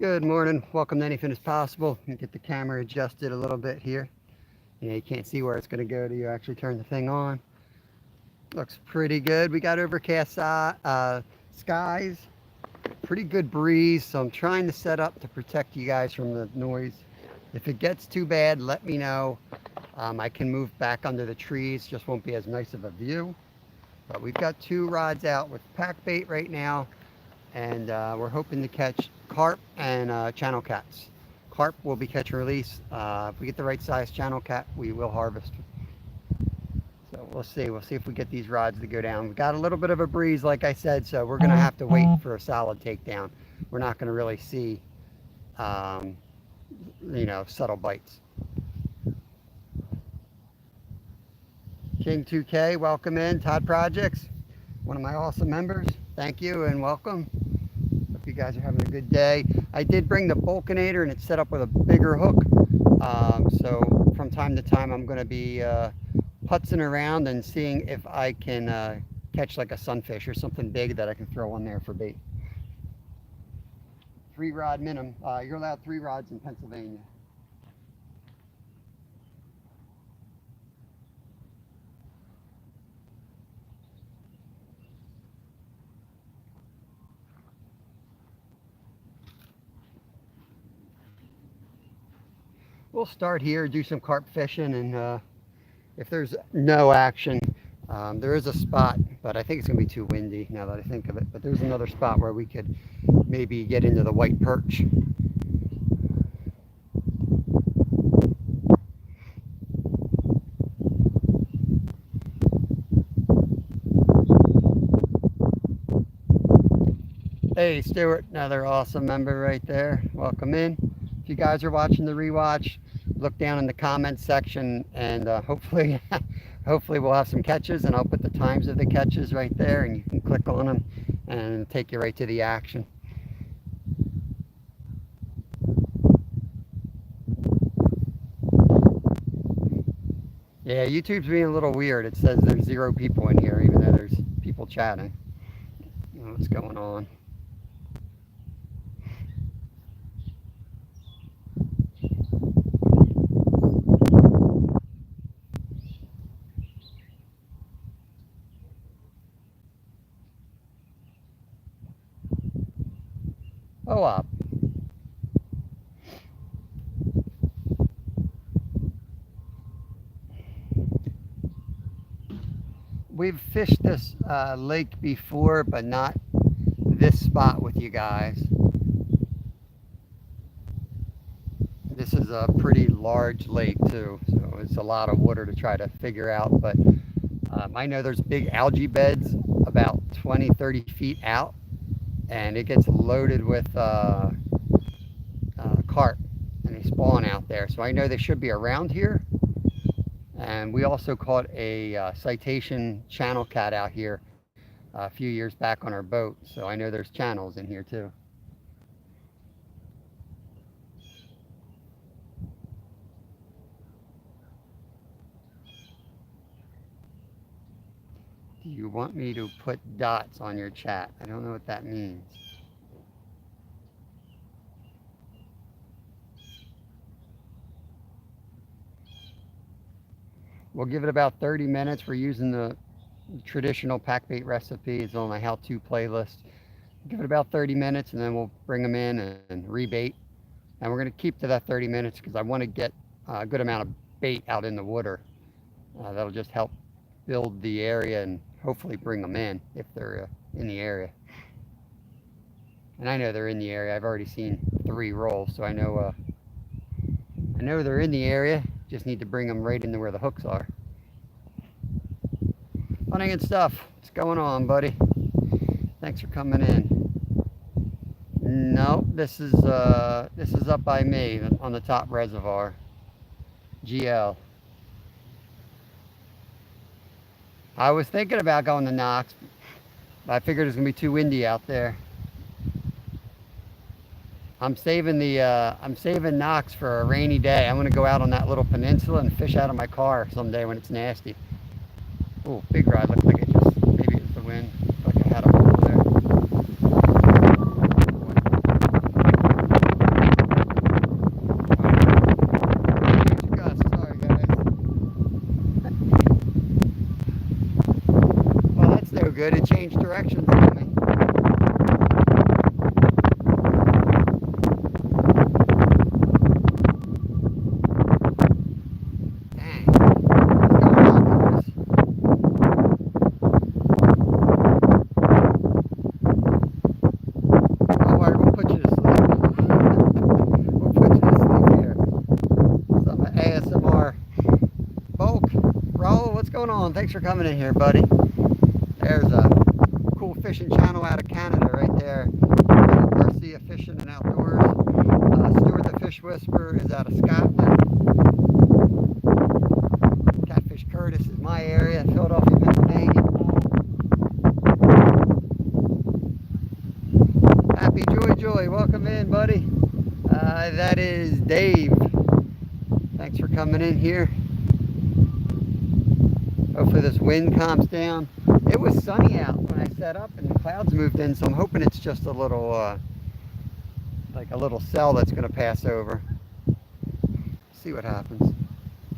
Good morning. Welcome to Anything is Possible. Get the camera adjusted a little bit here. You can't see where it's going to go till you actually turn the thing on. Looks pretty good. We got overcast skies, pretty good breeze. So I'm trying to set up to protect you guys from the noise. If it gets too bad, let me know. I can move back under the trees. Just won't be as nice of a view. But we've got 2 rods out with pack bait right now. And we're hoping to catch carp and channel cats. Carp will be catch and release. If we get the right size channel cat, we will harvest. So we'll see. We'll see if we get these rods to go down. We got a little bit of a breeze, like I said, so we're going to have to wait for a solid takedown. We're not going to really see, subtle bites. King 2K, welcome in. Todd Projects, one of my awesome members. Thank you and welcome. Hope you guys are having a good day. I did bring the Bulkinator and it's set up with a bigger hook. So from time to time I'm going to be putzing around and seeing if I can catch like a sunfish or something big that I can throw on there for bait. 3 rod minimum. You're allowed 3 rods in Pennsylvania. We'll start here, do some carp fishing, and if there's no action, there is a spot, but I think it's going to be too windy now that I think of it. But there's another spot where we could maybe get into the white perch. Hey, Stuart, another awesome member right there. Welcome in. If you guys are watching the rewatch, look down in the comments section, and hopefully we'll have some catches, and I'll put the times of the catches right there, and you can click on them and take you right to the action. Yeah, YouTube's being a little weird. It says there's 0 people in here, even though there's people chatting. I don't know what's going on. Oh, up. We've fished this lake before, but not this spot with you guys. This is a pretty large lake too, so it's a lot of water to try to figure out. But I know there's big algae beds about 20-30 feet out, and it gets loaded with carp, and they spawn out there. So I know they should be around here. And we also caught a citation channel cat out here a few years back on our boat. So I know there's channels in here too. Do you want me to put dots on your chat? I don't know what that means. We'll give it about 30 minutes. We're using the traditional pack bait recipe. It's on my how-to playlist. Give it about 30 minutes and then we'll bring them in and rebait. And we're going to keep to that 30 minutes because I want to get a good amount of bait out in the water. That'll just help build the area and hopefully bring them in if they're in the area. And I know they're in the area. I've already seen 3 rolls, so I know they're in the area. Just need to bring them right into where the hooks are. Funny good stuff. What's going on, buddy? Thanks for coming in. No, this is up by me on the top reservoir. GL. I was thinking about going to Knox, but I figured it was gonna be too windy out there. I'm saving Knox for a rainy day. I'm gonna go out on that little peninsula and fish out of my car someday when it's nasty. Oh, big rod. Looks like it just, maybe it's the wind. Like I had a hole there. Dylan, thanks for coming in here, buddy. There's a cool fishing channel out of Canada right there. Garcia Fishing and Outdoors. Stuart the Fish Whisperer is out of Scotland. Catfish Curtis is my area, Philadelphia, Pennsylvania. Happy Joy, welcome in, buddy. That is Dave. Thanks for coming in here. Hopefully this wind calms down. It was sunny out when I set up and the clouds moved in, so I'm hoping it's just a little, like a little cell that's going to pass over. See what happens.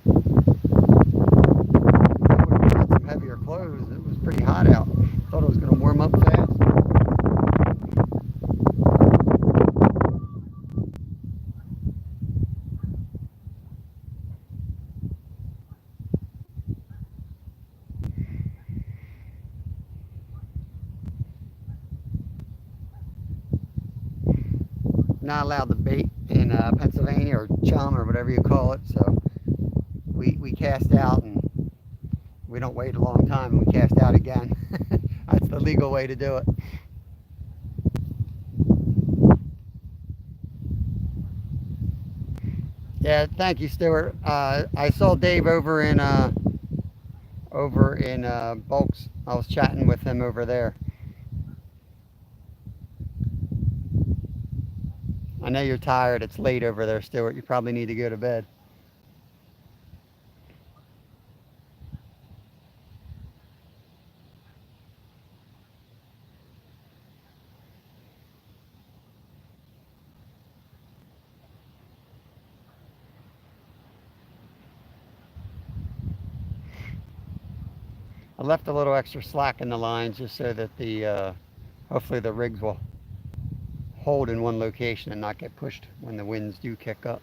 I would have brought some heavier clothes. It was pretty hot out. Thought it was going to warm up fast. Not allowed to bait in Pennsylvania, or chum, or whatever you call it, so we cast out, and we don't wait a long time and we cast out again. That's the legal way to do it. Yeah, thank you, Stuart. I saw Dave over in Bulks. I was chatting with him over there. I know you're tired. It's late over there, Stuart. You probably need to go to bed. I left a little extra slack in the lines just so that the hopefully the rigs will hold in one location and not get pushed when the winds do kick up.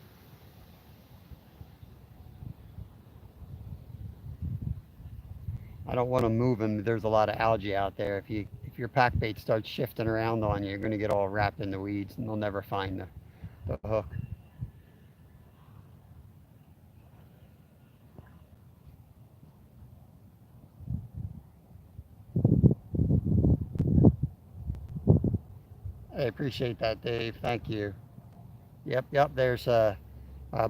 I don't want to move them. There's a lot of algae out there. If your pack bait starts shifting around on you, you're going to get all wrapped in the weeds and they'll never find the hook. I appreciate that, Dave. Thank you. Yep. There's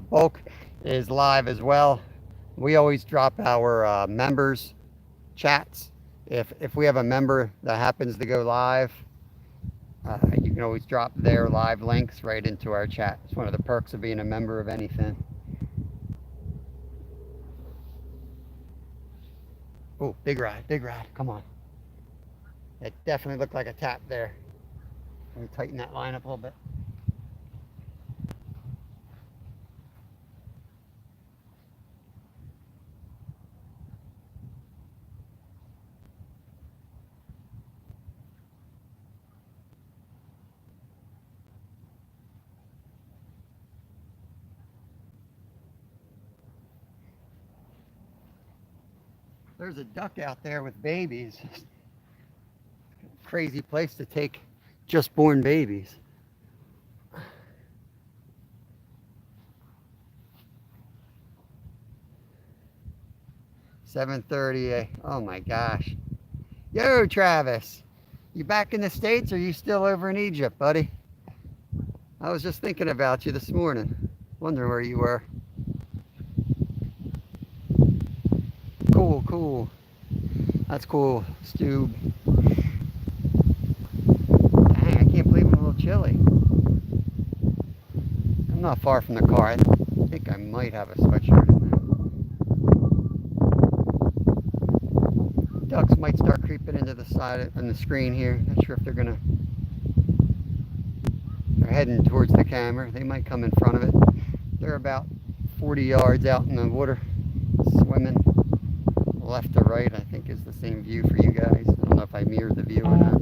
Bulk is live as well. We always drop our members chats. If we have a member that happens to go live, you can always drop their live links right into our chat. It's one of the perks of being a member of anything. Oh, big rod. Come on. It definitely looked like a tap there. Let me tighten that line up a little bit. There's a duck out there with babies. Crazy place to take just born babies. $7:30. Oh my gosh. Yo, Travis. You back in the States or are you still over in Egypt, buddy? I was just thinking about you this morning. Wondering where you were. Cool. That's cool, Stu. Dang, I can't believe I'm a little chilly. I'm not far from the car. I think I might have a sweatshirt in there. Ducks might start creeping into the side on the screen here. Not sure if they're heading towards the camera. They might come in front of it. They're about 40 yards out in the water, swimming. Left to right, I think, is the same view for you guys. I don't know if I mirrored the view or not.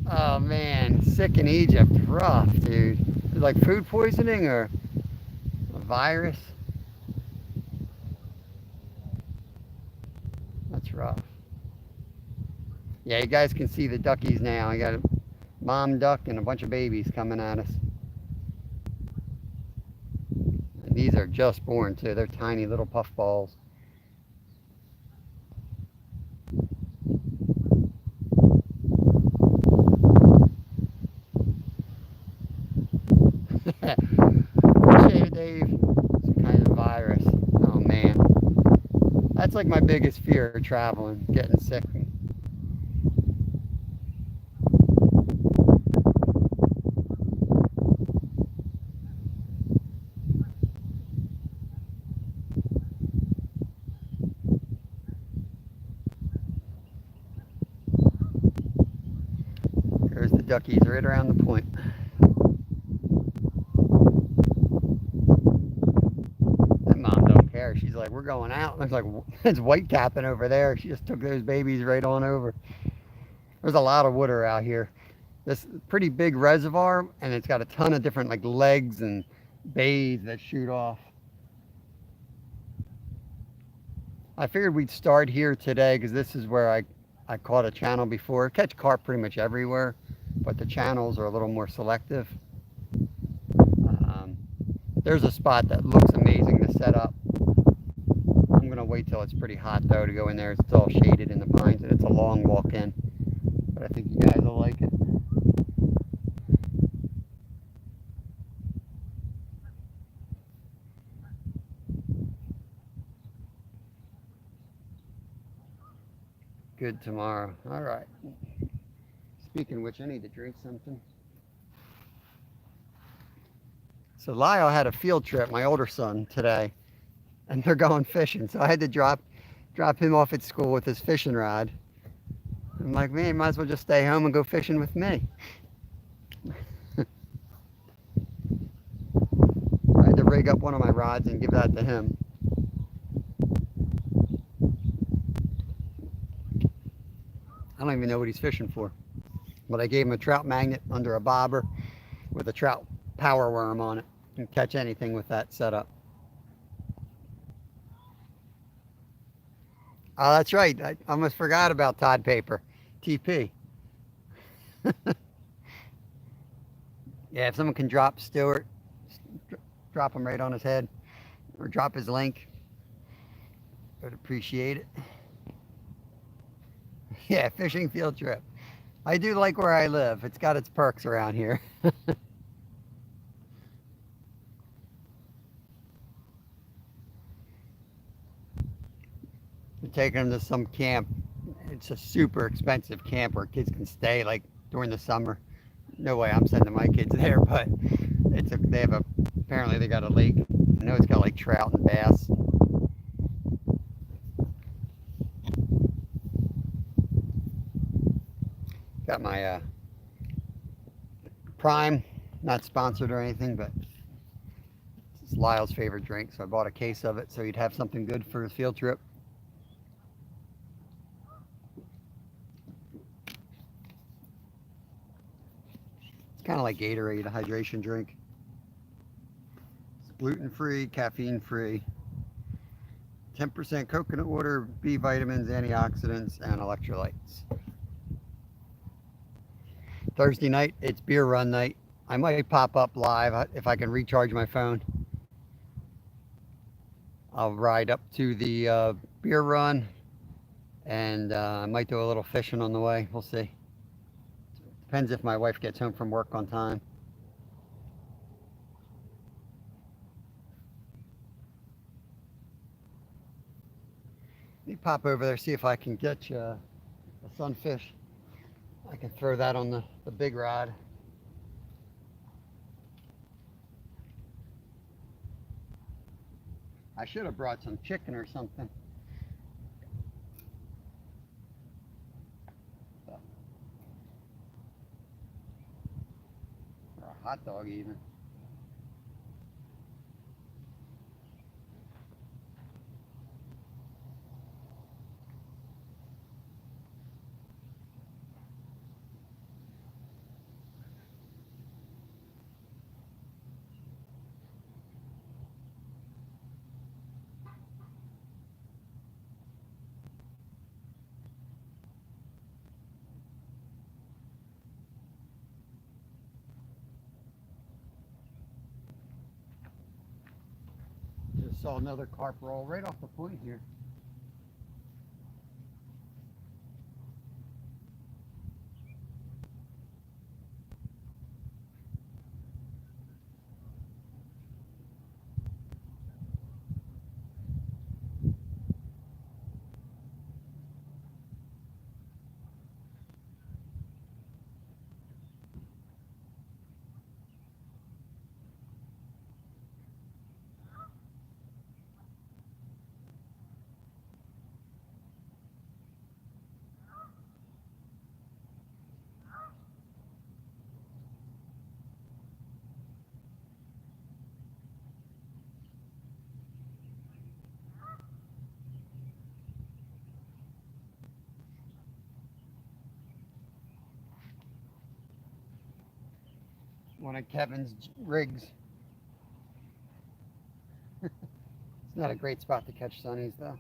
Oh man, sick in Egypt. Rough, dude. Like food poisoning or a virus? That's rough. Yeah, you guys can see the duckies now. I got a mom duck and a bunch of babies coming at us. These are just born too. They're tiny little puff balls. Appreciate it, Dave. Some kind of virus. Oh man. That's like my biggest fear traveling, getting sick. There's the duckies right around the point. That mom don't care. She's like, we're going out. There's like, it's white capping over there. She just took those babies right on over. There's a lot of water out here. This pretty big reservoir, and it's got a ton of different like legs and bays that shoot off. I figured we'd start here today because this is where I caught a channel before. I catch carp pretty much everywhere, but the channels are a little more selective. Um, there's a spot that looks amazing to set up. I'm going to wait till it's pretty hot though to go in there. It's all shaded in the pines and it's a long walk in, but I think you guys will like it. Good tomorrow. All right. Speaking of which, I need to drink something. So Lyle had a field trip, my older son, today, and they're going fishing. So I had to drop him off at school with his fishing rod. I'm like, man, you might as well just stay home and go fishing with me. I had to rig up one of my rods and give that to him. I don't even know what he's fishing for. But I gave him a trout magnet under a bobber with a trout power worm on it. You can catch anything with that setup. Oh, that's right. I almost forgot about Todd Paper. TP. Yeah, if someone can drop Stewart, drop him right on his head, or drop his link, I'd appreciate it. Yeah, fishing field trip. I do like where I live. It's got its perks around here. We're taking them to some camp. It's a super expensive camp where kids can stay like during the summer. No way I'm sending my kids there, but they have apparently they got a lake. I know it's got like trout and bass. Got my Prime, not sponsored or anything, but it's Lyle's favorite drink, so I bought a case of it so he'd have something good for his field trip. It's kind of like Gatorade, a hydration drink. It's gluten-free, caffeine-free, 10% coconut water, B vitamins, antioxidants, and electrolytes. Thursday night, it's beer run night. I might pop up live if I can recharge my phone. I'll ride up to the beer run, and I might do a little fishing on the way. We'll see. Depends if my wife gets home from work on time. Let me pop over there, see if I can catch a sunfish. I can throw that on the big rod. I should have brought some chicken or something. Or a hot dog even. saw another carp roll right off the point here. One of Kevin's rigs. It's not a great spot to catch sunnies though.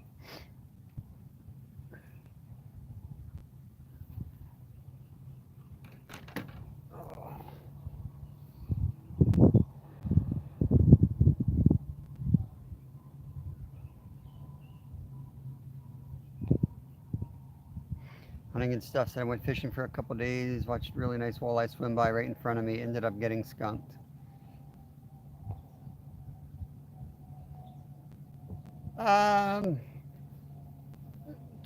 Hunting and stuff. So I went fishing for a couple days, watched really nice walleye swim by right in front of me, ended up getting skunked.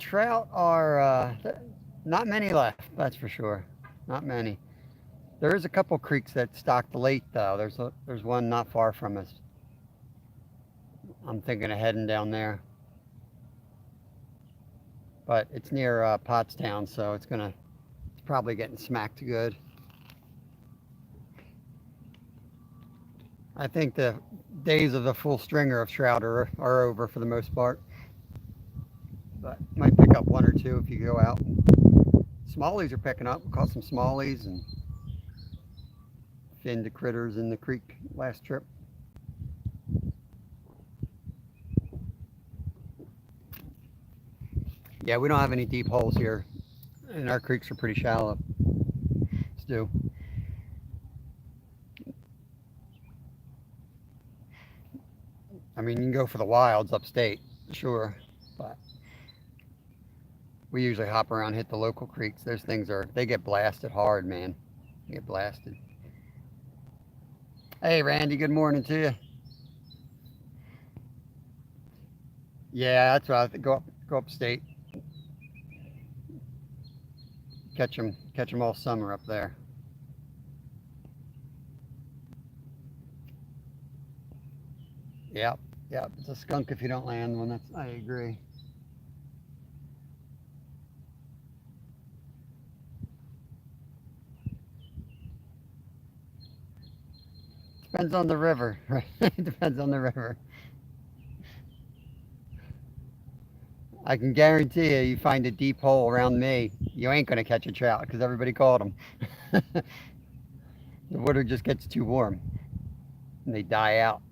Trout are not many left, that's for sure. Not many. There is a couple creeks that stocked late though. There's one not far from us. I'm thinking of heading down there, but it's near Pottstown, so it's probably getting smacked good. I think the days of the full stringer of trout are over for the most part, but might pick up one or two if you go out. Smallies are picking up. Caught some smallies and finned the critters in the creek last trip. Yeah, we don't have any deep holes here, and our creeks are pretty shallow. Stu. I mean, you can go for the wilds upstate, sure, but we usually hop around, hit the local creeks. Those things they get blasted hard, man. They get blasted. Hey, Randy, good morning to you. Yeah, that's what I think. Go upstate. Catch them all summer up there. Yep, yep. It's a skunk if you don't land one. I agree. Depends on the river, right? Depends on the river. I can guarantee you, you find a deep hole around me, you ain't gonna catch a trout because everybody caught them. The water just gets too warm and they die out.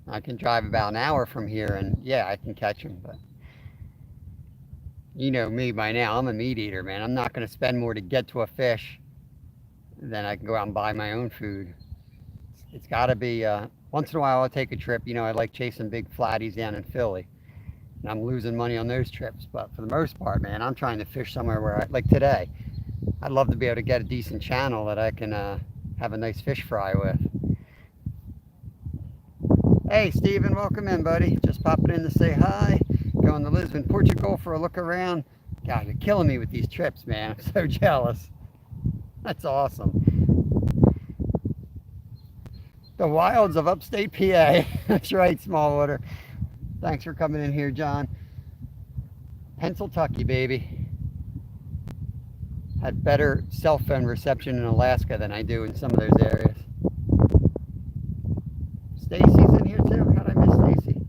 I can drive about an hour from here and yeah, I can catch them, but you know me by now, I'm a meat eater, man. I'm not gonna spend more to get to a fish than I can go out and buy my own food. It's gotta be, once in a while I'll take a trip. You know, I like chasing big flatties down in Philly. And I'm losing money on those trips, but for the most part, man, I'm trying to fish somewhere where like today, I'd love to be able to get a decent channel that I can have a nice fish fry with. Hey, Steven, welcome in, buddy. Just popping in to say hi. Going to Lisbon, Portugal for a look around. God, you're killing me with these trips, man. I'm so jealous. That's awesome. The wilds of upstate PA. That's right, Smallwater. Thanks for coming in here, John. Pennsylvania, baby. Had better cell phone reception in Alaska than I do in some of those areas. Stacy's in here too. How'd I miss Stacy?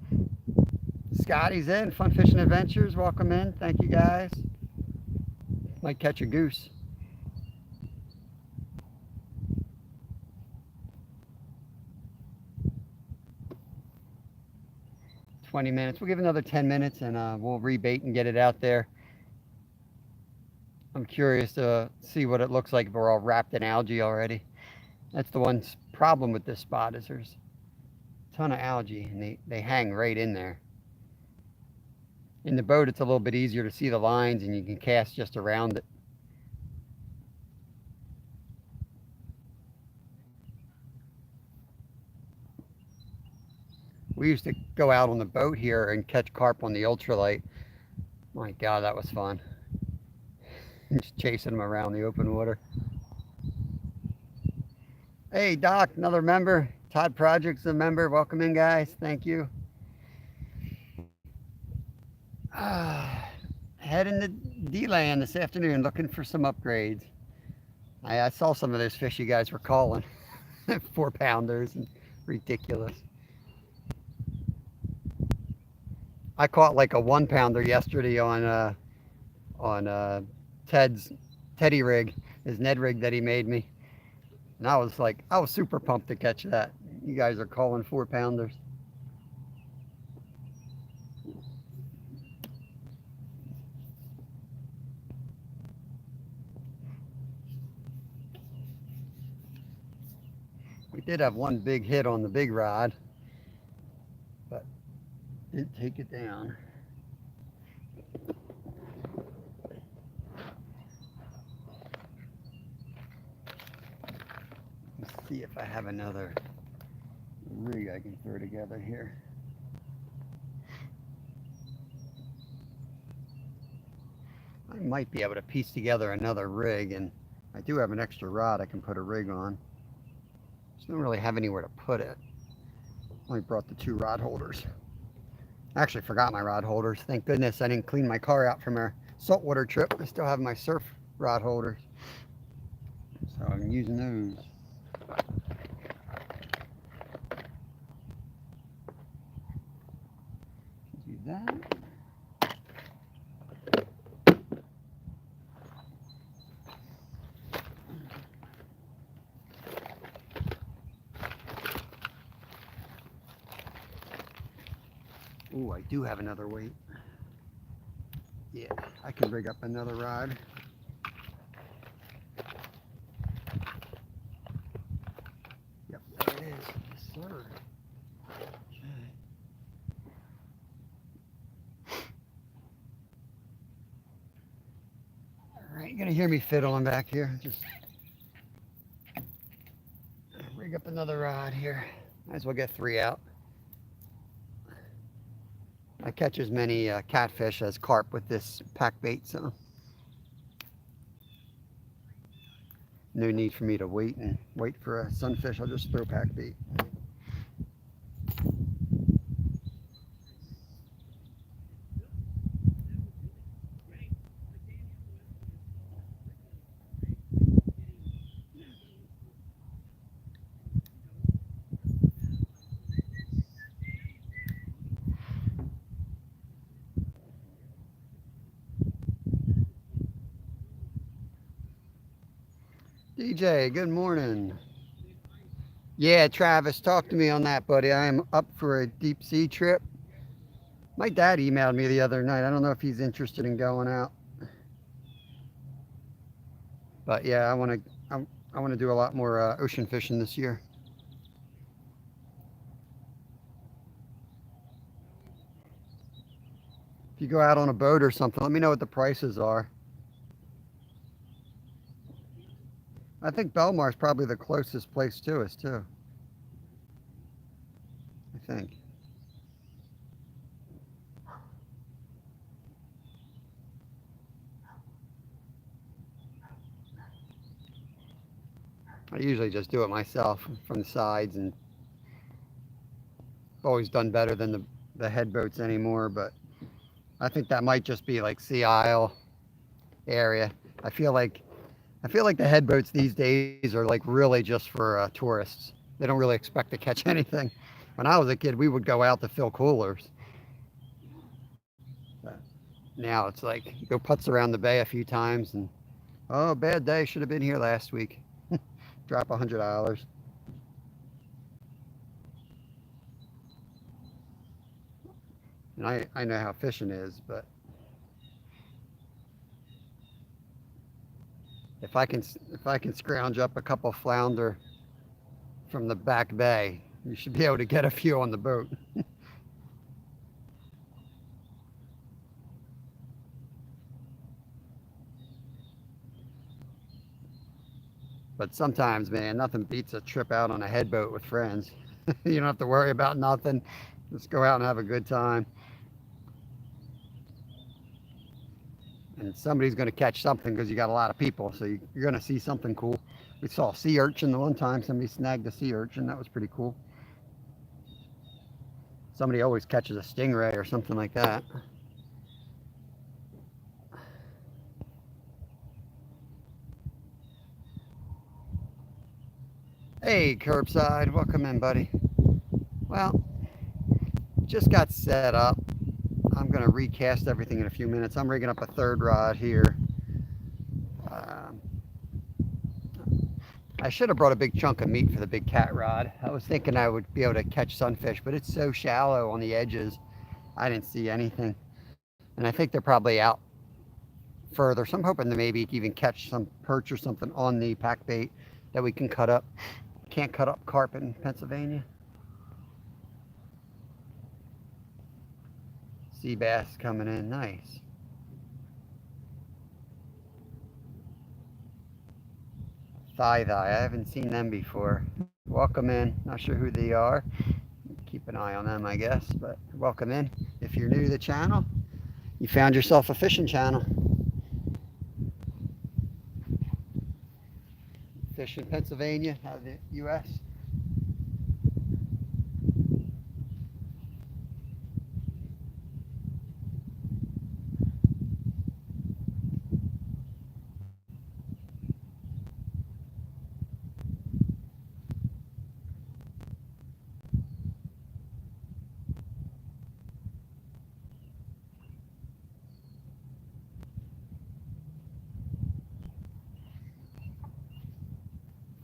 Scotty's in. Fun Fishing Adventures. Welcome in. Thank you guys. Might catch a goose. $20. We'll give another 10 minutes and we'll rebait and get it out there. I'm curious to see what it looks like if we're all wrapped in algae already. That's the one problem with this spot is there's a ton of algae and they hang right in there. In the boat, it's a little bit easier to see the lines and you can cast just around it. We used to go out on the boat here and catch carp on the ultralight. My God, that was fun. Just chasing them around the open water. Hey, Doc, another member. Todd Project's a member. Welcome in, guys. Thank you. Heading to D-Land this afternoon looking for some upgrades. I saw some of those fish you guys were calling. 4-pounders and ridiculous. I caught like a 1-pounder yesterday on Ted's Teddy rig, his Ned rig that he made me. And I was super pumped to catch that. You guys are calling 4-pounders. We did have one big hit on the big rod, but didn't take it down. Let's see if I have another rig I can throw together here. I might be able to piece together another rig, and I do have an extra rod I can put a rig on. Just don't really have anywhere to put it. Only brought the 2 rod holders. I actually forgot my rod holders. Thank goodness I didn't clean my car out from our saltwater trip. I still have my surf rod holders. So I'm using those. Do that. Ooh, I do have another weight. Yeah, I can rig up another rod. Yep, there it is. Yes, sir. Okay. All right, you're gonna hear me fiddling back here. Just rig up another rod here. Might as well get 3 out. I catch as many catfish as carp with this pack bait, so no need for me to wait for a sunfish. I'll just throw pack bait. DJ, good morning. Yeah, Travis, talk to me on that, buddy. I am up for a deep sea trip. My dad emailed me the other night. I don't know if he's interested in going out. But yeah, I want to do a lot more ocean fishing this year. If you go out on a boat or something, let me know what the prices are. I think Belmar is probably the closest place to us too. I think. I usually just do it myself from the sides, and I've always done better than the head boats anymore, but I think that might just be like Sea Isle area. I feel like I feel like the head boats these days are like really just for tourists. They don't really expect to catch anything. When I was a kid, we would go out to fill coolers. But now it's like you go putz around the bay a few times and oh, bad day, should have been here last week. Drop $100. And I know how fishing is, but if I can scrounge up a couple flounder from the back bay, you should be able to get a few on the boat. But sometimes, man, nothing beats a trip out on a headboat with friends. You don't have to worry about nothing. Just go out and have a good time. And somebody's going to catch something because you got a lot of people, so you're going to see something cool. We saw a sea urchin the one time. Somebody snagged a sea urchin. That was pretty cool. Somebody always catches a stingray or something like that. Hey, Curbside, welcome in, buddy. Well, just got set up. I'm going to recast everything in a few minutes. I'm rigging up a third rod here. I should have brought a big chunk of meat for the big cat rod. I was thinking I would be able to catch sunfish, but it's so shallow on the edges, I didn't see anything. And I think they're probably out further, so I'm hoping to maybe even catch some perch or something on the pack bait that we can cut up. Can't cut up carp in Pennsylvania. Sea bass coming in, nice. Thigh, I haven't seen them before. Welcome in, not sure who they are. Keep an eye on them, I guess, but welcome in. If you're new to the channel, you found yourself a fishing channel. Fish in Pennsylvania, out of the U.S.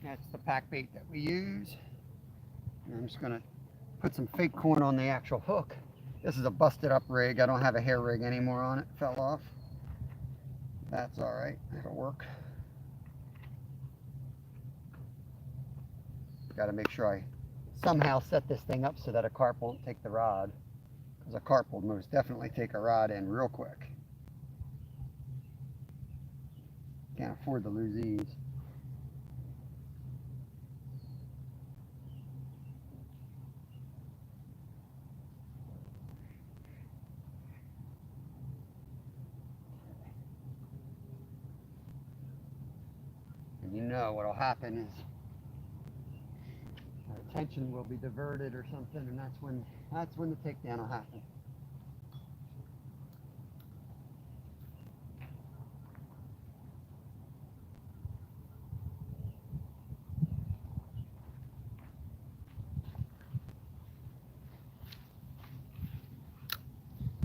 That's the pack bait that we use. And I'm just gonna put some fake corn on the actual hook. This is a busted up rig. I don't have a hair rig anymore on it. Fell off. That's all right. It'll work. Got to make sure I somehow set this thing up so that a carp won't take the rod, because a carp will most definitely take a rod in real quick. Can't afford to lose these. And you know what'll happen is our attention will be diverted or something, and that's when the takedown will happen.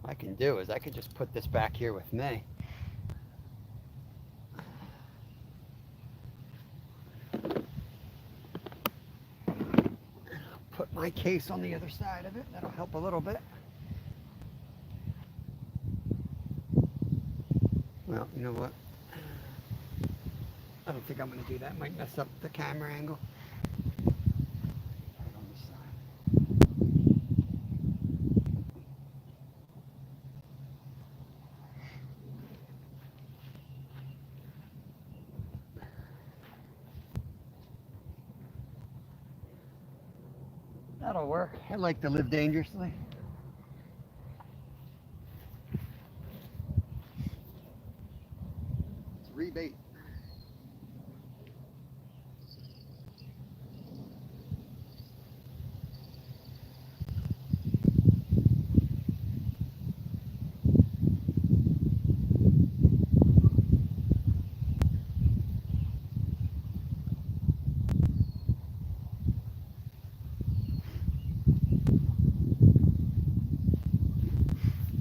What I can do is I could just put this back here with me. Put my case on the other side of it. That'll help a little bit. Well, you know what? I don't think I'm going to do that. Might mess up the camera angle. On this side. That'll work. I like to live dangerously. It's rebate.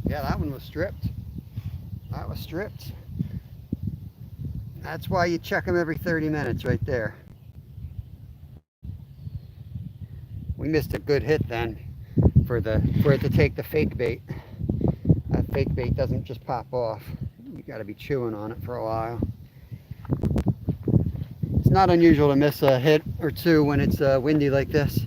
Yeah, that one was stripped. That was stripped. That's why you check them every 30 minutes right there. We missed a good hit then for it to take the fake bait. That fake bait doesn't just pop off. You got to be chewing on it for a while. not unusual to miss a hit or two when it's windy like this.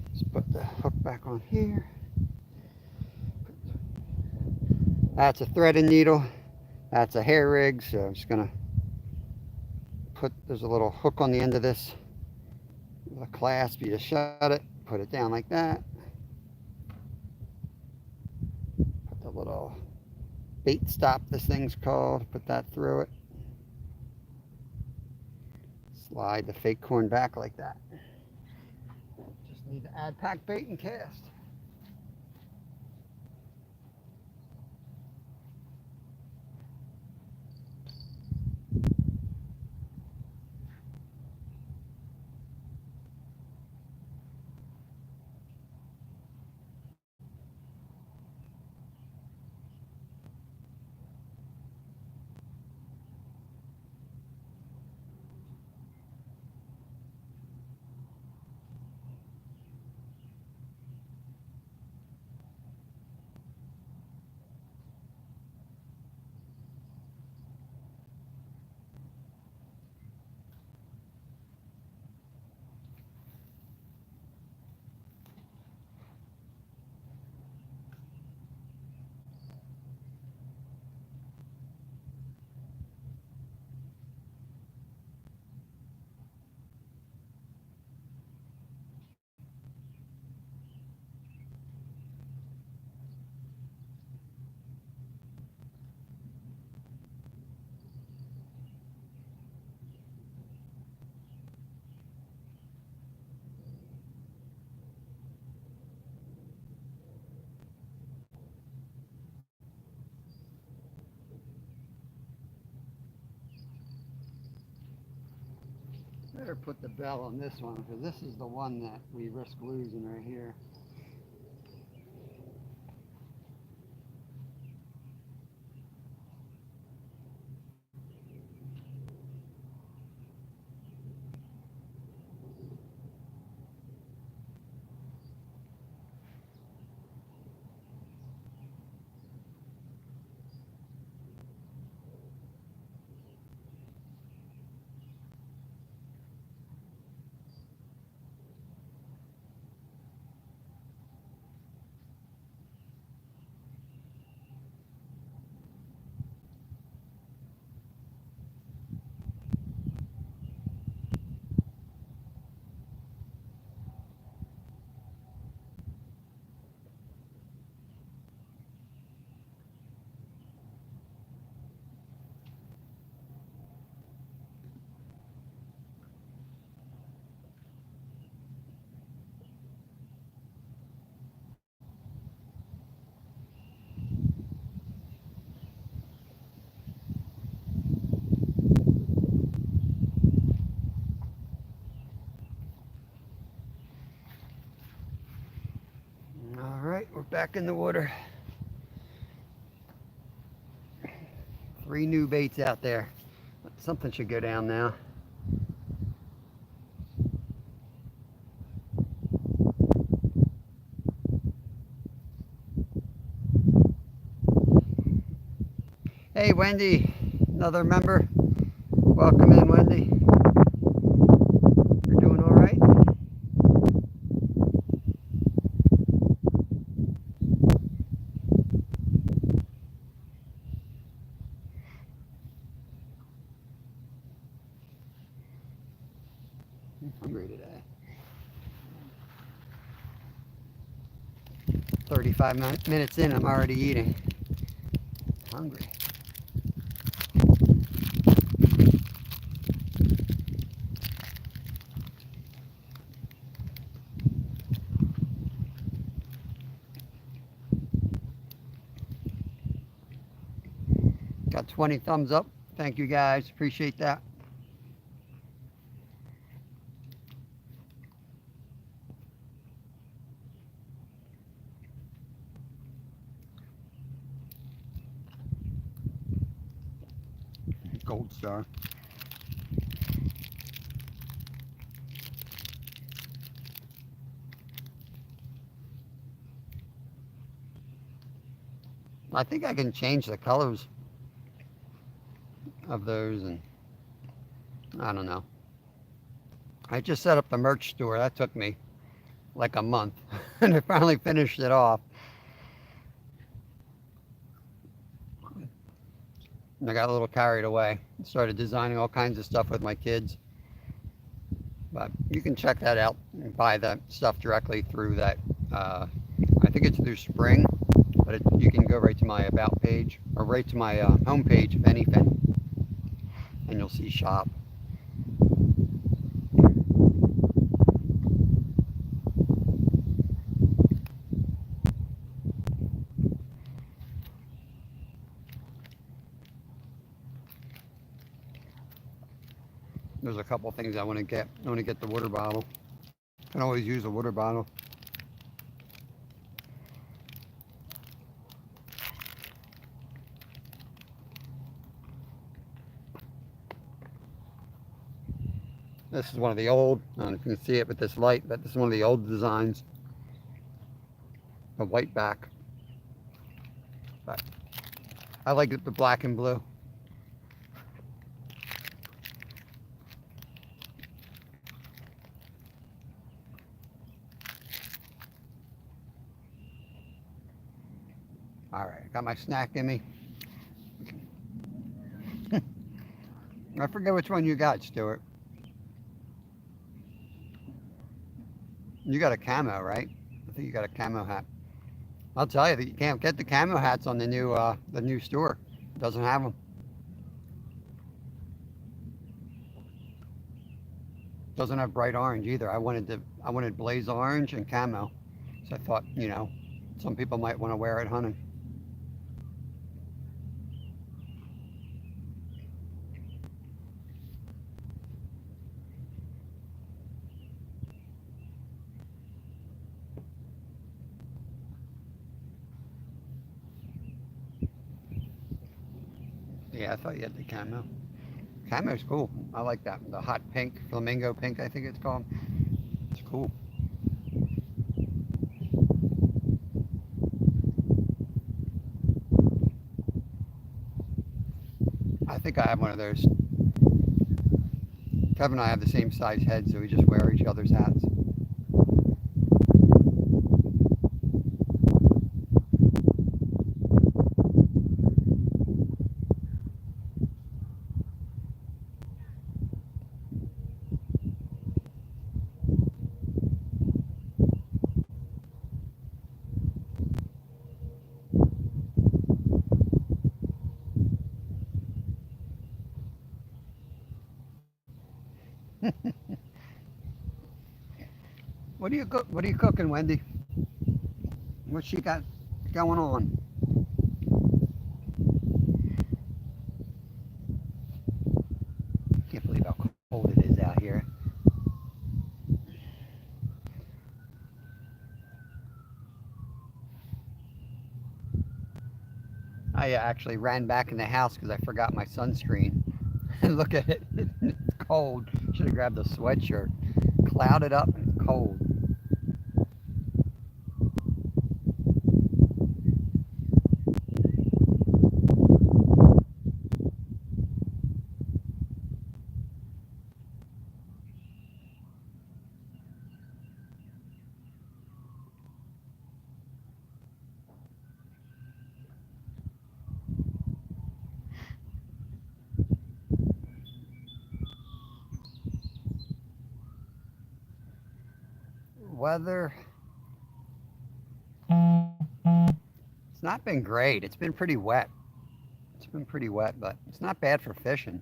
Let's put the hook back on here. That's a threaded needle. That's a hair rig, so I'm just gonna there's a little hook on the end of this, a clasp. You just shut it, put it down like that. Put the little bait stop, this thing's called, put that through it. Slide the fake corn back like that. Just need to add pack bait and cast. Better put the bell on this one, because this is the one that we risk losing right here. All right, we're back in the water. 3 new baits out there. Something should go down now. Hey Wendy, another member. Welcome in, Wendy. You're doing all right? I'm hungry today. 35 minutes in, I'm already eating. Hungry. Got 20 thumbs up. Thank you guys. Appreciate that. Gold star. I think I can change the colors of those, and I don't know. I just set up the merch store. That took me like a month, and I finally finished it off. And I got a little carried away. Started designing all kinds of stuff with my kids. But you can check that out and buy that stuff directly through that. I think it's through Spring, but you can go right to my About page or right to my home page, if anything, and you'll see shop. There's a couple things I want to get. I want to get the water bottle. I can always use a water bottle. This is one of the old, I don't know if you can see it with this light, but this is one of the old designs. A white back. But I like the black and blue. All right, got my snack in me. I forget which one you got, Stuart. You got a camo, right? I think you got a camo hat. I'll tell you that you can't get the camo hats on the new store. It doesn't have them. Doesn't have bright orange either. I wanted blaze orange and camo. So I thought, some people might want to wear it hunting. Yeah, I thought you had the camo. Camo's cool. I like that. The hot pink, flamingo pink, I think it's called. It's cool. I think I have one of those. Kevin and I have the same size head, so we just wear each other's hats. What are you cooking, Wendy? What she got going on? Can't believe how cold it is out here. I actually ran back in the house because I forgot my sunscreen. And look at it, it's cold. Should have grabbed a sweatshirt. Clouded up and cold. Weather, it's not been great. It's been pretty wet. It's been pretty wet, but it's not bad for fishing.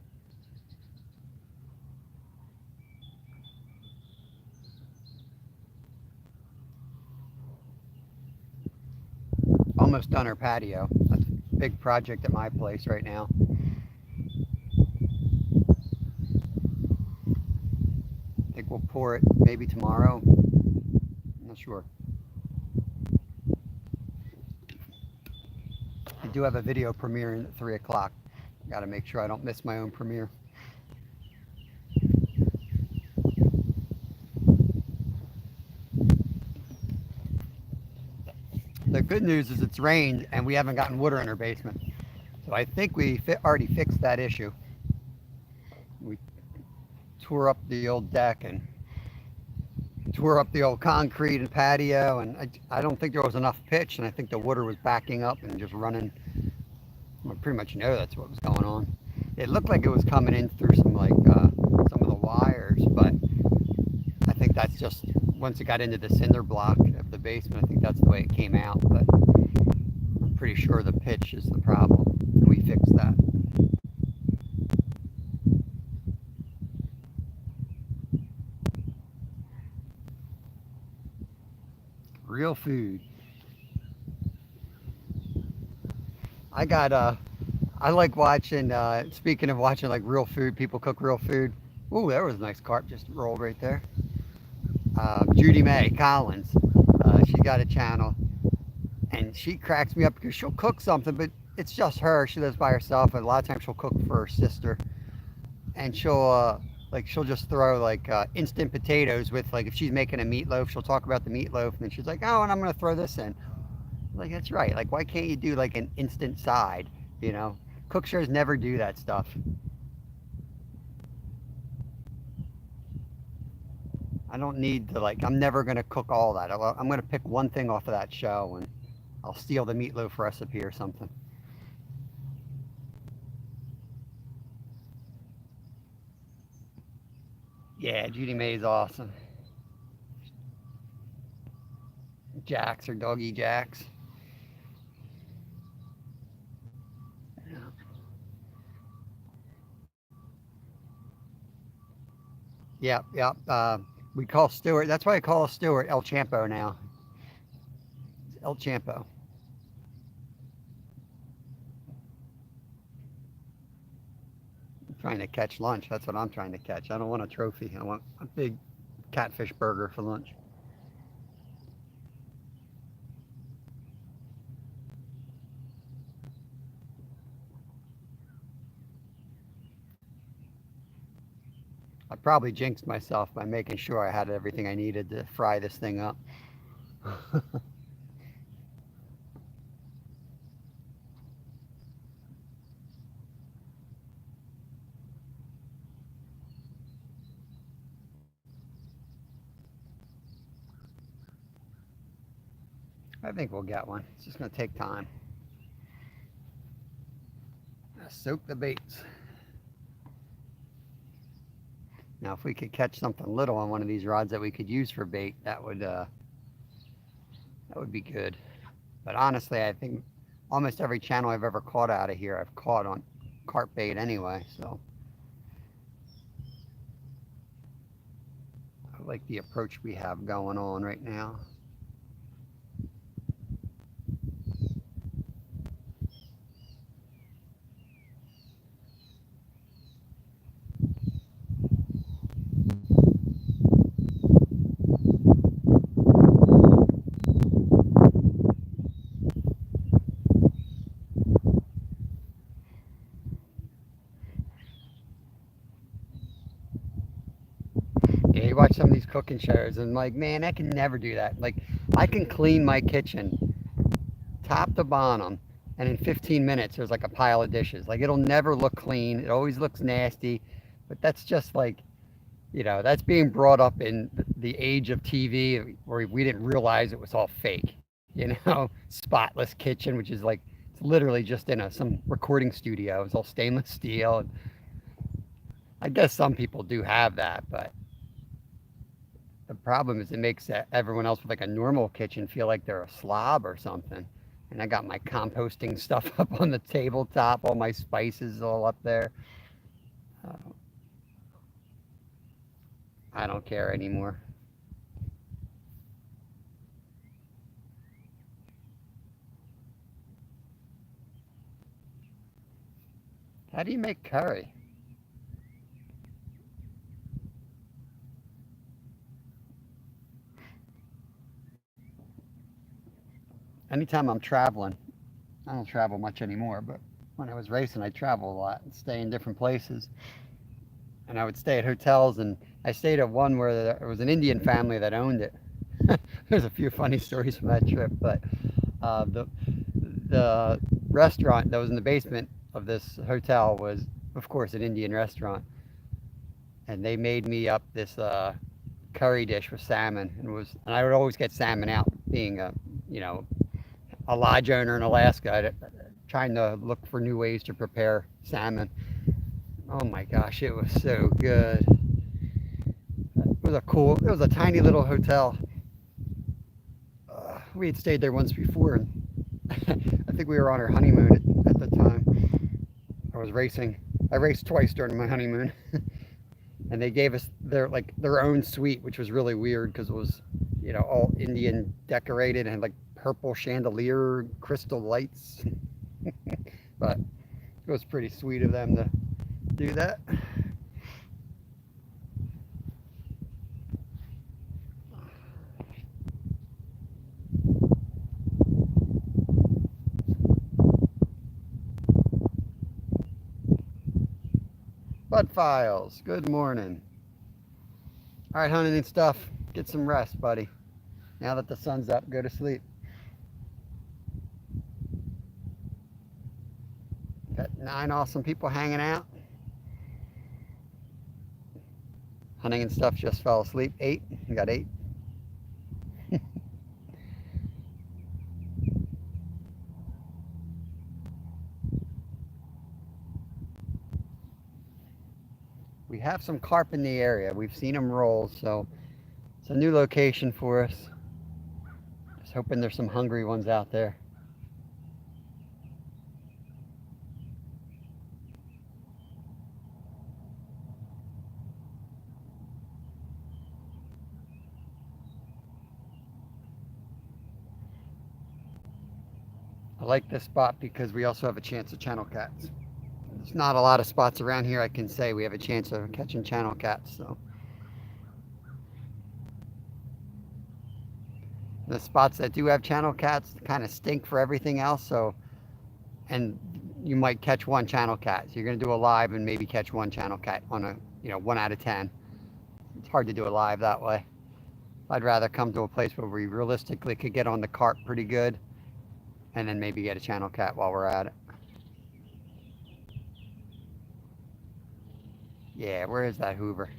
Almost done our patio. That's a big project at my place right now. I think we'll pour it maybe tomorrow. I'm not sure. I do have a video premiere at 3 o'clock. Got to make sure I don't miss my own premiere. the good news is it's rained and we haven't gotten water in our basement. So I think we already fixed that issue. We tore up the old deck and tore up the old concrete and patio, and I don't think there was enough pitch, and I think the water was backing up and just running. I pretty much know that's what was going on. It looked like it was coming in through some some of the wires, but I think that's just once it got into the cinder block of the basement. I think that's the way it came out, but I'm pretty sure the pitch is the problem, and we fixed that. Real food. I got I like watching. Speaking of watching like real food, people cook real food. Ooh, there was a nice carp just rolled right there. Judy Mae Collins, she got a channel, and she cracks me up because she'll cook something, but it's just her. She lives by herself, and a lot of times she'll cook for her sister, and she'll just throw like instant potatoes with like if she's making a meatloaf, she'll talk about the meatloaf, and then she's like, oh, and I'm gonna throw this in. Like that's right. Like why can't you do like an instant side? You know, cook shows never do that stuff. I don't need to like. I'm never gonna cook all that. I'm gonna pick one thing off of that show, and I'll steal the meatloaf recipe or something. Yeah, Judy Mae's awesome. Jax or Doggy Jax. Yep, yep. We call Stewart. That's why I call Stewart El Champo now. El Champo. I'm trying to catch lunch. That's what I'm trying to catch. I don't want a trophy. I want a big catfish burger for lunch. I probably jinxed myself by making sure I had everything I needed to fry this thing up. I think we'll get one. It's just going to take time. Soak the baits. Now, if we could catch something little on one of these rods that we could use for bait, that would be good. But honestly, I think almost every channel I've ever caught out of here, I've caught on carp bait anyway. So I like the approach we have going on right now. Yeah, you watch some of these cooking shows and I'm like, man, I can never do that. Like, I can clean my kitchen top to bottom, and in 15 minutes there's like a pile of dishes. Like, it'll never look clean. It always looks nasty. But that's just like, that's being brought up in the age of TV where we didn't realize it was all fake. Spotless kitchen, which is like it's literally just in some recording studio. It's all stainless steel. And I guess some people do have that, but the problem is it makes everyone else with like a normal kitchen feel like they're a slob or something. And I got my composting stuff up on the tabletop, all my spices all up there. Uh, I don't care anymore. How do you make curry? Anytime I'm traveling, I don't travel much anymore, but when I was racing, I travel a lot and stay in different places. And I would stay at hotels, and I stayed at one where there was an Indian family that owned it. There's a few funny stories from that trip, but The restaurant that was in the basement of this hotel was, of course, an Indian restaurant, and they made me up this curry dish with salmon, and I would always get salmon out, being a you know a lodge owner in Alaska, trying to look for new ways to prepare salmon. Oh my gosh, it was so good. It was a tiny little hotel. We had stayed there once before, and I think we were on our honeymoon at the time. I was racing. I raced twice during my honeymoon, and they gave us their own suite, which was really weird because it was, all Indian decorated and had like purple chandelier crystal lights. But it was pretty sweet of them to do that. Bud Files, good morning. All right, hunting and stuff. Get some rest, buddy. Now that the sun's up, go to sleep. Got 9 awesome people hanging out. Hunting and stuff just fell asleep. 8. We got 8. We have some carp in the area. We've seen them roll, so it's a new location for us. Just hoping there's some hungry ones out there. I like this spot because we also have a chance of channel cats. There's not a lot of spots around here I can say we have a chance of catching channel cats. So the spots that do have channel cats kind of stink for everything else. And you might catch one channel cat. So you're going to do a live and maybe catch one channel cat on a 1 out of 10. It's hard to do a live that way. I'd rather come to a place where we realistically could get on the carp pretty good, and then maybe get a channel cat while we're at it. Yeah, where is that Hoover?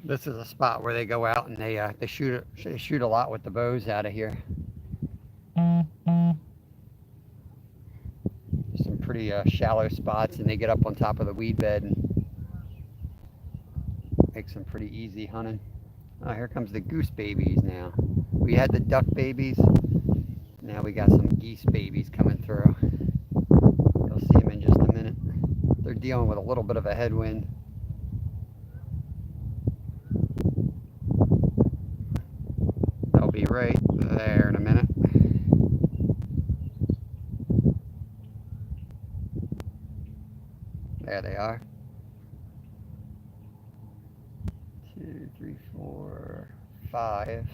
This is a spot where they go out and they shoot a lot with the bows out of here. Some pretty shallow spots, and they get up on top of the weed bed and make some pretty easy hunting. Oh, here comes the goose babies now. We had the duck babies. Now we got some geese babies coming through. You'll see them in just a minute. They're dealing with a little bit of a headwind. They'll be right there in a minute. There they are. 2, 3, 4, 5.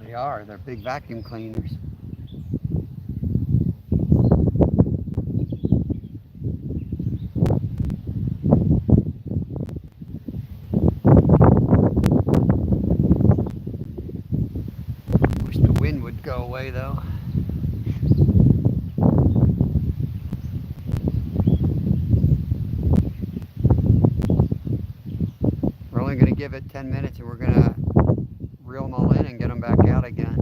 They are. They're big vacuum cleaners. Wish the wind would go. give it 10 minutes and we're going to reel them all in and get them back out again.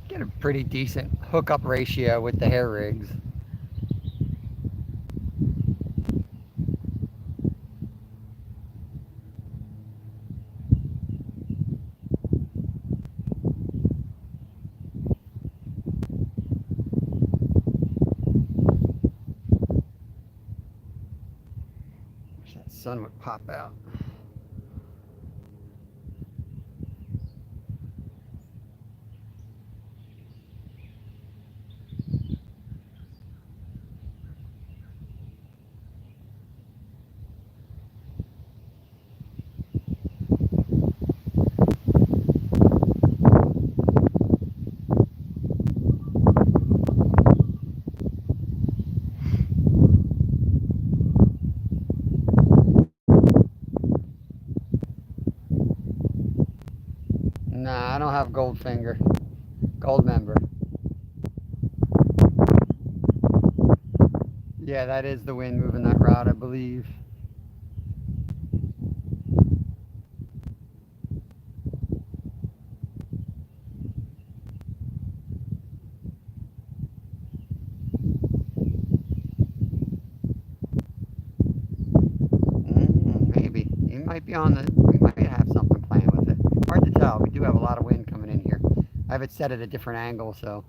Get a pretty decent hookup ratio with the hair rigs. Wish that sun would pop out. Nah, I don't have Goldfinger. Gold member. Yeah, that is the wind moving that rod, I believe. Maybe. He might be on the... We might have something planned with it. Hard to tell. We do have a lot of wind coming in here. I have it set at a different angle, so...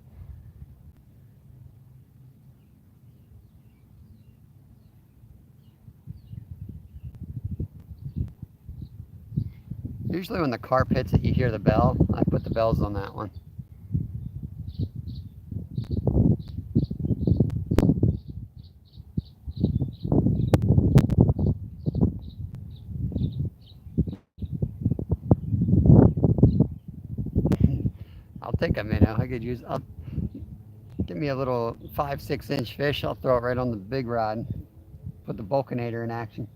Usually when the carp hits it, you hear the bell. I put the bells on that one. I'll take a minnow. I could use... Give me a little 5-6 inch fish. I'll throw it right on the big rod. Put the Vulcanator in action.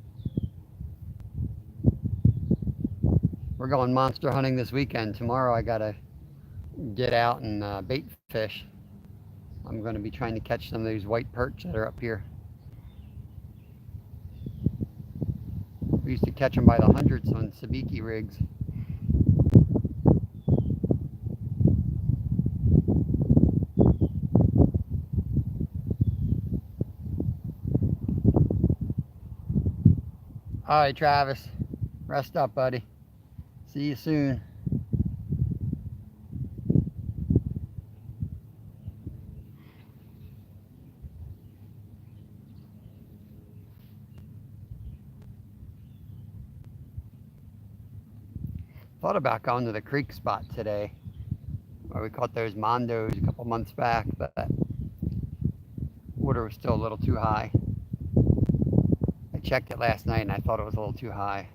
We're going monster hunting this weekend. Tomorrow I gotta get out and bait fish. I'm going to be trying to catch some of these white perch that are up here. We used to catch them by the hundreds on sabiki rigs. All right, Travis. Rest up, buddy. See you soon. Thought about going to the creek spot today, where we caught those mondos a couple months back, but water was still a little too high. I checked it last night and I thought it was a little too high.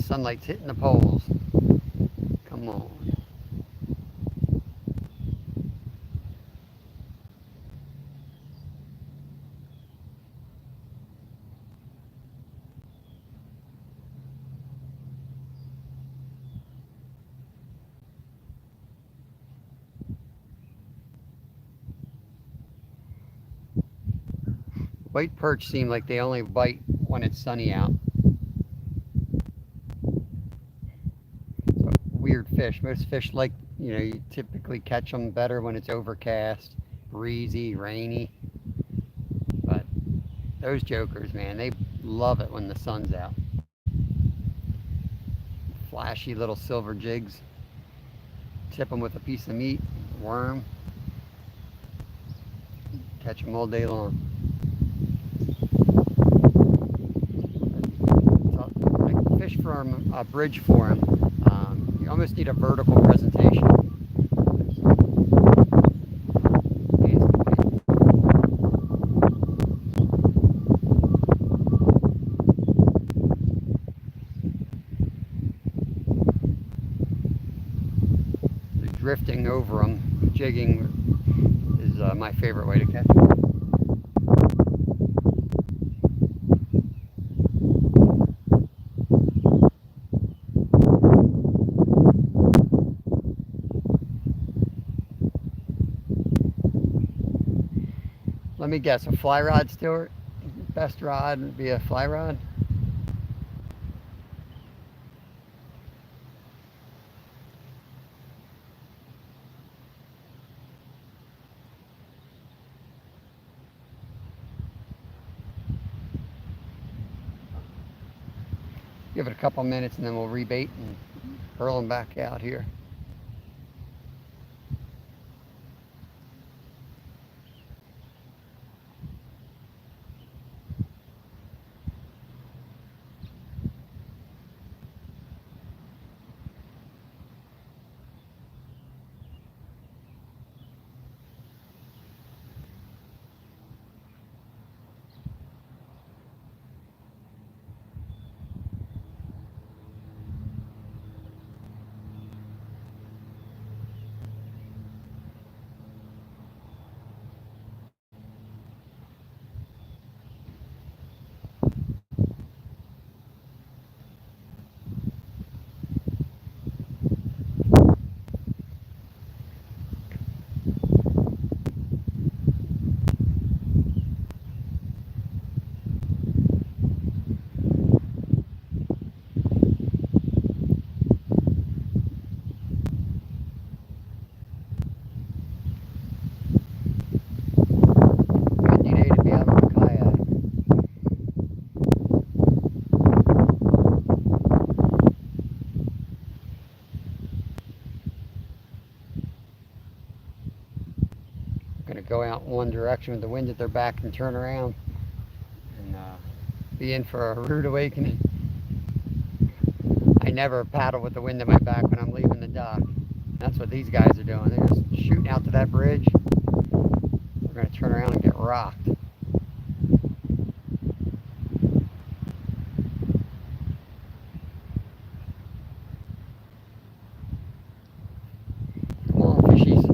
Sunlight's hitting the poles. Come on. White perch seem like they only bite when it's sunny out. So, weird fish. Most fish like, you typically catch them better when it's overcast, breezy, rainy. But those jokers, man, they love it when the sun's out. flashy little silver jigs. Tip them with a piece of meat, worm, catch them all day long. So, like fish from a bridge form, you almost need a vertical presentation. Drifting over them, jigging is my favorite way to catch them. Let me guess, a fly rod, Stuart? Best rod would be a fly rod? Give it a couple minutes and then we'll rebait and hurl them back out here. Going to go out in one direction with the wind at their back and turn around and be in for a rude awakening. I never paddle with the wind at my back when I'm leaving the dock. That's what these guys are doing. They're just shooting out to that bridge. We're going to turn around and get rocked. Come on, fishies.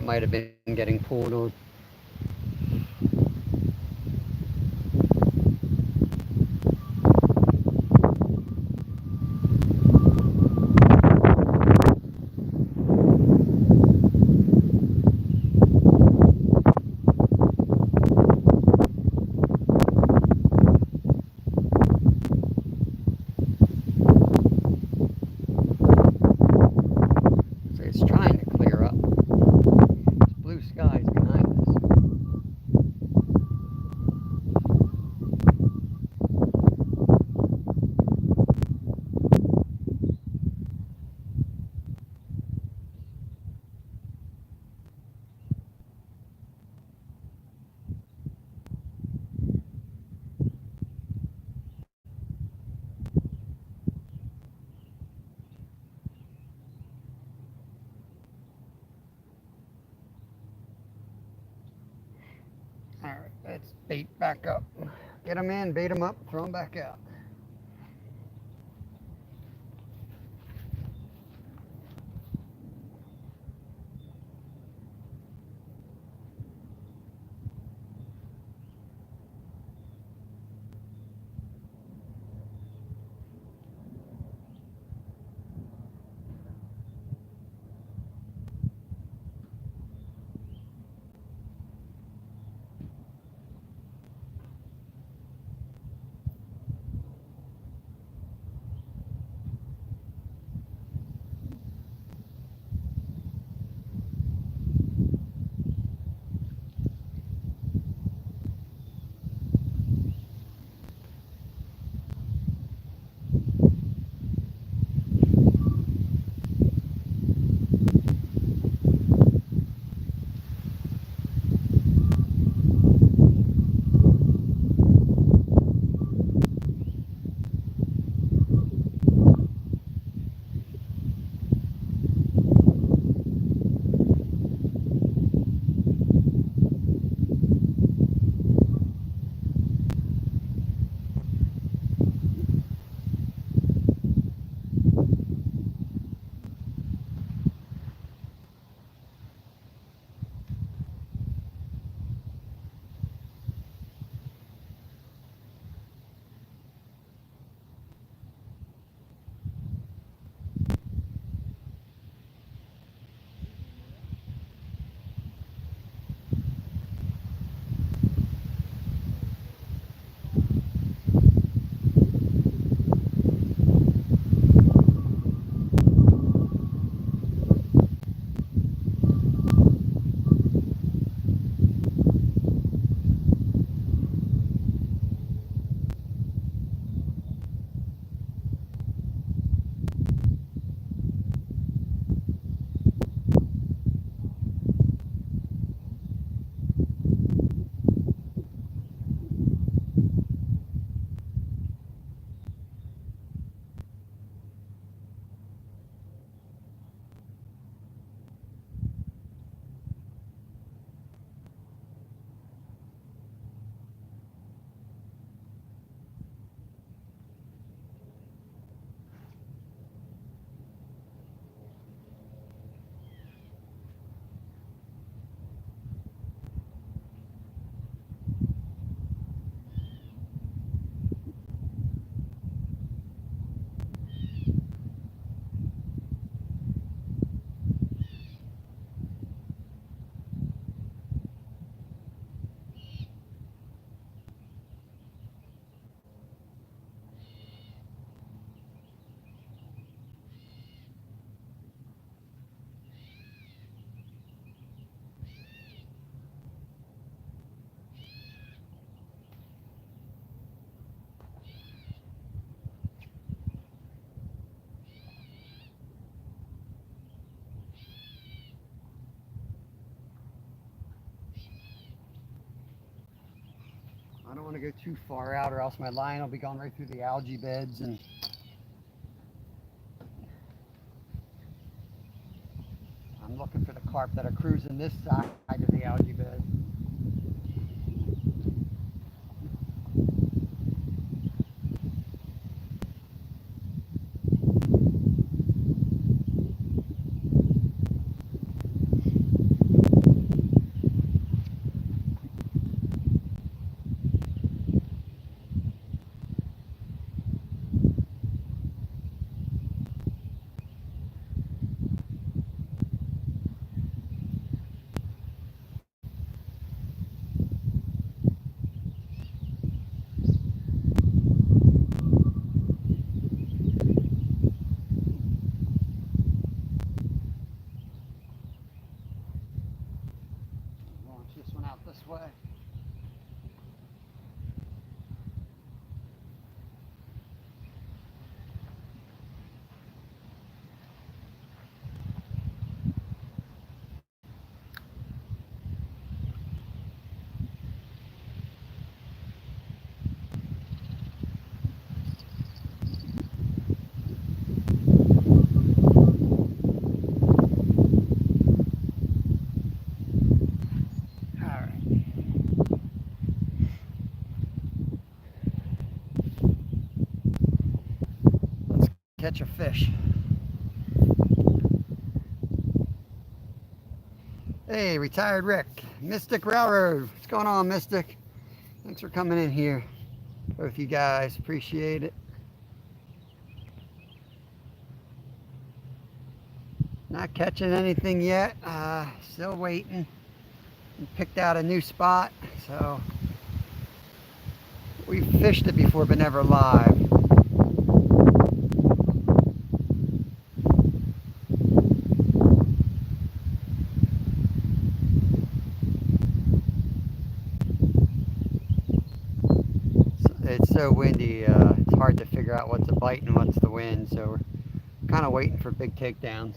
Might have been getting pulled on. So it's trying to clear up. It's blue skies behind us. All right, let's bait back up. Get them in, bait them up, throw them back out. I don't want to go too far out or else my line will be going right through the algae beds, and I'm looking for the carp that are cruising this side of the algae bed. Launch this one out this way. Catch a fish. Hey, retired Rick, Mystic Railroad. What's going on, Mystic? Thanks for coming in here. Both you guys, appreciate it. Not catching anything yet. Still waiting. Picked out a new spot, so we've fished it before, but never live. It's so windy, it's hard to figure out what's a bite and what's the wind, so we're kind of waiting for big takedowns.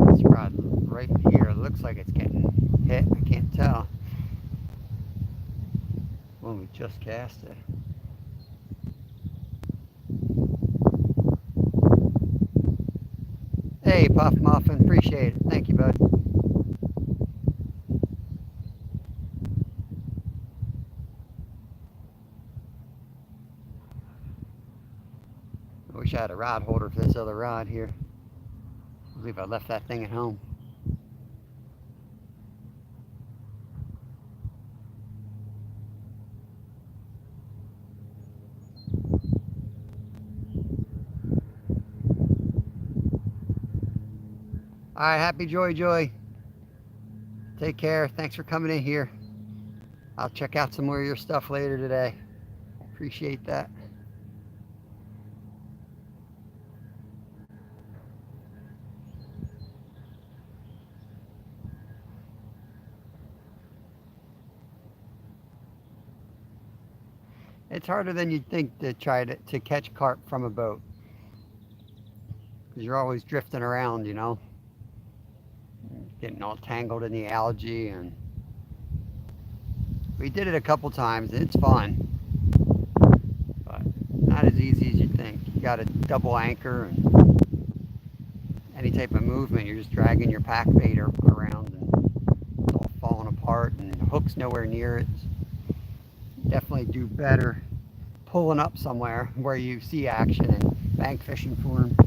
This rod right here looks like it's getting hit, I can't tell. When we just cast it. Hey, Puff Muffin, appreciate it. Thank you, bud. I wish I had a rod holder for this other rod here. I believe I left that thing at home. All right, happy Joy. Take care. Thanks for coming in here. I'll check out some more of your stuff later today. Appreciate that. It's harder than you'd think to try to catch carp from a boat, because you're always drifting around, you know, getting all tangled in the algae. And we did it a couple times. It's fun, but not as easy as you think. You got to double anchor, and any type of movement, you're just dragging your pack bait around, and it's all falling apart, and the hook's nowhere near it. Definitely do better pulling up somewhere where you see action and bank fishing for them.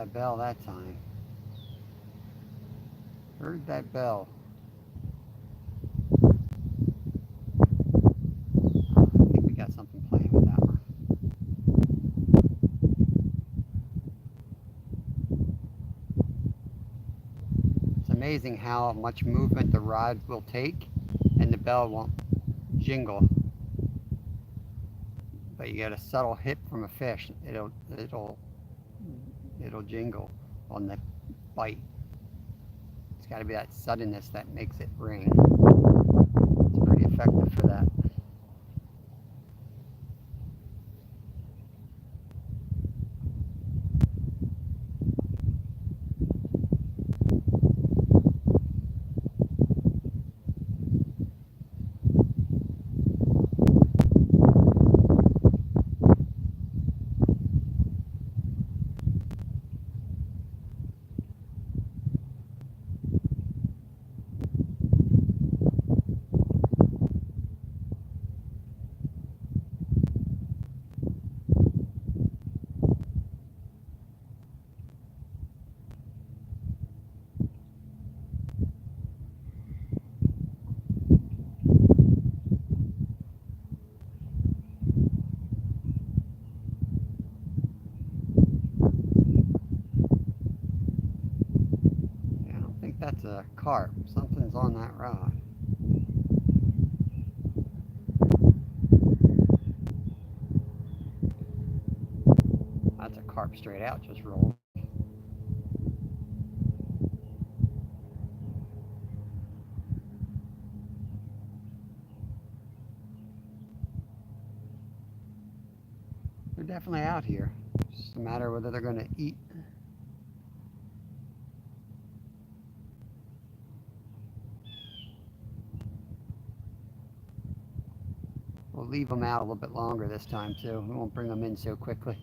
that bell that time. Heard that bell. I think we got something playing with that one. It's amazing how much movement the rod will take and the bell won't jingle. But you get a subtle hit from a fish, it'll jingle on the bite. It's got to be that suddenness that makes it ring. It's pretty effective for that. That's a carp. Something's on that rod. That's a carp straight out, just rolled. They're definitely out here. It's just a matter of whether they're going to eat. We'll leave them out a little bit longer this time too. We won't bring them in so quickly.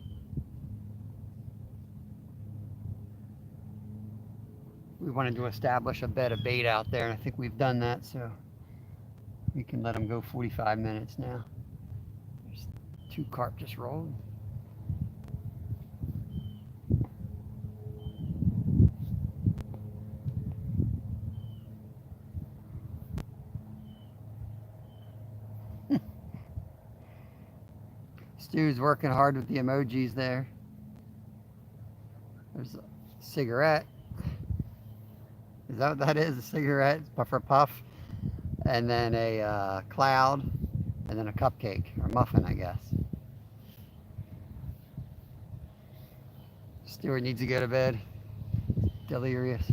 We wanted to establish a bed of bait out there, and I think we've done that, so we can let them go 45 minutes now. There's 2 carp just rolled. Stu's working hard with the emojis there. There's a cigarette. Is that what that is? A cigarette? Puff for puff. And then a cloud. And then a cupcake. Or muffin, I guess. Stuart needs to go to bed. Delirious.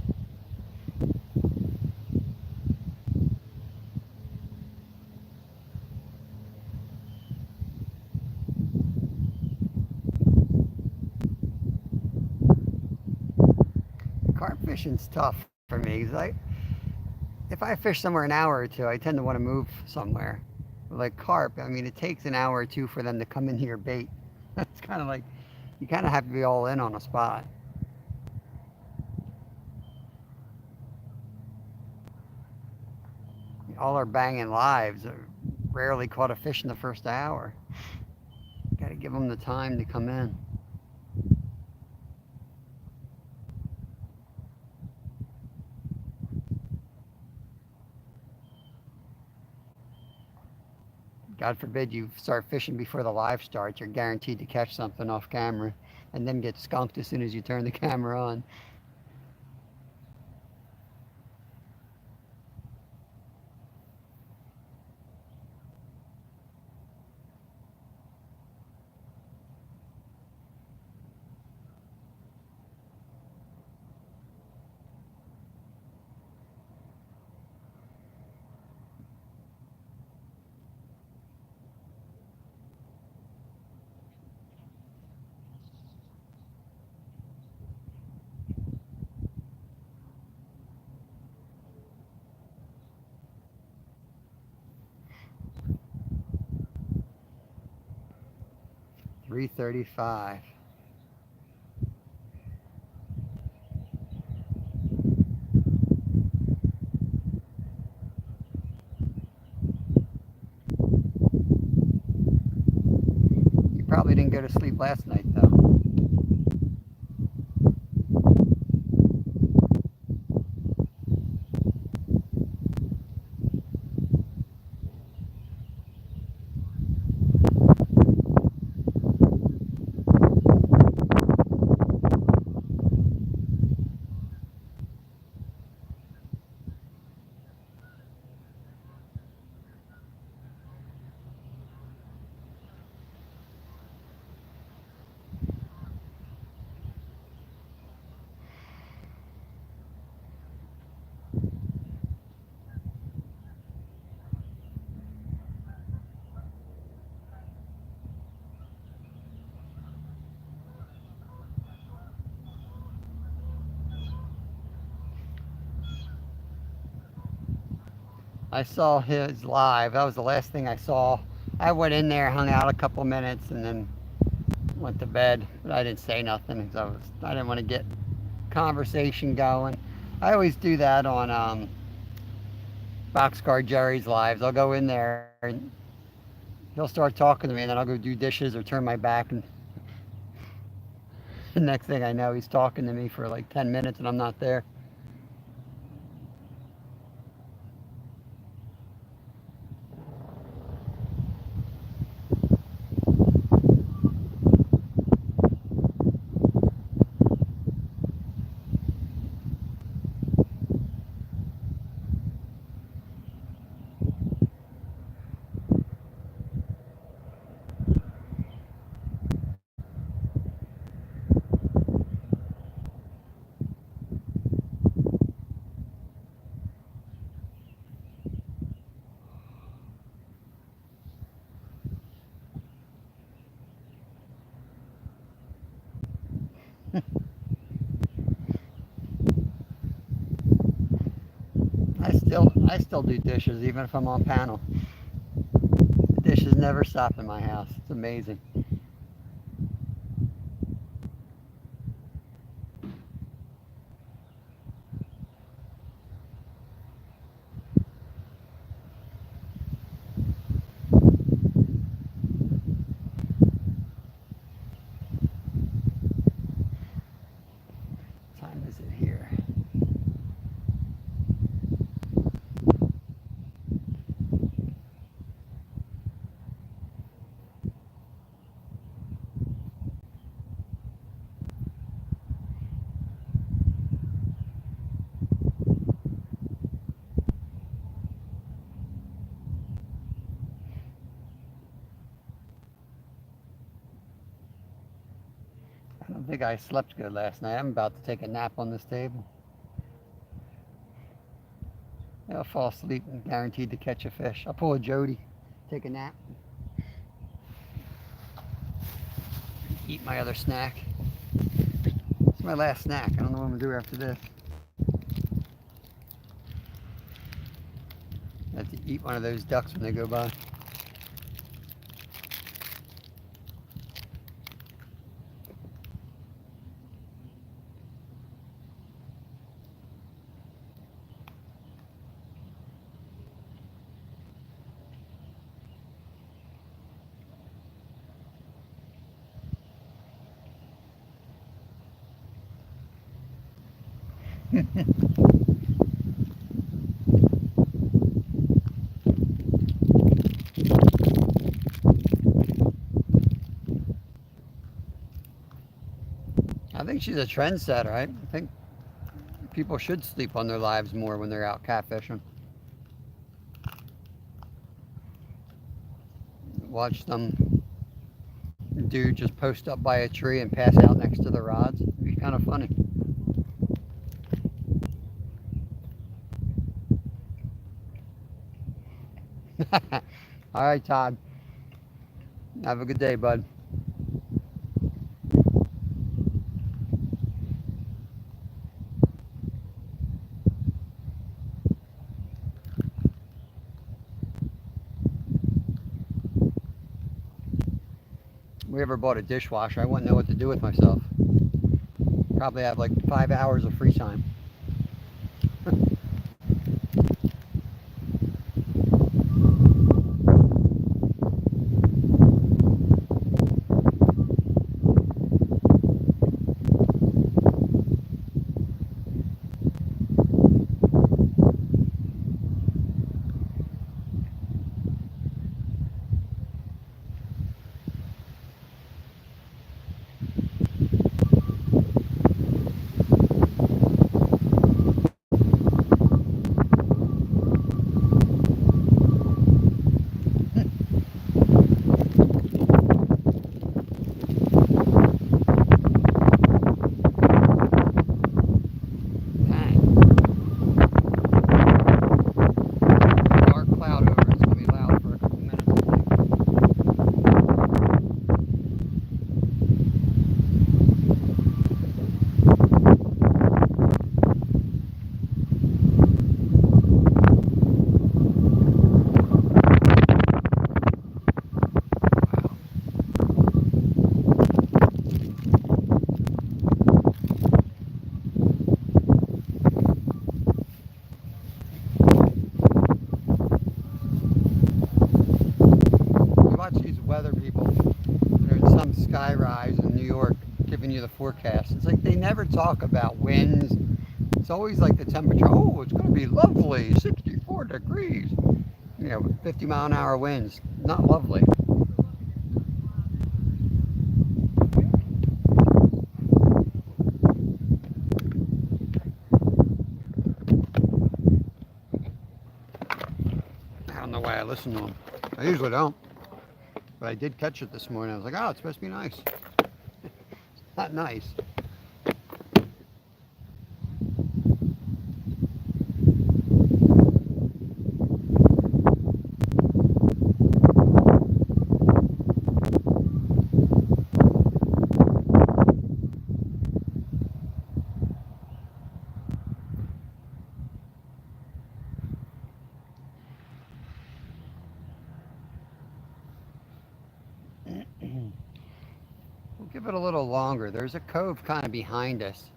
Carp fishing's tough for me. Like, if I fish somewhere an hour or two, I tend to want to move somewhere. Like carp, I mean, it takes an hour or two for them to come into your bait. It's kind of like, you kind of have to be all in on a spot. All our banging lives rarely caught a fish in the first hour. Got to give them the time to come in. God forbid you start fishing before the live starts. You're guaranteed to catch something off camera and then get skunked as soon as you turn the camera on. $3.35. You probably didn't go to sleep last night though. I saw his live. That was the last thing I saw. I went in there, hung out a couple minutes, and then went to bed. But I didn't say nothing because I didn't want to get conversation going. I always do that on Boxcar Jerry's lives. I'll go in there and he'll start talking to me, and then I'll go do dishes or turn my back, and the next thing I know, he's talking to me for like 10 minutes, and I'm not there. I still do dishes even if I'm on panel. The dishes never stop in my house. It's amazing. What time is it here? I don't think I slept good last night. I'm about to take a nap on this table. I'll fall asleep and guaranteed to catch a fish. I'll pull a Jody, take a nap, eat my other snack. It's my last snack. I don't know what I'm gonna do after this. I have to eat one of those ducks when they go by. I think she's a trendsetter. I think people should sleep on their lives more when they're out catfishing. Watch some dude just post up by a tree and pass out next to the rods. It'd be kind of funny. All right, Todd. Have a good day, bud. If we ever bought a dishwasher, I wouldn't know what to do with myself. Probably have like 5 hours of free time. the forecast. It's like they never talk about winds. It's always like the temperature. Oh, it's going to be lovely, 64 degrees. You know, with 50-mile-an-hour winds. Not lovely. I don't know why I listen to them. I usually don't. But I did catch it this morning. I was like, oh, it's supposed to be nice. Not nice. We'll give it a little longer. There's a cove kind of behind us.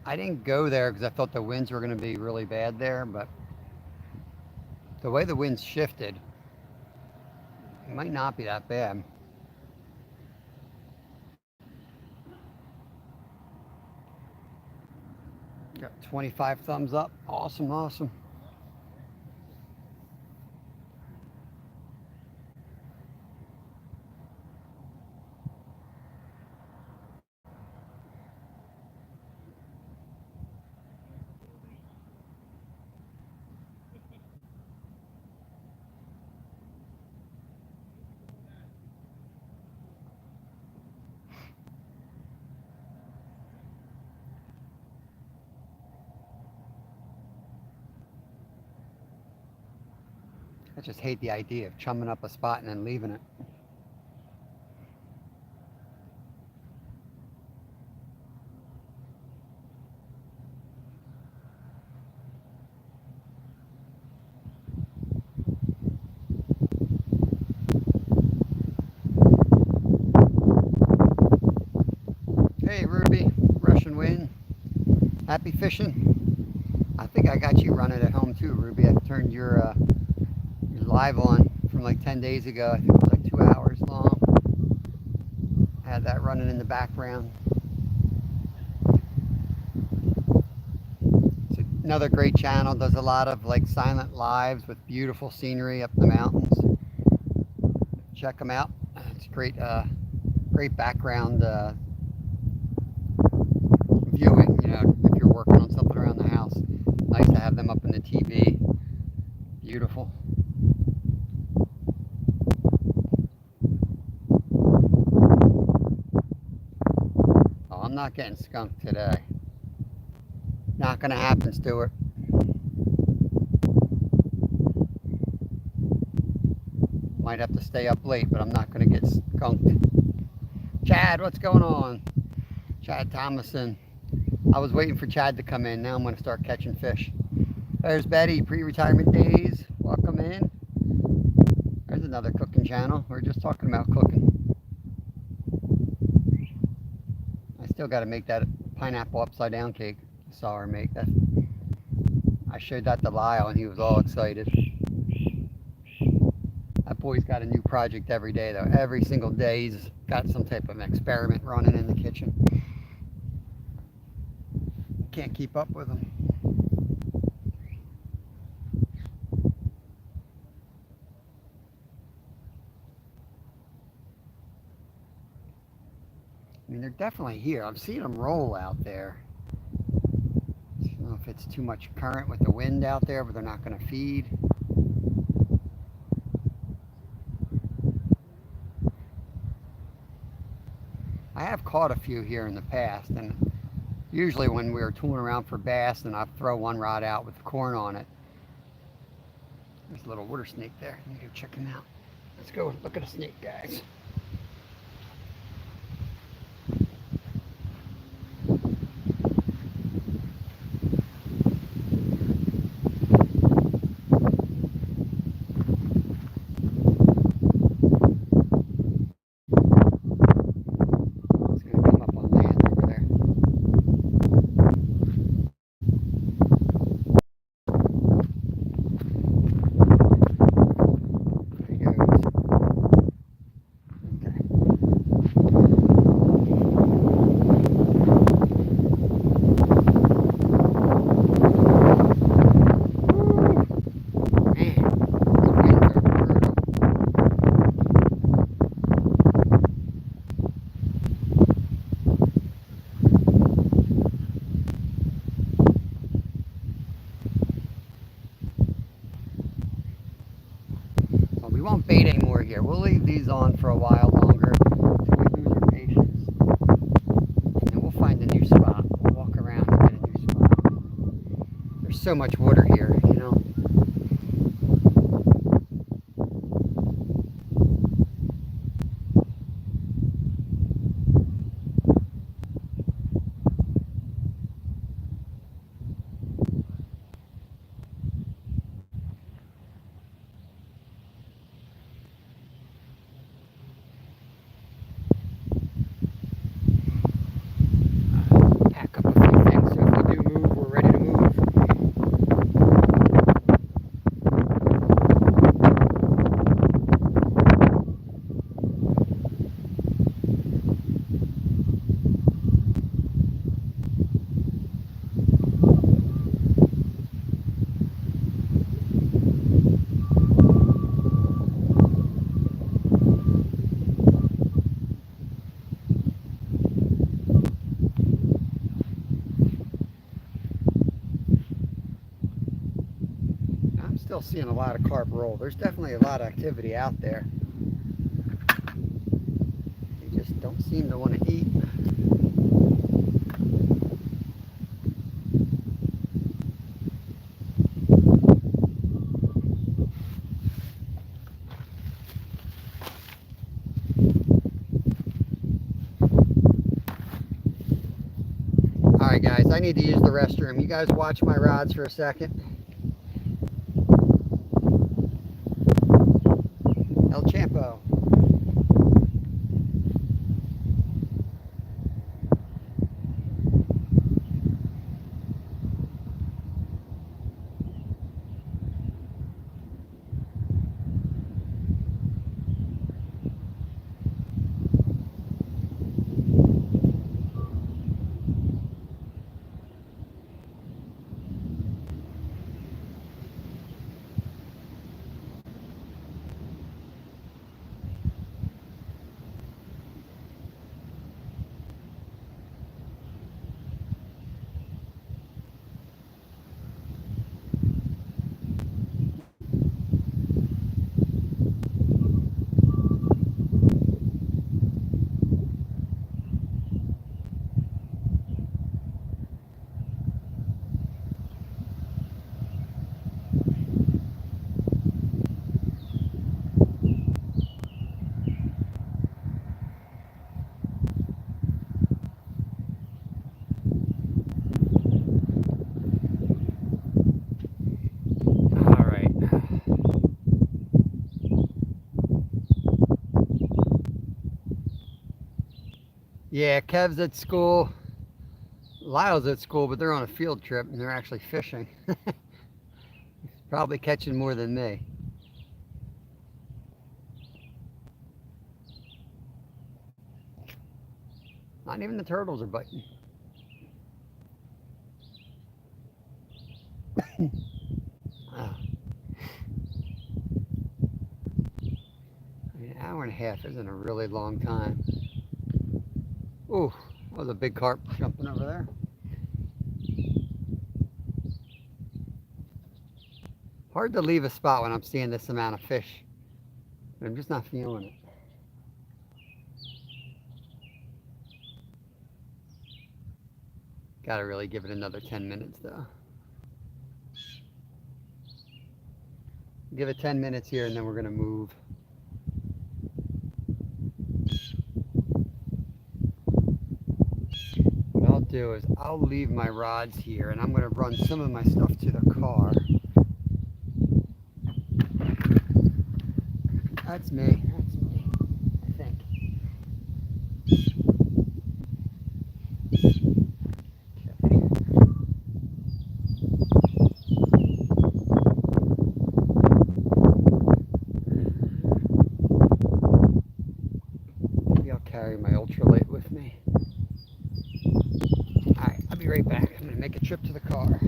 I didn't go there because I thought the winds were going to be really bad there, but the way the winds shifted, it might not be that bad. Got 25 thumbs up. Awesome, awesome. I just hate the idea of chumming up a spot and then leaving it. Hey Ruby, Russian wind. Happy fishing. I think I got you running at home too, Ruby. I turned your live on from like 10 days ago. I think it was like 2 hours long. I had that running in the background. It's another great channel. Does a lot of like silent lives with beautiful scenery up the mountains. Check them out. It's great, great background viewing. You know, if you're working on something around the house, nice to have them up in the TV. Beautiful. I'm not getting skunked today. Not gonna happen, Stuart. Might have to stay up late, but I'm not gonna get skunked. Chad, what's going on? Chad Thomason. I was waiting for Chad to come in. Now I'm gonna start catching fish. There's Betty, pre-retirement days. Welcome in. There's another cooking channel. We're just talking about cooking. Still got to make that pineapple upside down cake. I saw her make that. I showed that to Lyle and he was all excited. That boy's got a new project every day though. Every single day he's got some type of experiment running in the kitchen. Can't keep up with him. I mean, they're definitely here. I'm seeing them roll out there. I don't know if it's too much current with the wind out there, but they're not going to feed. I have caught a few here in the past, and usually when we were tooling around for bass, and I throw one rod out with the corn on it. There's a little water snake there. Let me go check him out. Let's go look at a snake, guys. won't bait anymore here. We'll leave these on for a while longer until we lose our patience. And then we'll find a new spot. We'll walk around and get a new spot. There's so much water here, you know. Pack up a few things so if we do move, we're ready to move. I'm still seeing a lot of carp roll. There's definitely a lot of activity out there. They just don't seem to want to eat. Alright guys, I need to use the restroom. You guys watch my rods for a second. El Champo. Yeah, Kev's at school. Lyle's at school, but they're on a field trip and they're actually fishing. Probably catching more than me. Not even the turtles are biting. Oh. An hour and a half isn't a really long time. Ooh, that was a big carp jumping over there. Hard to leave a spot when I'm seeing this amount of fish. But I'm just not feeling it. Gotta really give it another 10 minutes though. Give it 10 minutes here and then we're gonna move. What I'll do is I'll leave my rods here and I'm gonna run some of my stuff to the car. That's me, I think. Carry my ultralight with me. Alright, I'll be right back. I'm going to make a trip to the car.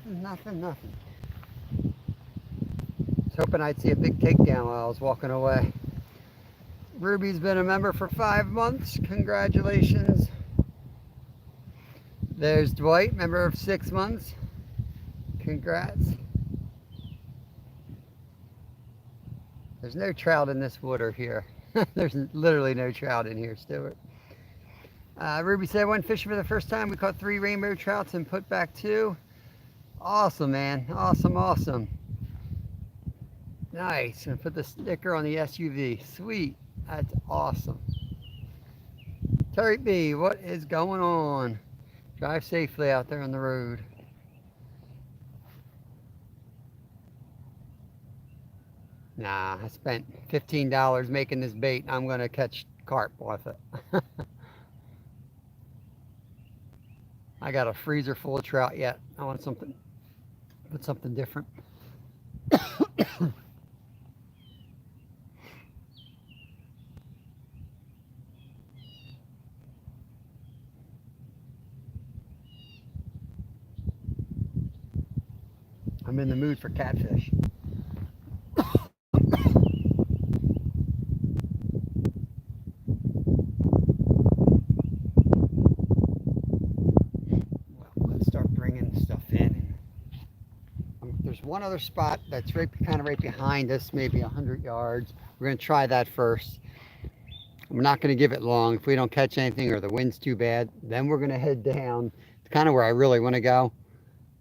nothing. Was hoping I'd see a big takedown while I was walking away. Ruby's been a member for 5 months. Congratulations. There's Dwight, member of 6 months. Congrats. There's no trout in this water here. There's literally no trout in here, Stuart. Ruby said, went fishing for the first time. We caught 3 rainbow trouts and put back 2. Awesome, man. Awesome. Nice. Gonna put the sticker on the SUV. Sweet. That's awesome. Terry B, what is going on? Drive safely out there on the road. Nah, I spent $15 making this bait. I'm gonna catch carp with it. I got a freezer full of trout yet. I want something, put something different. I'm in the mood for catfish. Well, let's start bringing stuff in. There's one other spot that's kind of right behind us, maybe 100 yards. We're going to try that first. I'm not going to give it long. If we don't catch anything or the wind's too bad, then we're going to head down. It's kind of where I really want to go,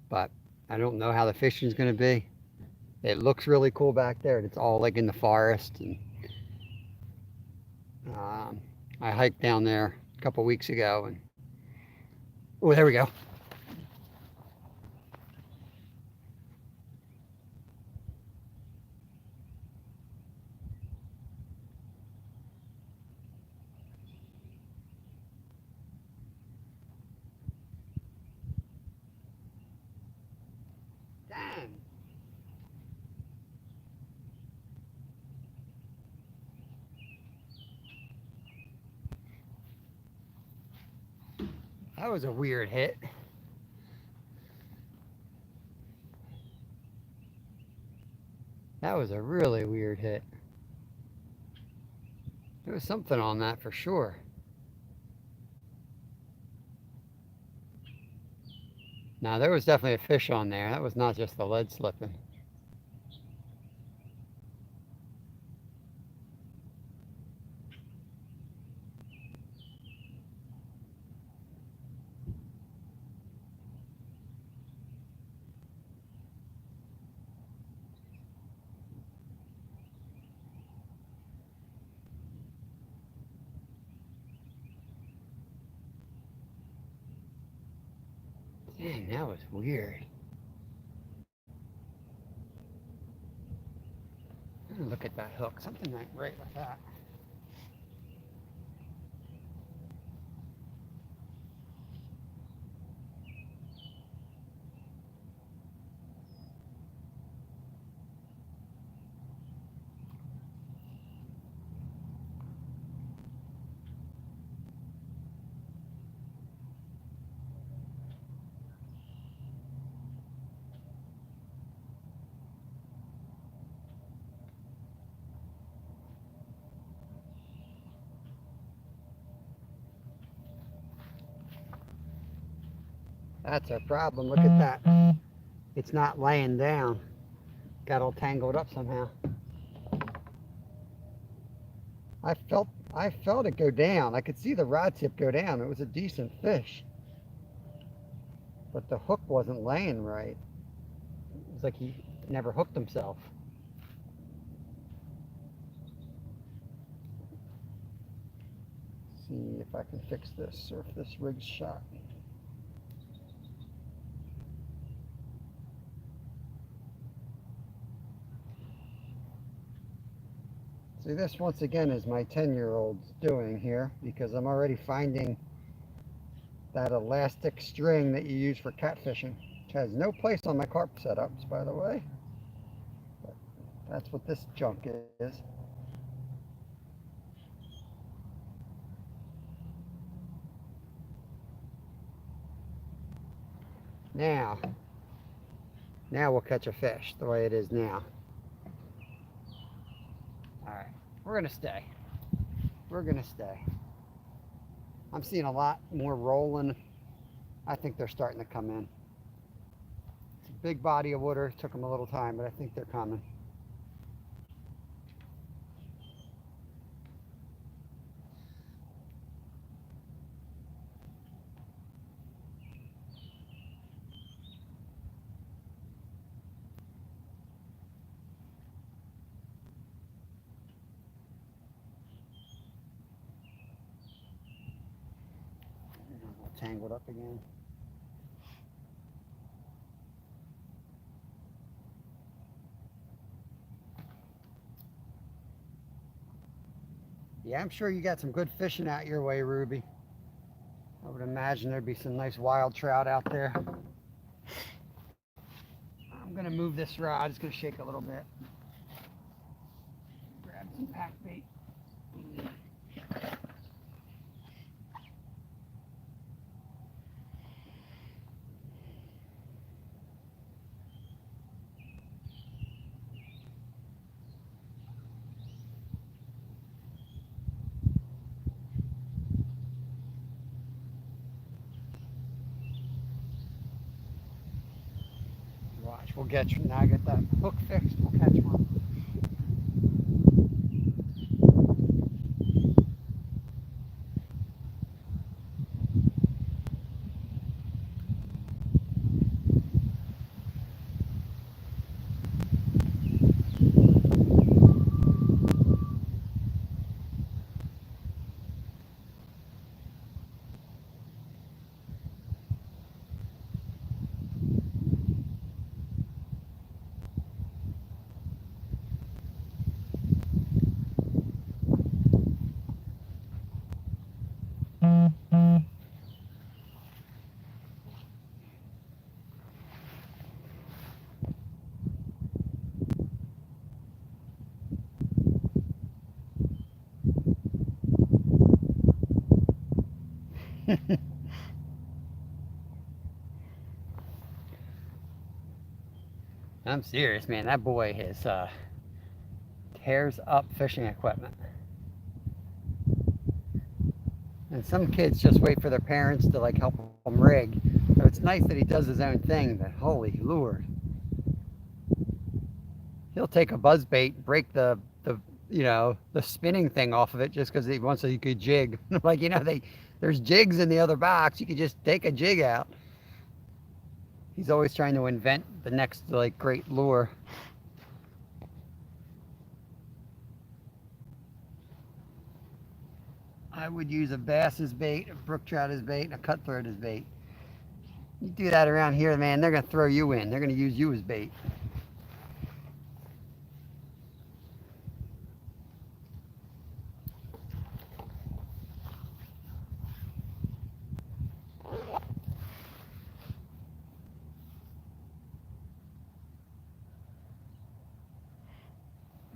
but I don't know how the fishing's going to be. It looks really cool back there, and it's all like in the forest. And I hiked down there a couple weeks ago, and oh, there we go. Dang. That was a weird hit. That was a really weird hit. There was something on that for sure. Now, there was definitely a fish on there. That was not just the lead slipping. Dang, that was weird. Look at that hook. Something ain't right with that. That's our problem. Look at that. It's not laying down. Got all tangled up somehow. I felt it go down. I could see the rod tip go down. It was a decent fish. But the hook wasn't laying right. It was like he never hooked himself. See if I can fix this or if this rig's shot. See, this once again is my 10-year-old's doing here, because I'm already finding that elastic string that you use for catfishing, which has no place on my carp setups, by the way. But that's what this junk is. Now, Now we'll catch a fish the way it is now. All right, we're gonna stay. We're gonna stay. I'm seeing a lot more rolling. I think they're starting to come in. It's a big body of water. It took them a little time, but I think they're coming. Tangled up again. Yeah, I'm sure you got some good fishing out your way, Ruby. I would imagine there'd be some nice wild trout out there. I'm gonna move this rod. It's gonna shake a little bit. Grab some pack bait. Watch, we'll get you. Now I get that hook fixed, we'll catch one. I'm serious, man. That boy tears up fishing equipment. And some kids just wait for their parents to like help them rig. So it's nice that he does his own thing, but holy Lord. He'll take a buzz bait, break the the spinning thing off of it just because he wants a good jig. Like, there's jigs in the other box. You could just take a jig out. He's always trying to invent the next like great lure. I would use a bass as bait, a brook trout as bait, and a cutthroat as bait. You do that around here, man, they're gonna throw you in. They're gonna use you as bait.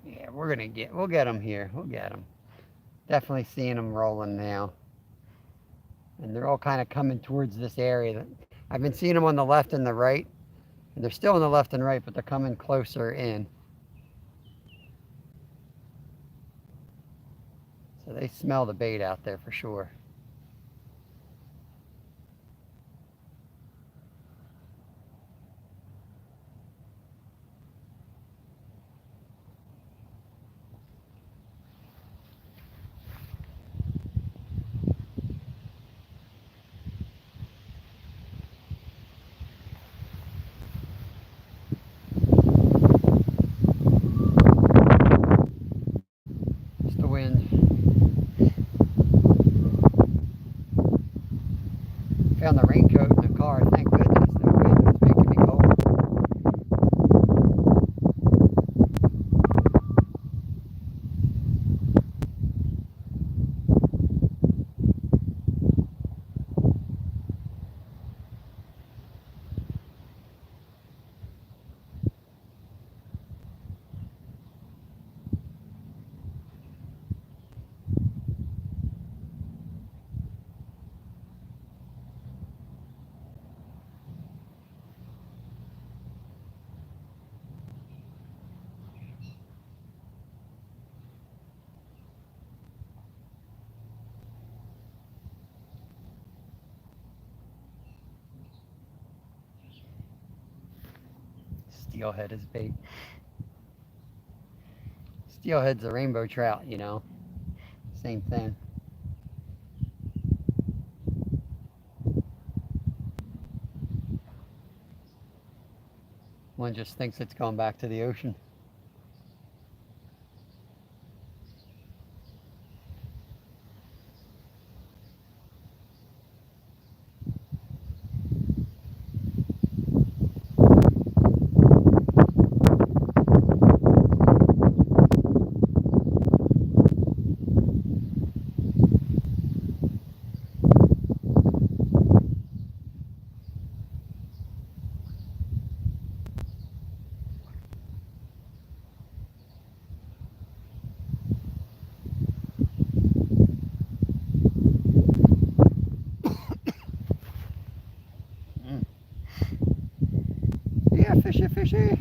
Yeah, we'll get them here. We'll get them. Definitely seeing them rolling now. And they're all kind of coming towards this area. I've been seeing them on the left and the right. And they're still on the left and right, but they're coming closer in. So they smell the bait out there for sure. It's the wind. steelhead as bait. Steelhead's a rainbow trout, you know. Same thing. One just thinks it's going back to the ocean. Yeah, fishy, fishy.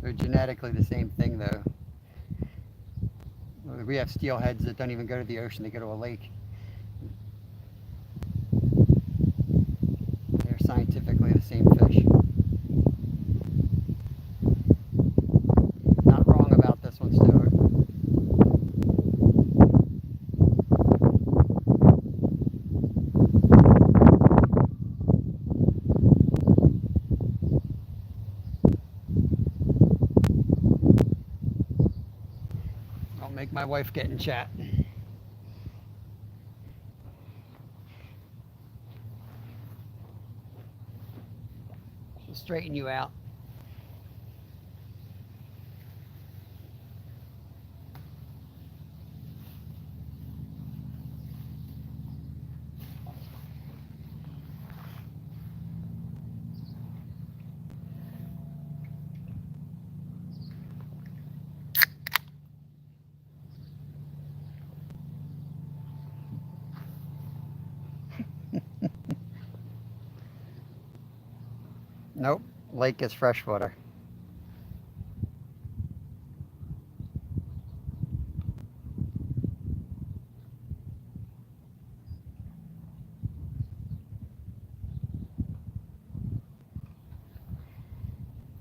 They're genetically the same thing, though. We have steelheads that don't even go to the ocean, they go to a lake. They're scientifically the same fish. Not wrong about this one, Stuart. Don't make my wife get in chat. She'll straighten you out. Nope, lake is freshwater.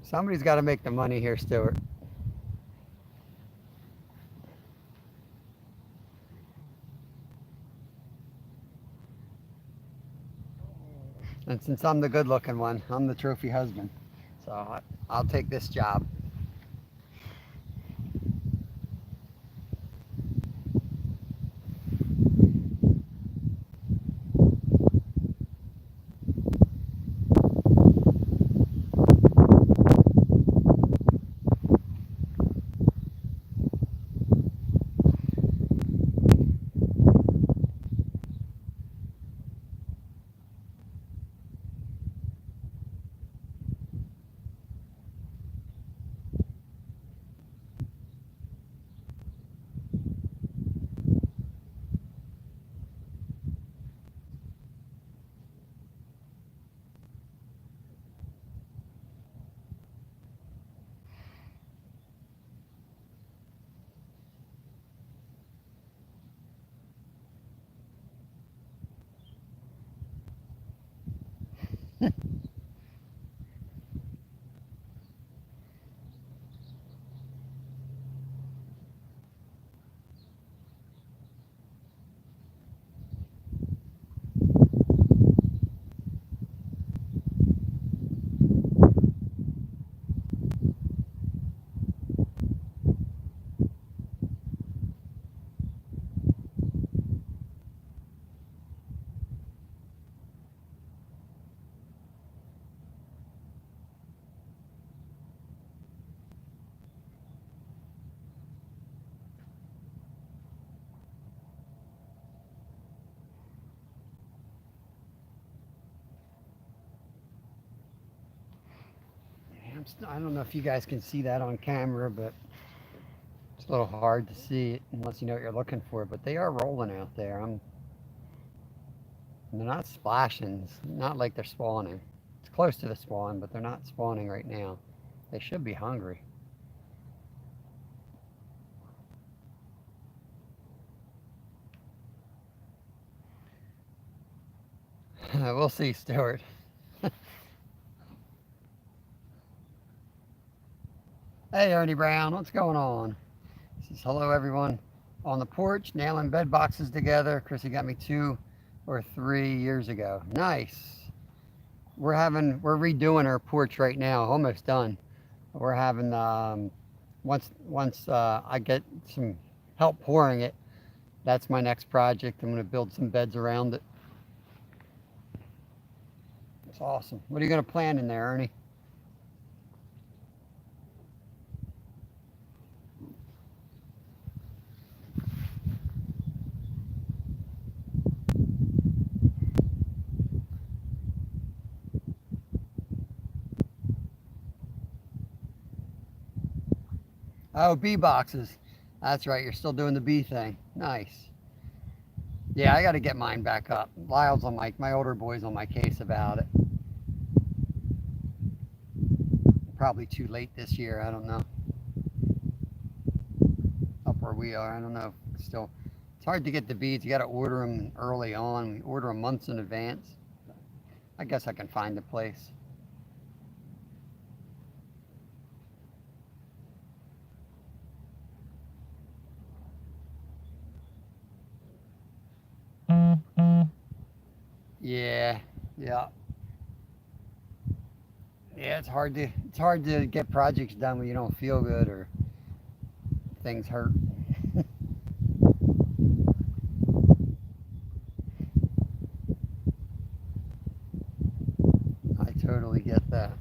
Somebody's got to make the money here, Stuart. And since I'm the good looking one, I'm the trophy husband. So I'll take this job. I don't know if you guys can see that on camera, but it's a little hard to see it unless you know what you're looking for. But they are rolling out there. They're not splashing. It's not like they're spawning. It's close to the spawn, but they're not spawning right now. They should be hungry. We'll see, Stuart. Hey, Ernie Brown, what's going on? Says hello, everyone. On the porch, nailing bed boxes together. Chrissy got me 2 or 3 years ago. Nice. We're redoing our porch right now, almost done. We're having once I get some help pouring it, that's my next project. I'm going to build some beds around it. It's awesome. What are you going to plant in there, Ernie? Oh, bee boxes. That's right. You're still doing the bee thing. Nice. Yeah, I got to get mine back up. Lyle's on my older boy's on my case about it. Probably too late this year. I don't know. Up where we are, I don't know. Still, it's hard to get the beads. You got to order them early on. We order them months in advance. I guess I can find a place. Yeah, yeah, yeah. It's hard to get projects done when you don't feel good or things hurt. I totally get that.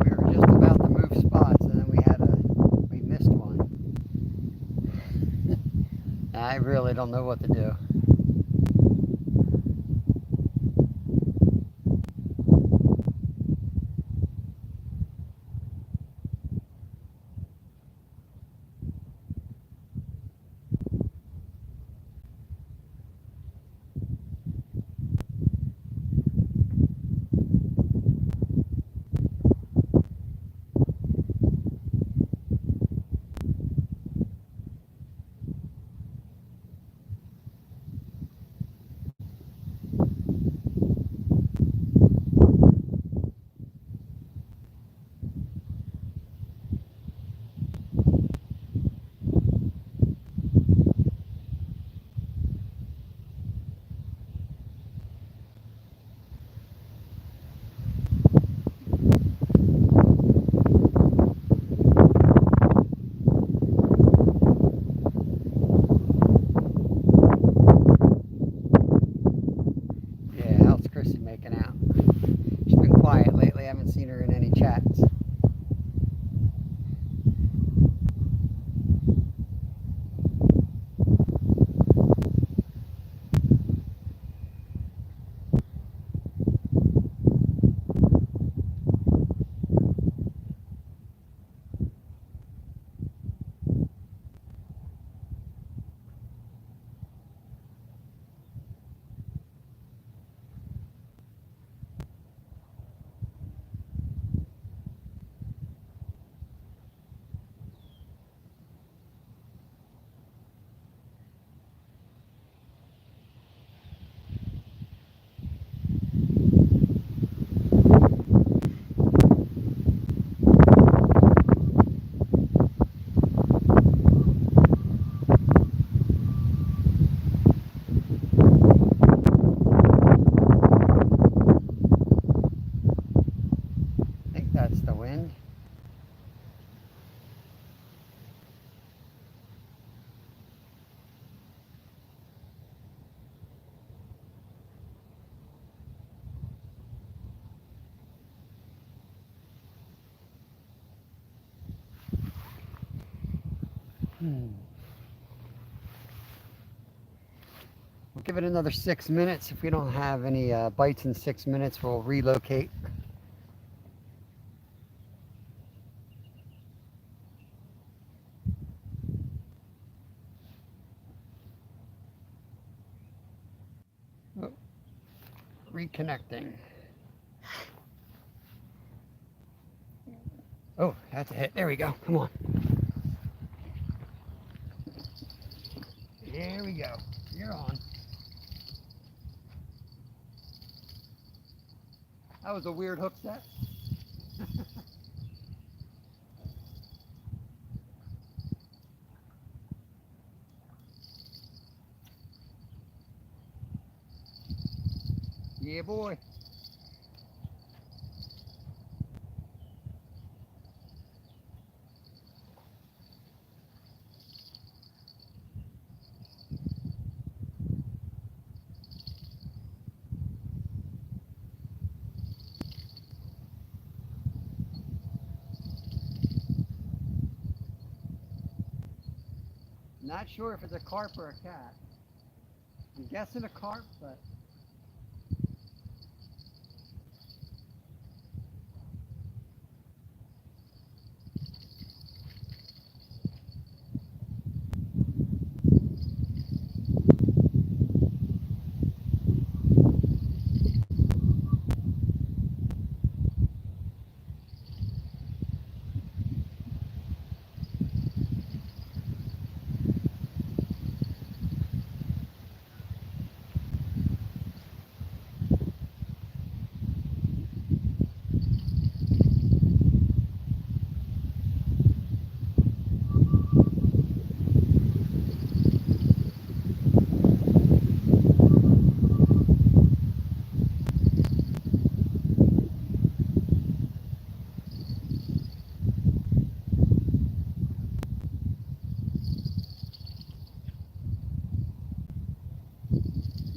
We were just about to move spots, and then we missed one. I really don't know what to do. Yeah, how's Chrissy making out? She's been quiet lately. I haven't seen her in any chats. We'll give it another 6 minutes. If we don't have any bites in 6 minutes, we'll relocate. Oh, reconnecting. Oh, that's a hit. There we go. Come on. There we go. You're on. That was a weird hook set. Yeah, boy. Not sure if it's a carp or a cat. I'm guessing a carp, but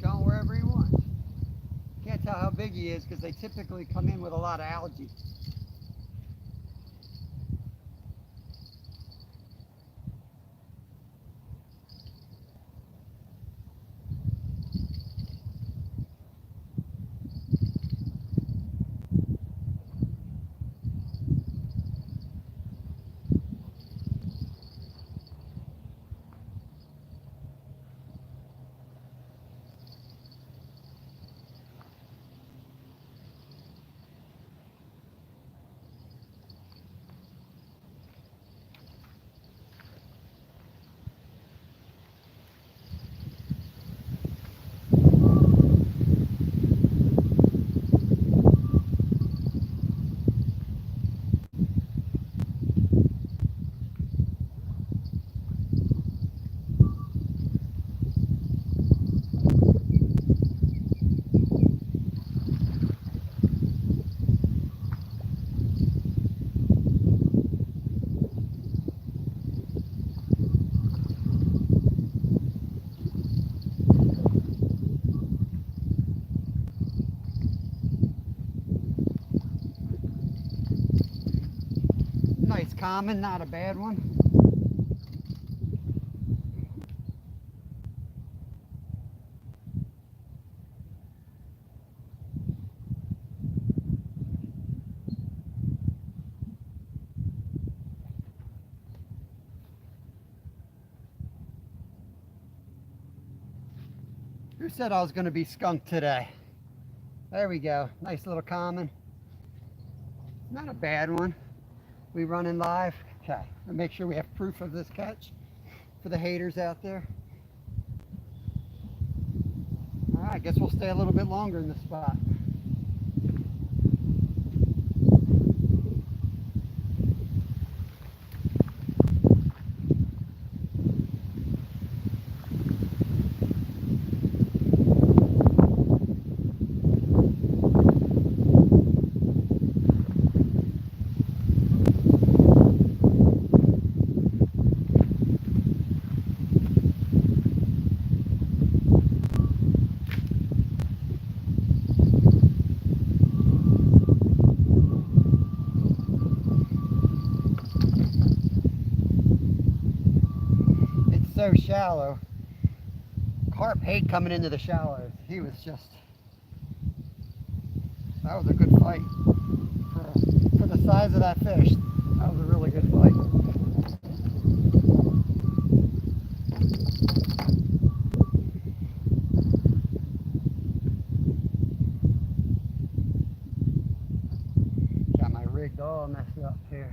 going wherever he wants. Can't tell how big he is because they typically come in with a lot of algae. Nice common, not a bad one. Who said I was going to be skunked today? There we go. Nice little common. Not a bad one. We running live. Okay. I'll make sure we have proof of this catch for the haters out there. All right. I guess we'll stay a little bit longer in this spot. so shallow. Carp hate coming into the shallows. He was just, that was a good fight. For the size of that fish, that was a really good fight. Got my rig all messed up here.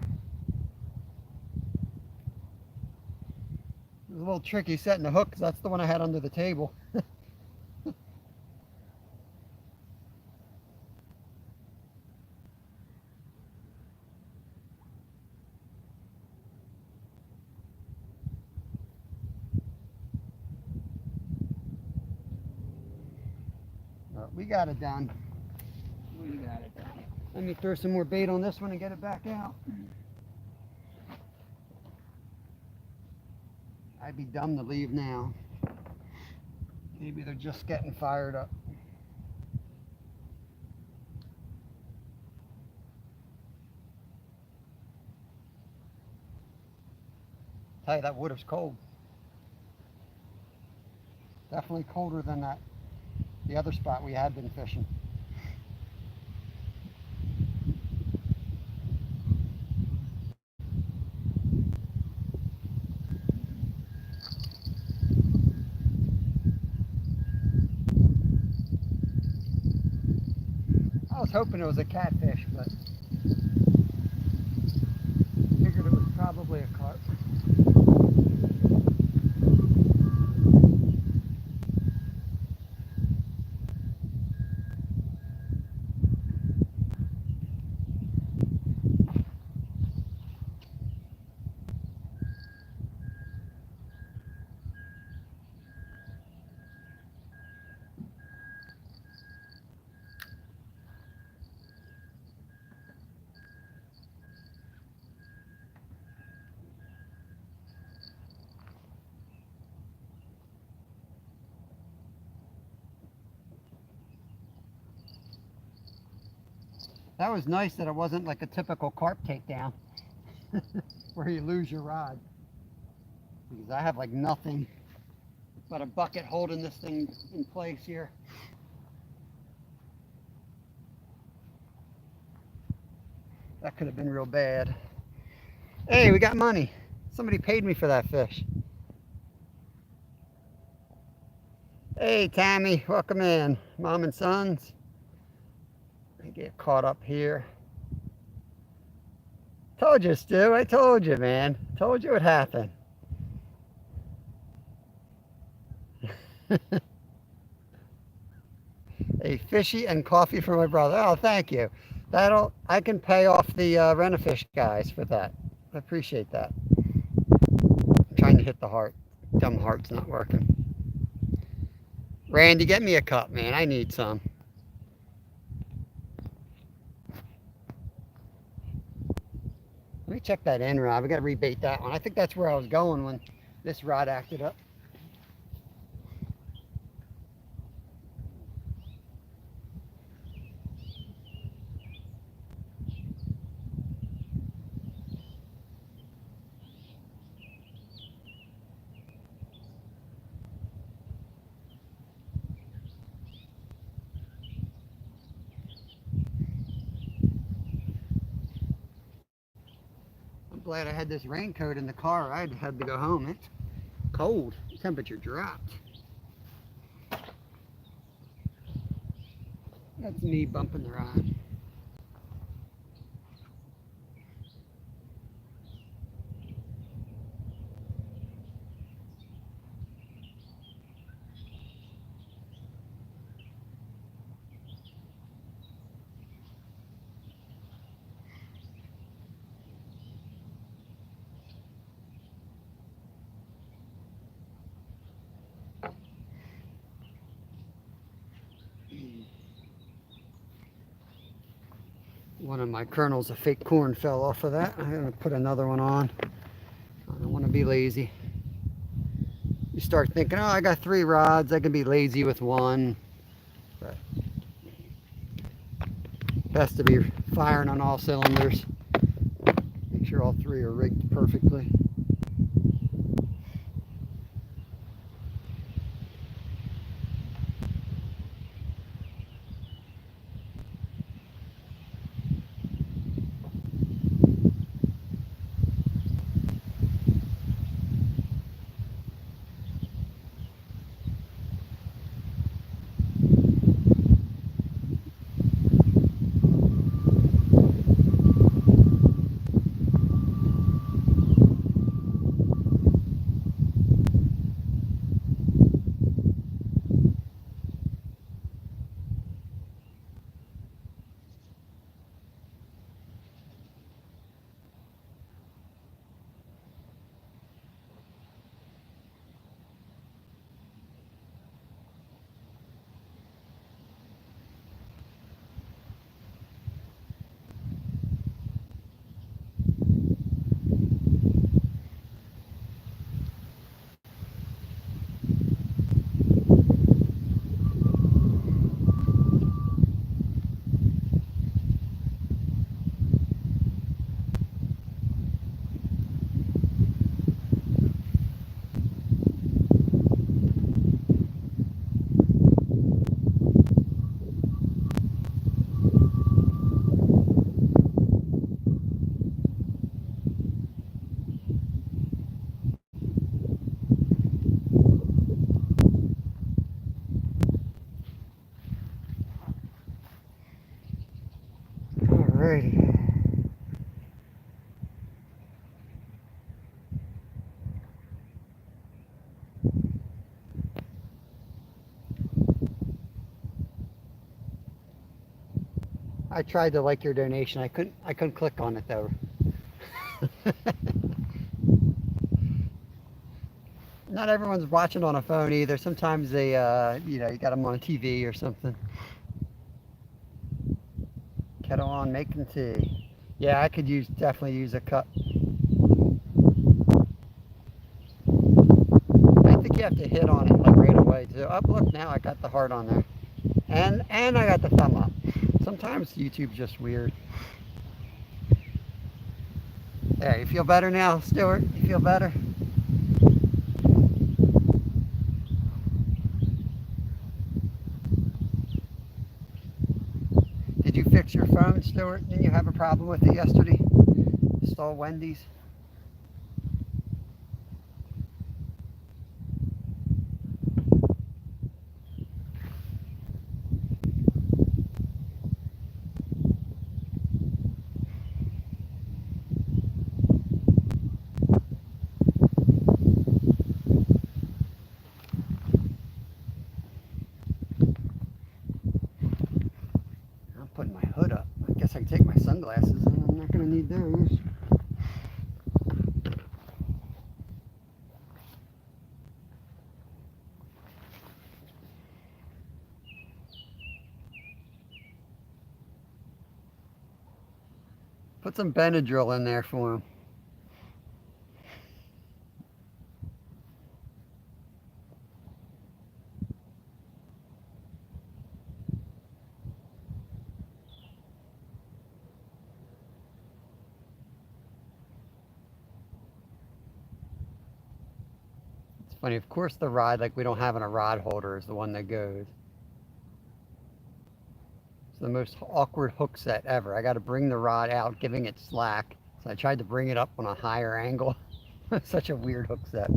It was a little tricky setting the hook because that's the one I had under the table. We got it done. We got it done. Let me throw some more bait on this one and get it back out. I'd be dumb to leave now. Maybe they're just getting fired up. Tell you, that water's cold. Definitely colder than the other spot we had been fishing. I was hoping it was a catfish, but figured it was probably a carp. That was nice that it wasn't like a typical carp takedown where you lose your rod. Because I have like nothing but a bucket holding this thing in place here. That could have been real bad. Hey, we got money. Somebody paid me for that fish. Hey, Tammy, welcome in. Mom and sons. I get caught up here. Told you, Stu. I told you, man. Told you it happened. A fishy and coffee for my brother. Oh, thank you. I can pay off the Rent-A-Fish guys for that. I appreciate that. I'm trying to hit the heart. Dumb heart's not working. Randy, get me a cup, man. I need some. Let me check that end rod. We got to rebait that one. I think that's where I was going when this rod acted up. Glad I had this raincoat in the car. I had to go home. It's cold. The temperature dropped. That's me bumping the rod. One of my kernels of fake corn fell off of that. I'm going to put another one on. I don't want to be lazy. You start thinking, oh, I got 3 rods. I can be lazy with one. But best to be firing on all cylinders. Make sure all 3 are rigged perfectly. Alrighty. I tried to like your donation. I couldn't click on it though. Not everyone's watching on a phone either. Sometimes they, you got them on a TV or something. Kettle on, making tea. Yeah, I could definitely use a cup. I think you have to hit on it like right away too. Oh, look, now I got the heart on there, and I got the thumb up. Sometimes YouTube's just weird. There, you feel better now, Stuart? You feel better? Did you fix your phone, Stuart? Didn't you have a problem with it yesterday? Stole Wendy's? I'm putting my hood up. I guess I can take my sunglasses and I'm not going to need those. Put some Benadryl in there for him. It's funny, of course the rod, like we don't have in a rod holder, is the one that goes. It's the most awkward hook set ever. I got to bring the rod out, giving it slack. So I tried to bring it up on a higher angle. Such a weird hook set.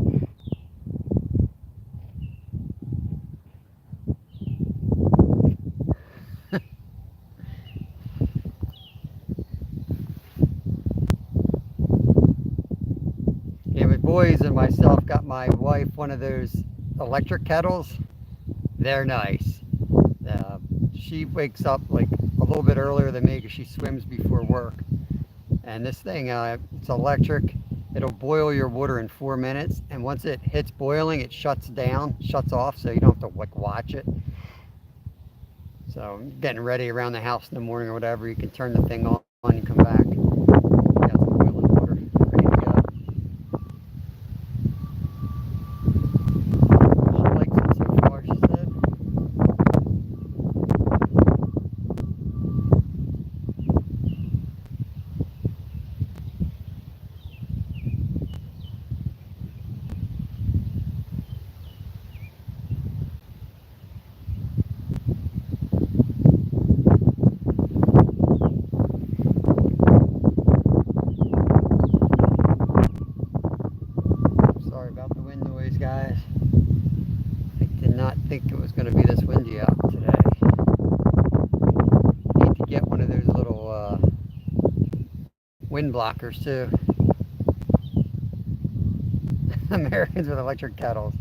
Yeah, my boys and myself got my wife one of those electric kettles. They're nice. She wakes up like a little bit earlier than me because she swims before work. And this thing, it's electric. It'll boil your water in 4 minutes, and once it hits boiling, it shuts off, so you don't have to like watch it. So getting ready around the house in the morning or whatever, you can turn the thing on and come back. Got some boiling water ready to go. She likes it so far, she said. Sorry about the wind noise, guys. I did not think it was going to be this windy out today. Need to get one of those little wind blockers too. Americans with electric kettles.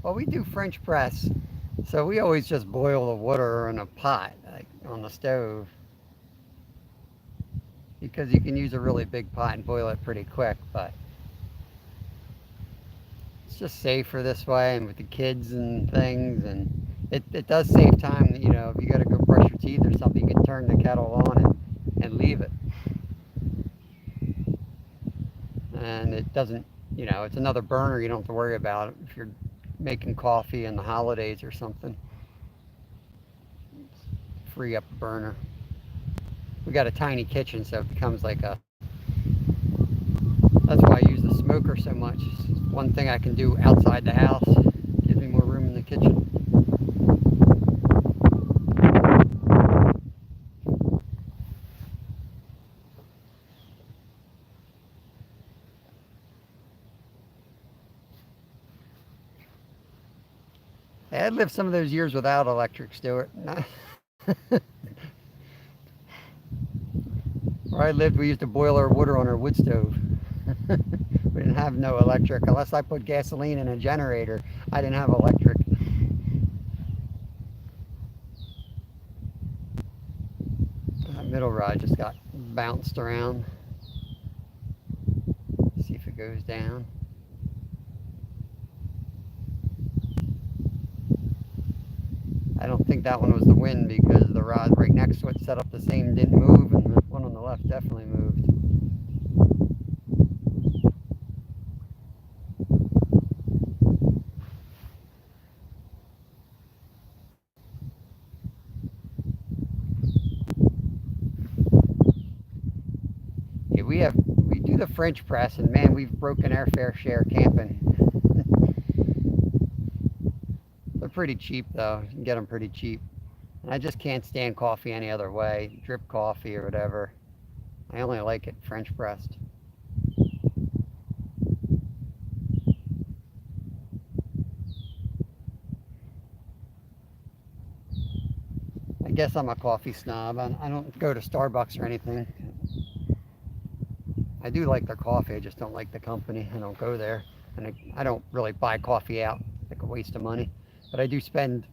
Well, we do French press, so we always just boil the water in a pot, like on the stove, because you can use a really big pot and boil it pretty quick, but it's just safer this way, and with the kids and things, and it does save time. If you got to go brush your teeth or something, you can turn the kettle on and leave it. And it doesn't, it's another burner you don't have to worry about if you're making coffee in the holidays or something. Free up a burner. We got a tiny kitchen, so it becomes like that's why I use the smoker so much. It's one thing I can do outside the house. Gives me more room in the kitchen. I lived some of those years without electric, Stuart. Where I lived, we used to boil our water on our wood stove. We didn't have no electric. Unless I put gasoline in a generator, I didn't have electric. That middle rod just got bounced around. See if it goes down. I don't think that one was the wind, because the rod right next to it set up the same didn't move, and the one on the left definitely moved. Yeah, we do the French press, and man, we've broken our fair share camping. They're pretty cheap though. You can get them pretty cheap. And I just can't stand coffee any other way, drip coffee or whatever. I only like it French pressed. I guess I'm a coffee snob. I don't go to Starbucks or anything. I do like their coffee, I just don't like the company. I don't go there. And I don't really buy coffee out. It's like a waste of money. But I do spend,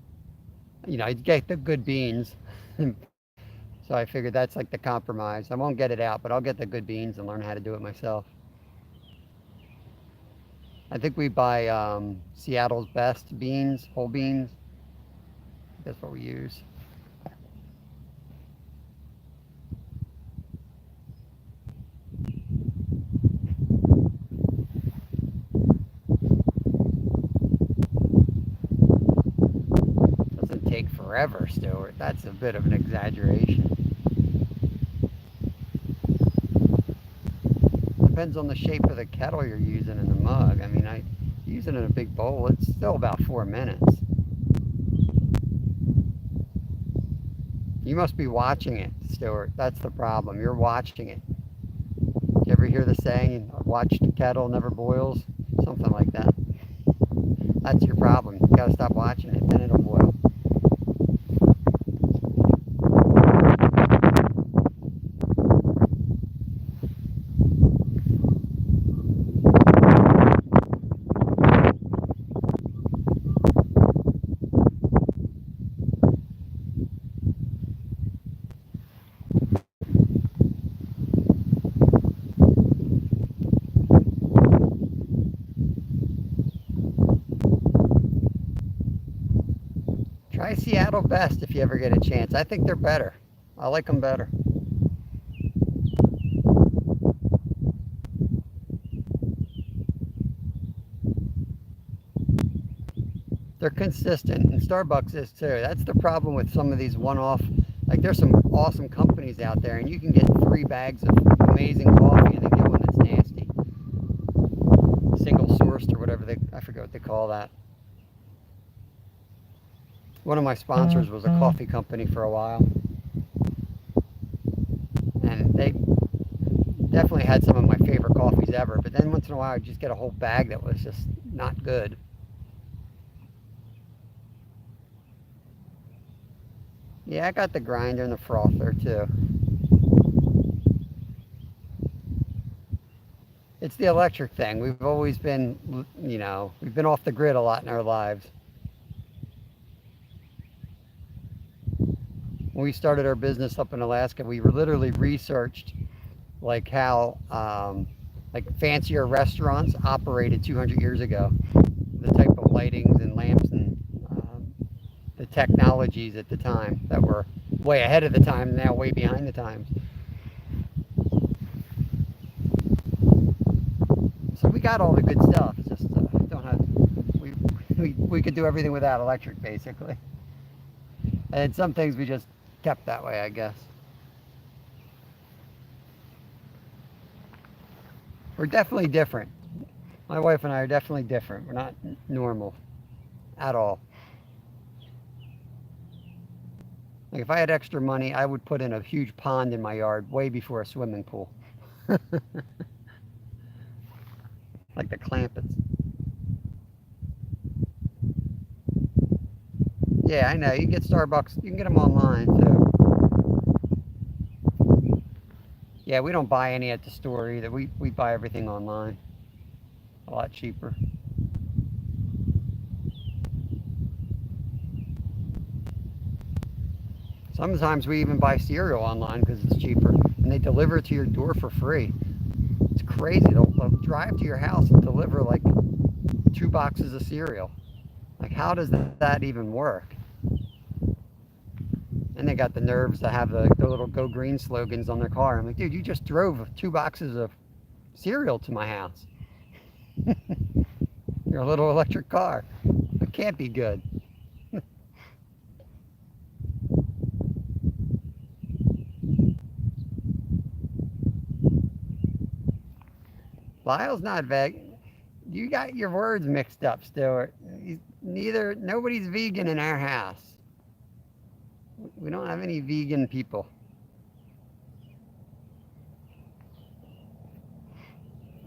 I get the good beans. So I figured that's like the compromise. I won't get it out, but I'll get the good beans and learn how to do it myself. I think we buy Seattle's Best beans, whole beans. That's what we use. Doesn't take forever, Stuart. That's a bit of an exaggeration. Depends on the shape of the kettle you're using in the mug. I mean, I use it in a big bowl. It's still about 4 minutes. You must be watching it, Stuart. That's the problem. You're watching it. You ever hear the saying, watch the kettle never boils? Something like that. That's your problem. You gotta stop watching it, then it'll boil. Try Seattle Best if you ever get a chance. I think they're better. I like them better. They're consistent, and Starbucks is too. That's the problem with some of these one-off. Like, there's some awesome companies out there, and you can get 3 bags of amazing coffee and then get one that's nasty. Single sourced or whatever I forget what they call that. One of my sponsors was a coffee company for a while, and they definitely had some of my favorite coffees ever, but then once in a while I'd just get a whole bag that was just not good. Yeah, I got the grinder and the frother too. It's the electric thing. We've always been, we've been off the grid a lot in our lives. When we started our business up in Alaska, we literally researched like how like fancier restaurants operated 200 years ago. The type of lightings and lamps and the technologies at the time that were way ahead of the time, now way behind the times. So we got all the good stuff. It's just don't have. We could do everything without electric, basically. And some things we just kept that way, I guess. We're definitely different. My wife and I are definitely different. We're not normal at all. Like, if I had extra money, I would put in a huge pond in my yard way before a swimming pool. Like the Clampets. Yeah, I know. You can get Starbucks. You can get them online too. Yeah, we don't buy any at the store either. We buy everything online. A lot cheaper. Sometimes we even buy cereal online because it's cheaper, and they deliver it to your door for free. It's crazy. They'll drive to your house and deliver like 2 boxes of cereal. Like, how does that even work? And they got the nerves to have the little "Go Green" slogans on their car. I'm like, dude, you just drove 2 boxes of cereal to my house. Your little electric car. It can't be good. Lyle's not veg. You got your words mixed up, Stuart. Nobody's vegan in our house. We don't have any vegan people.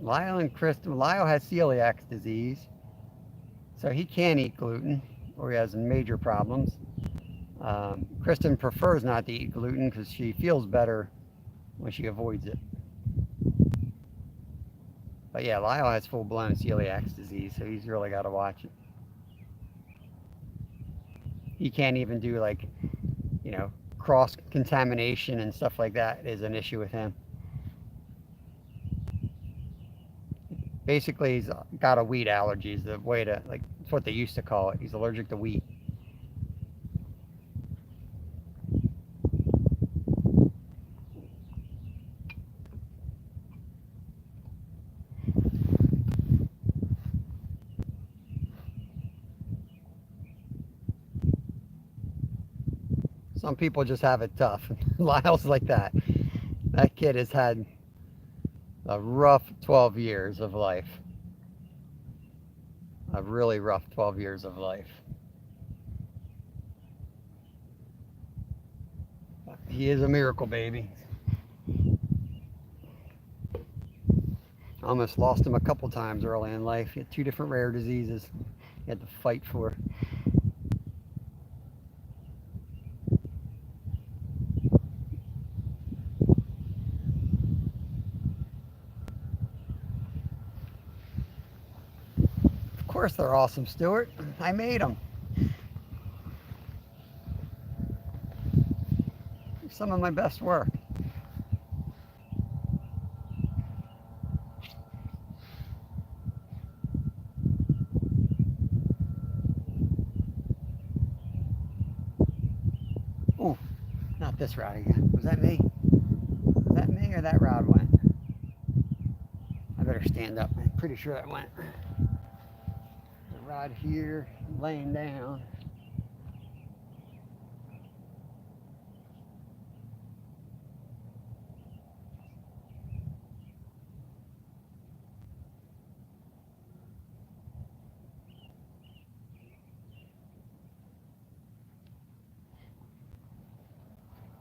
Lyle and Kristen. Lyle has celiac disease, so he can't eat gluten, or he has major problems. Kristen prefers not to eat gluten because she feels better when she avoids it. But yeah, Lyle has full-blown celiac disease, so he's really got to watch it. He can't even do like, you know, cross contamination and stuff like that is an issue with him. Basically, he's got a wheat allergy. Is the way to, like, it's what they used to call it. He's allergic to wheat. Some people just have it tough. Lyle's like that. That kid has had a rough 12 years of life. A really rough 12 years of life. He is a miracle baby. I almost lost him a couple times early in life. He had 2 different rare diseases he had to fight for. Of course they're awesome, Stuart. I made them. Some of my best work. Oh, not this rod again. Was that me? Was that me or that rod went? I better stand up. I'm pretty sure that went. The rod here, laying down.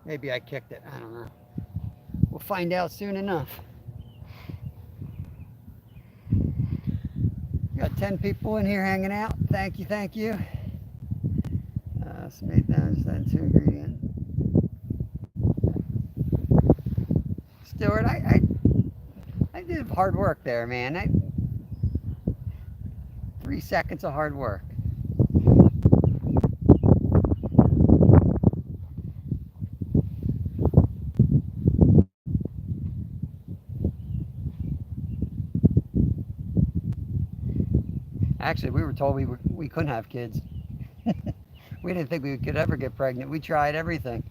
Maybe I kicked it. I don't know. We'll find out soon enough. Got 10 people in here hanging out. Thank you, thank you. Smith down just add 2 ingredients. Stuart, I did hard work there, man. 3 seconds of hard work. Actually, we were told we couldn't have kids. We didn't think we could ever get pregnant. We tried everything.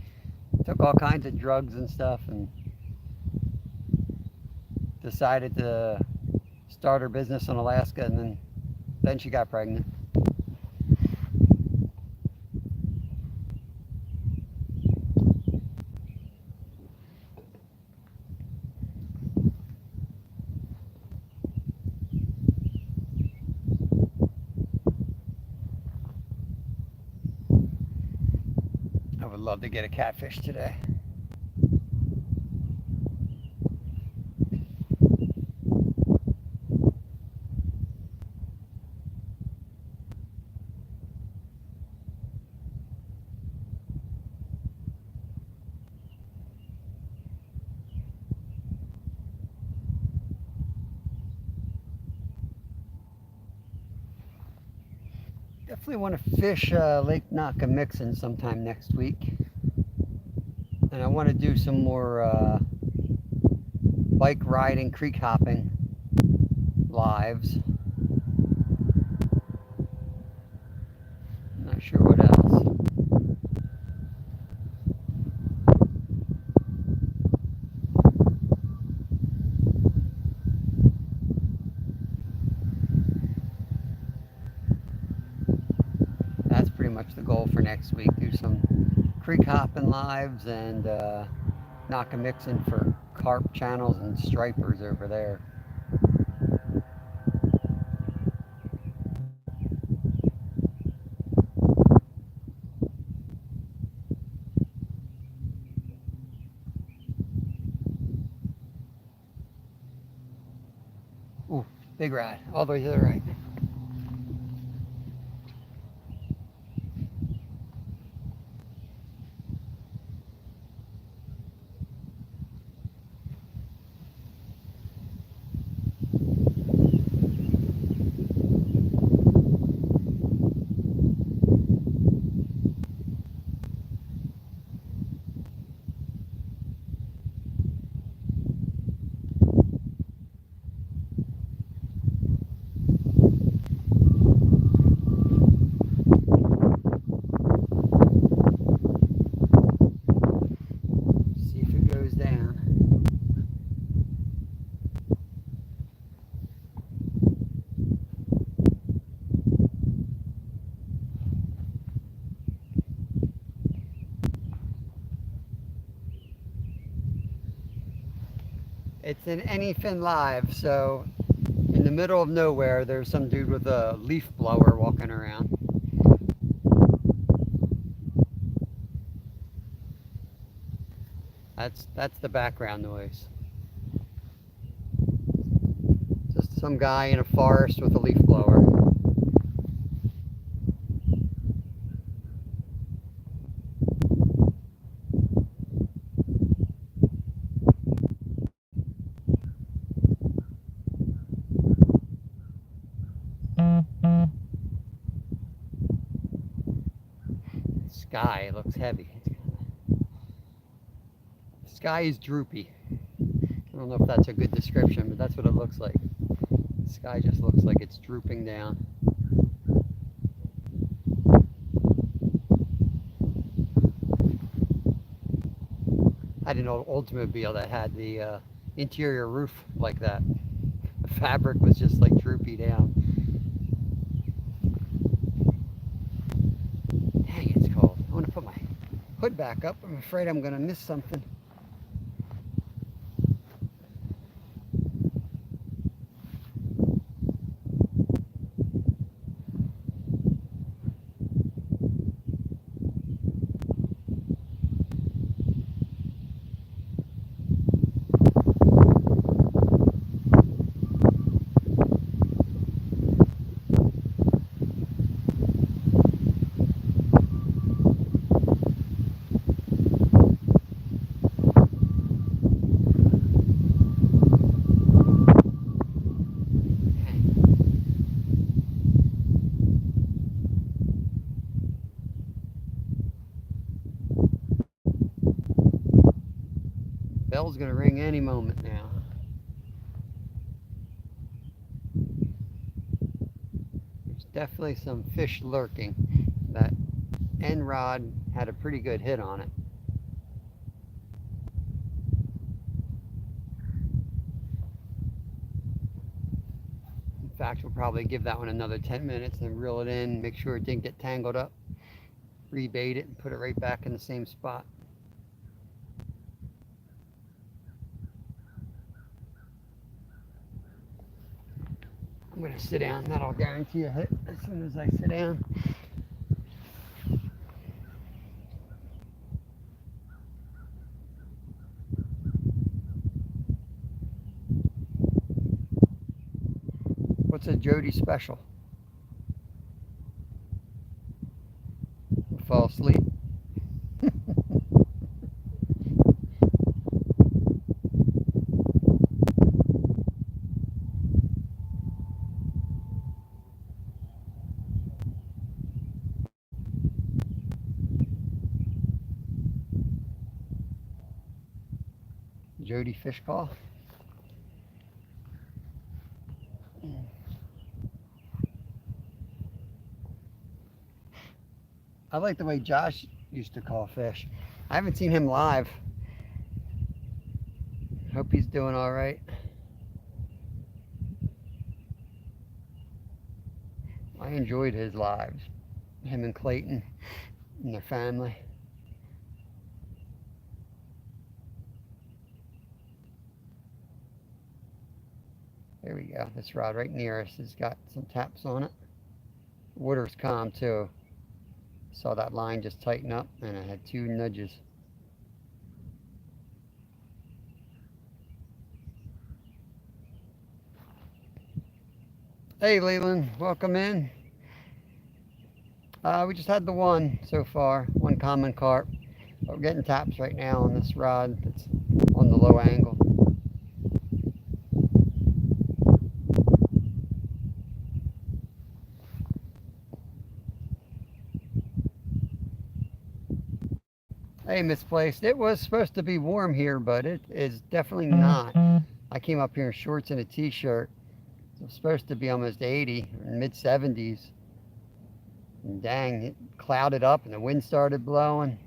Took all kinds of drugs and stuff and decided to start her business in Alaska, and then she got pregnant. I would love to get a catfish today. Definitely want to fish Lake Nakamixon sometime next week. And I want to do some more bike riding, creek hopping lives. Not sure what else. That's pretty much the goal for next week. Do some creek hopping lives and Nakamixon for carp channels and stripers over there. Ooh, big rod, all the way to the right. See if it goes down. It's an anyfin live, so in the middle of nowhere, there's some dude with a leaf blower walking around. That's the background noise. Just some guy in a forest with a leaf blower. Sky looks heavy. Sky is droopy. I don't know if that's a good description, but that's what it looks like. The sky just looks like it's drooping down. I had an old Oldsmobile that had the interior roof like that. The fabric was just like droopy down. Dang, it's cold. I want to put my hood back up. I'm afraid I'm going to miss something. Bell's going to ring any moment now. There's definitely some fish lurking. That end rod had a pretty good hit on it. In fact, we'll probably give that one another 10 minutes and reel it in, make sure it didn't get tangled up, rebait it, and put it right back in the same spot. I'm going to sit down. That'll guarantee a hit as soon as I sit down. What's a Jody special? I'll fall asleep. Jody fish call. I like the way Josh used to call fish. I haven't seen him live. Hope he's doing all right. I enjoyed his lives. Him and Clayton and their family. There we go. This rod right near us has got some taps on it. Water's calm too. Saw that line just tighten up and I had 2 nudges. Hey Leland, welcome in. We just had the one so far, one common carp. But we're getting taps right now on this rod that's on the low angle. Hey, Misplaced. It was supposed to be warm here, but it is definitely not. I came up here in shorts and a t-shirt. It's supposed to be almost 80, mid 70s. And dang, it clouded up and the wind started blowing.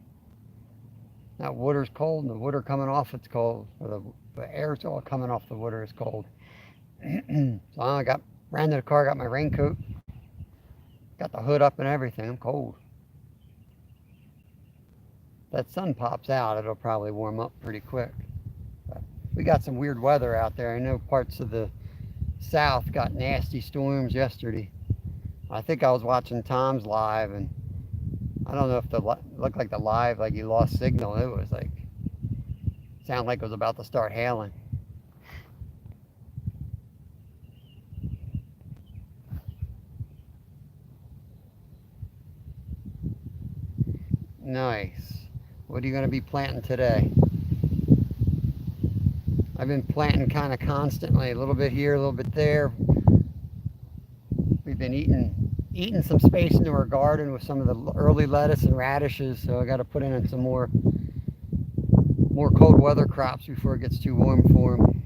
That water's cold and the water coming off it's cold. Or the air's all coming off the water is cold. So I ran to the car, got my raincoat, got the hood up and everything. I'm cold. That sun pops out, it'll probably warm up pretty quick. But we got some weird weather out there. I know parts of the south got nasty storms yesterday. I think I was watching Tom's live and I don't know if it looked like the live, like you lost signal. It was like, sounded like it was about to start hailing. Nice. What are you going to be planting today? I've been planting kind of constantly, a little bit here, a little bit there. We've been eating some space into our garden with some of the early lettuce and radishes, so I got to put in some more cold weather crops before it gets too warm for them.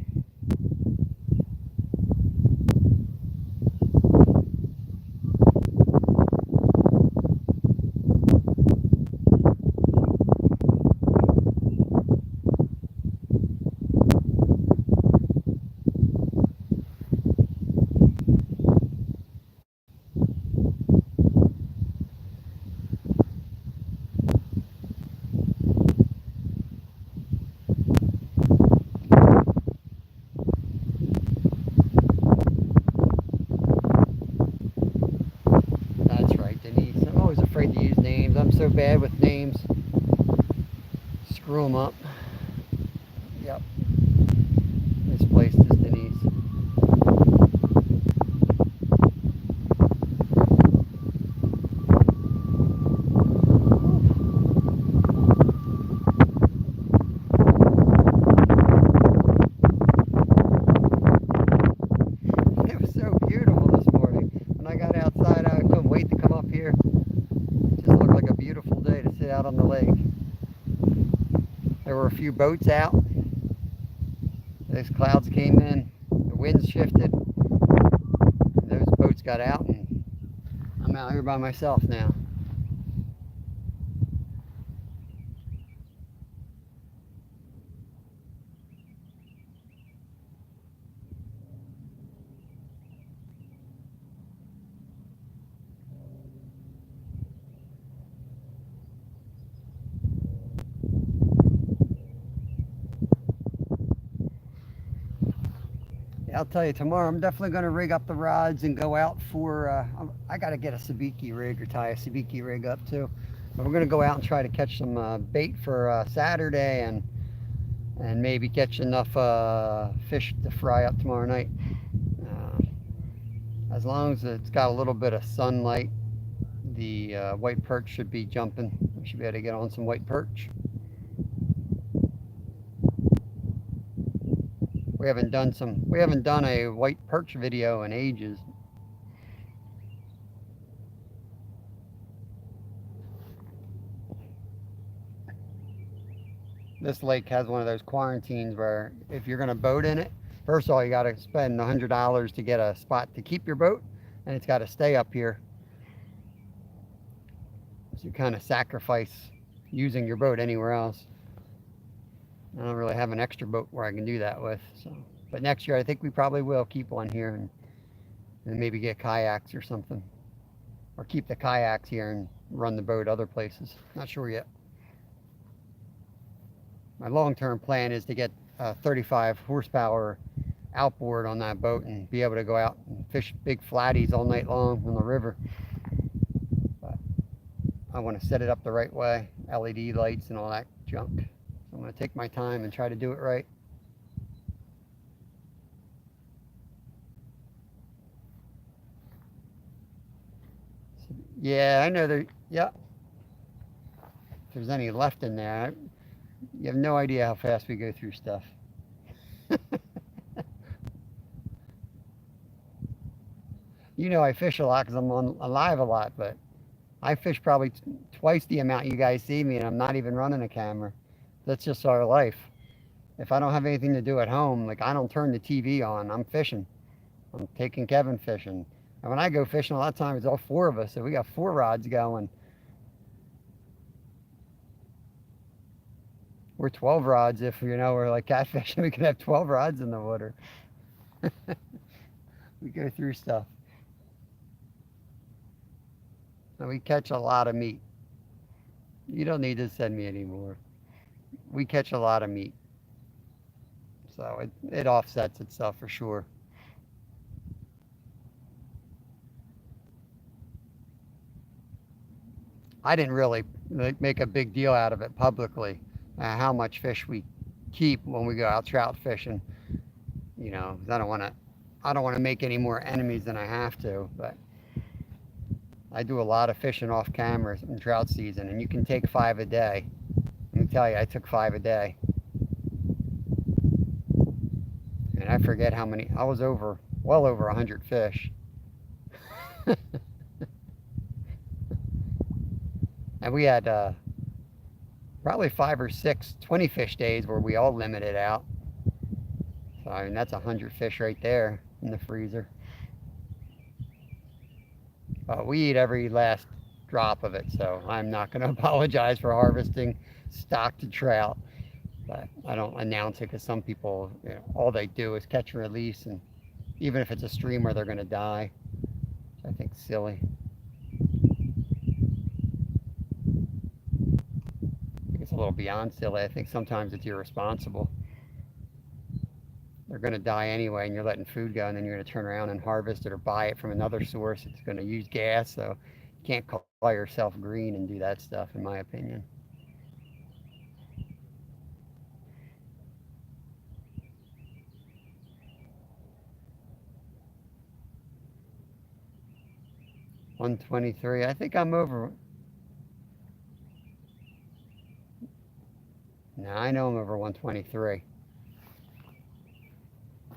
To use names. I'm so bad with names. Screw them up. Yep. Misplaced is Denise. It was so beautiful this morning. When I got outside, I couldn't wait to come up here. Just looked like a beautiful day to sit out on the lake. There were a few boats out. Those clouds came in, the winds shifted, and those boats got out, and I'm out here by myself now. I'll tell you, tomorrow I'm definitely going to rig up the rods and go out for, I got to get a sabiki rig or tie a sabiki rig up too. But we're going to go out and try to catch some bait for Saturday and maybe catch enough fish to fry up tomorrow night. As long as it's got a little bit of sunlight, the white perch should be jumping. We should be able to get on some white perch. We haven't done a white perch video in ages. this lake has one of those quarantines where if you're going to boat in it, first of all, you got to spend $100 to get a spot to keep your boat, and it's got to stay up here. So you kind of sacrifice using your boat anywhere else. I don't really have an extra boat where I can do that with. So, but next year I think we probably will keep one here and maybe get kayaks or something, or keep the kayaks here and run the boat other places. Not sure yet. My long-term plan is to get a 35 horsepower outboard on that boat and be able to go out and fish big flatties all night long on the river. But I want to set it up the right way, LED lights and all that junk. So I'm going to take my time and try to do it right. So, yeah, I know there. Yeah, if there's any left in there, you have no idea how fast we go through stuff. You know, I fish a lot because I'm on alive a lot, but I fish probably twice the amount you guys see me, and I'm not even running a camera. That's just our life. If I don't have anything to do at home, like I don't turn the TV on, I'm fishing. I'm taking Kevin fishing. And when I go fishing, a lot of times it's all four of us, so we got four rods going. We're 12 rods if, you know, we're like catfishing. We could have 12 rods in the water. We go through stuff. And we catch a lot of meat. You don't need to send me anymore. We catch a lot of meat. So it offsets itself for sure. I didn't really make a big deal out of it publicly, how much fish we keep when we go out trout fishing. You know, I don't want to make any more enemies than I have to, but I do a lot of fishing off camera in trout season, and you can take 5 a day. Let me tell you, I took 5 a day. And I forget how many, I was well over 100 fish. And we had probably 5 or 6 20 fish days where we all limited out. So, I mean, that's 100 fish right there in the freezer. We eat every last drop of it, so I'm not going to apologize for harvesting stocked trout. But I don't announce it because some people, you know, all they do is catch and release, and even if it's a stream where they're going to die, which I think is silly. I think it's a little beyond silly. I think sometimes it's irresponsible. They're going to die anyway, and you're letting food go, and then you're going to turn around and harvest it or buy it from another source. It's going to use gas, so you can't call yourself green and do that stuff, in my opinion. $123. I think I'm over. No, I know I'm over 123.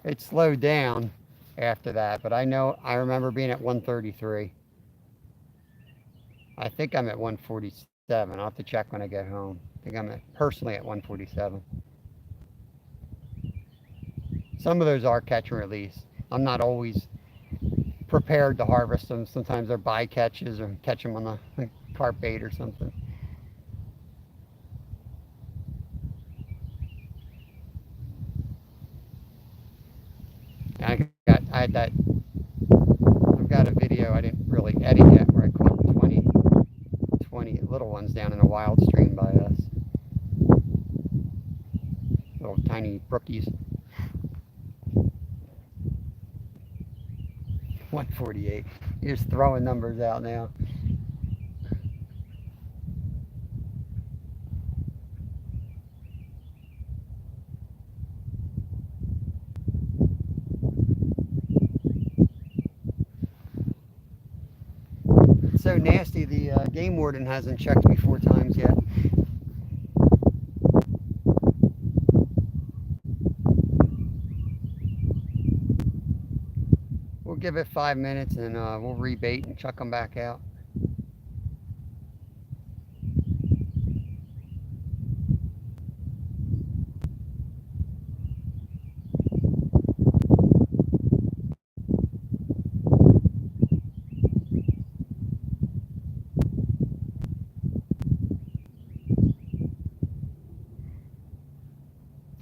It slowed down after that, but I remember being at 133. I think I'm at 147. I'll have to check when I get home. I think I'm personally at 147. Some of those are catch and release. I'm not always prepared to harvest them. Sometimes they're bycatches or catch them on the carp bait or something. I've got a video I didn't really edit yet where I caught 20 little ones down in a wild stream by us. Little tiny brookies. 148. You're just throwing numbers out now. It's so nasty, the game warden hasn't checked me 4 times yet. We'll give it 5 minutes and we'll rebait and chuck them back out.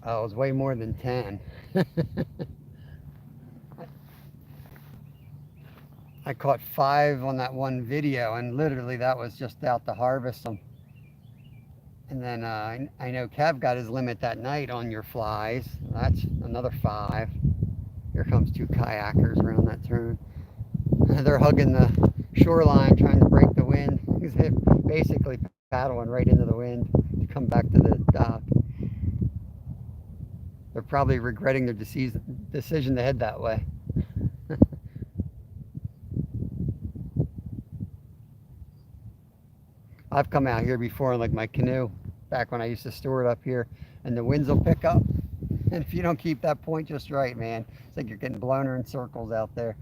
Oh, it was way more than 10. I caught 5 on that one video, and literally that was just out to harvest them. And then I know Kev got his limit that night on your flies. That's another 5. Here comes 2 kayakers around that turn. They're hugging the shoreline, trying to break the wind. They're basically paddling right into the wind to come back to the dock. They're probably regretting their decision to head that way. I've come out here before in like my canoe, back when I used to store it up here, and the winds will pick up. And if you don't keep that point just right, man, it's like you're getting blown in circles out there.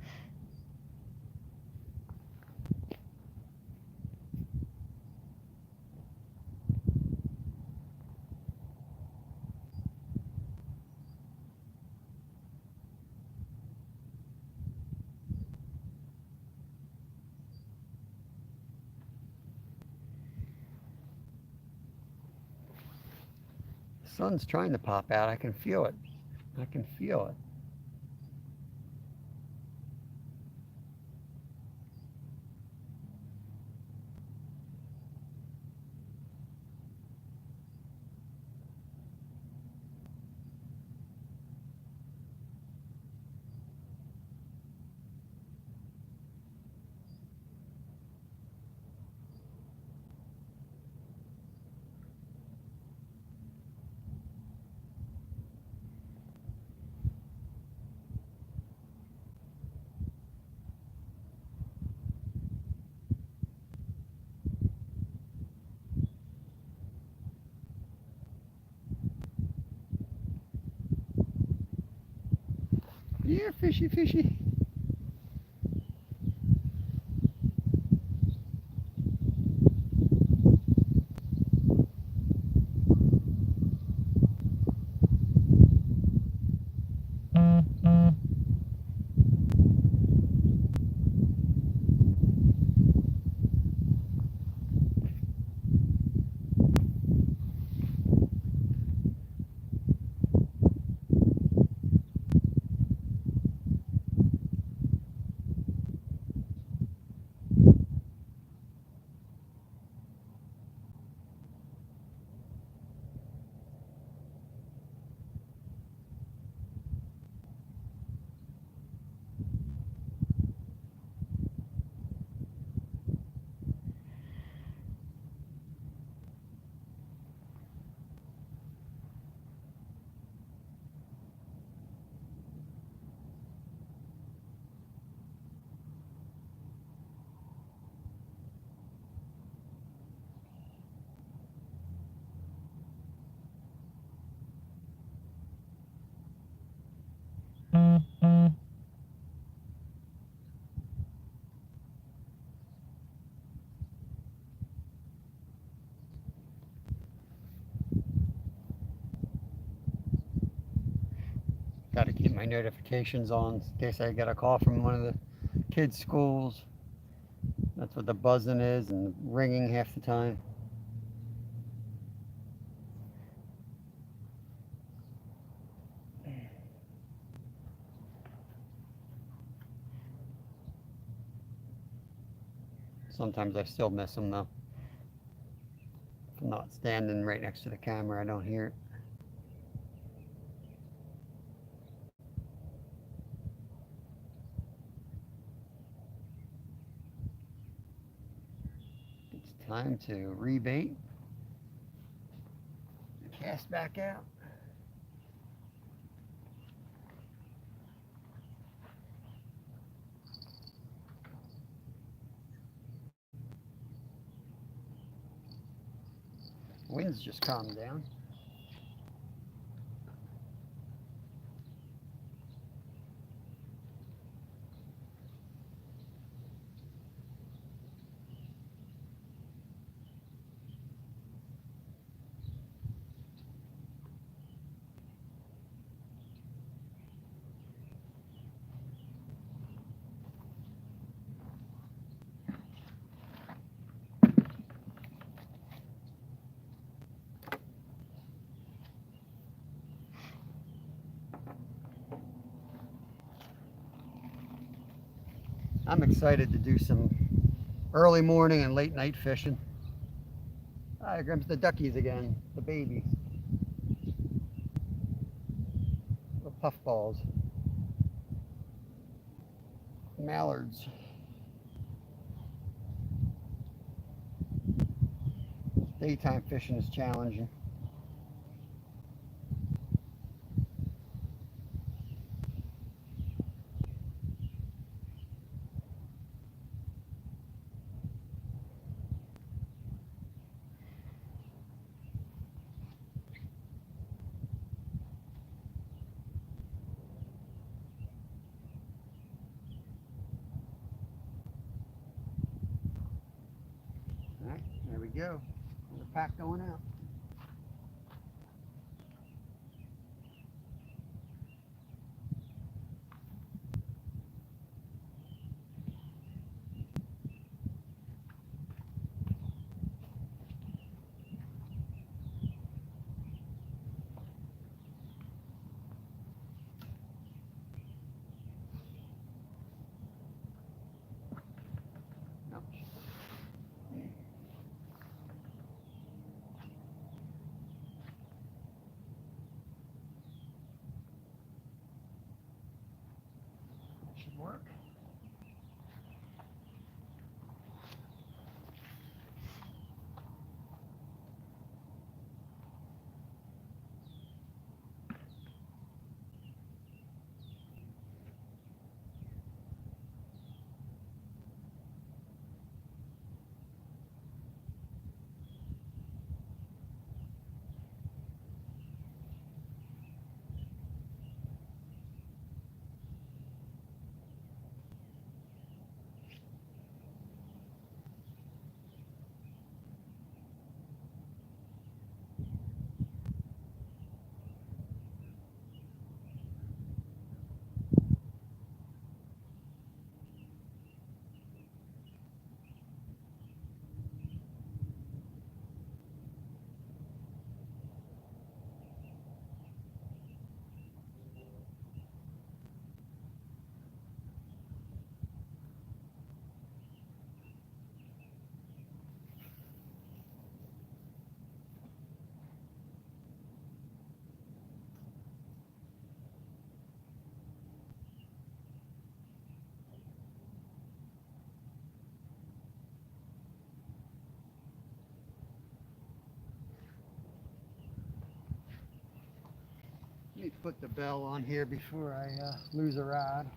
The sun's trying to pop out. I can feel it. I can feel it. Yeah, fishy, fishy. Got to keep my notifications on in case I get a call from one of the kids' schools. That's what the buzzing is and ringing half the time. Sometimes I still miss them though. If I'm not standing right next to the camera, I don't hear it. It's time to rebait. Cast back out. Wind's just calmed down. I'm excited to do some early morning and late night fishing. Ah, here comes the duckies again, the babies, the puffballs, mallards. Daytime fishing is challenging. All right, there we go. The pack going out. Nope. Should work. Let me put the bell on here before I lose a rod.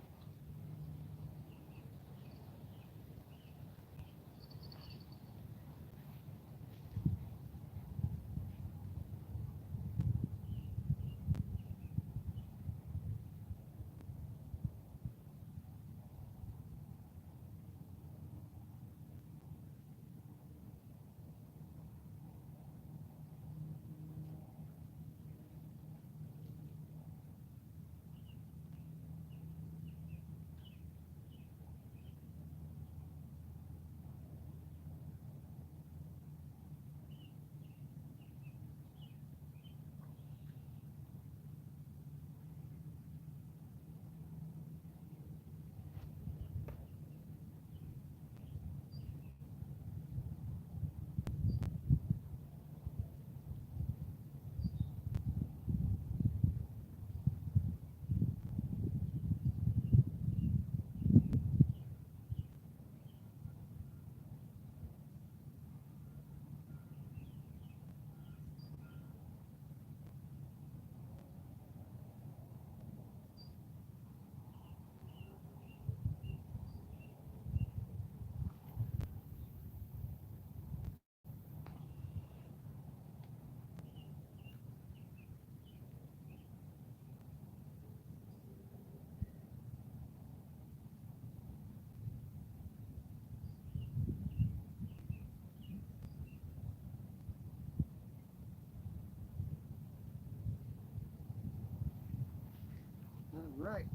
All right.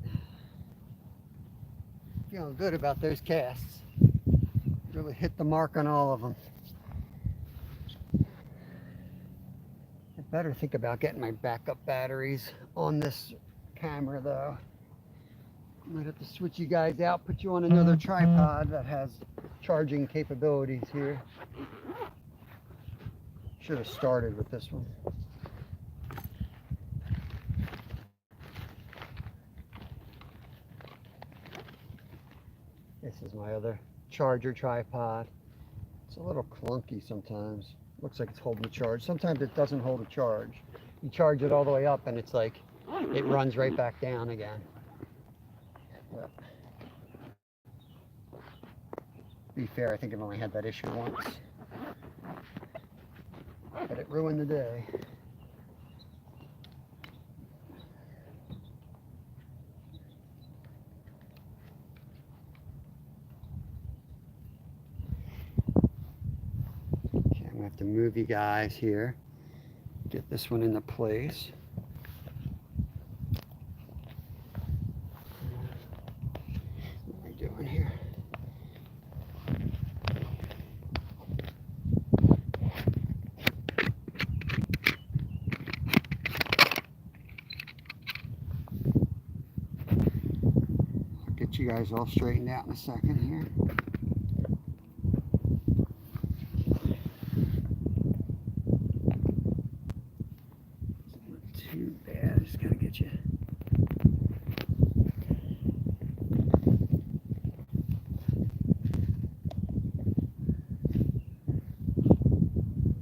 Feeling good about those casts. Really hit the mark on all of them. I better think about getting my backup batteries on this camera though. Might have to switch you guys out, put you on another tripod that has charging capabilities here. Should have started with this one. This is my other charger tripod. It's a little clunky sometimes. Looks like it's holding a charge. Sometimes it doesn't hold a charge. You charge it all the way up and it's like it runs right back down again. But to be fair, I think I've only had that issue once. But it ruined the day. Okay, I'm gonna have to move you guys here. Get this one into place. What am I doing here? I'll get you guys all straightened out in a second here. Too bad. I just gotta get you.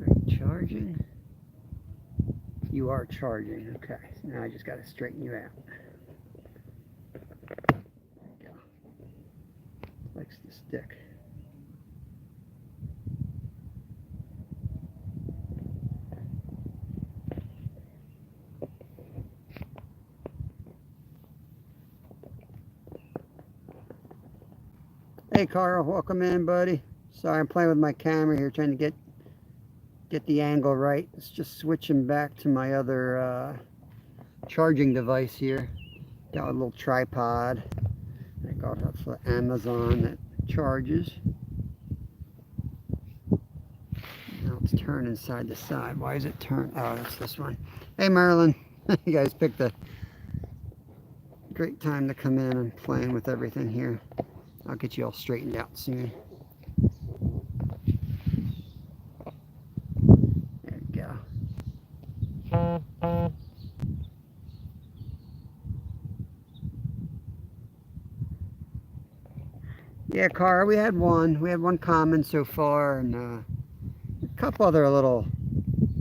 Are you charging? You are charging. Okay. So now I just gotta straighten you out. There you go. Likes to stick. Hey Carl, welcome in, buddy. Sorry, I'm playing with my camera here, trying to get the angle right. It's just switching back to my other charging device here. Got a little tripod. I got it for Amazon that charges. Now it's turning side to side. Why is it turn? Oh, it's this one. Hey Marilyn, you guys picked a great time to come in and playing with everything here. I'll get you all straightened out soon. There you go. Yeah, Cara, we had one common so far, and a couple other little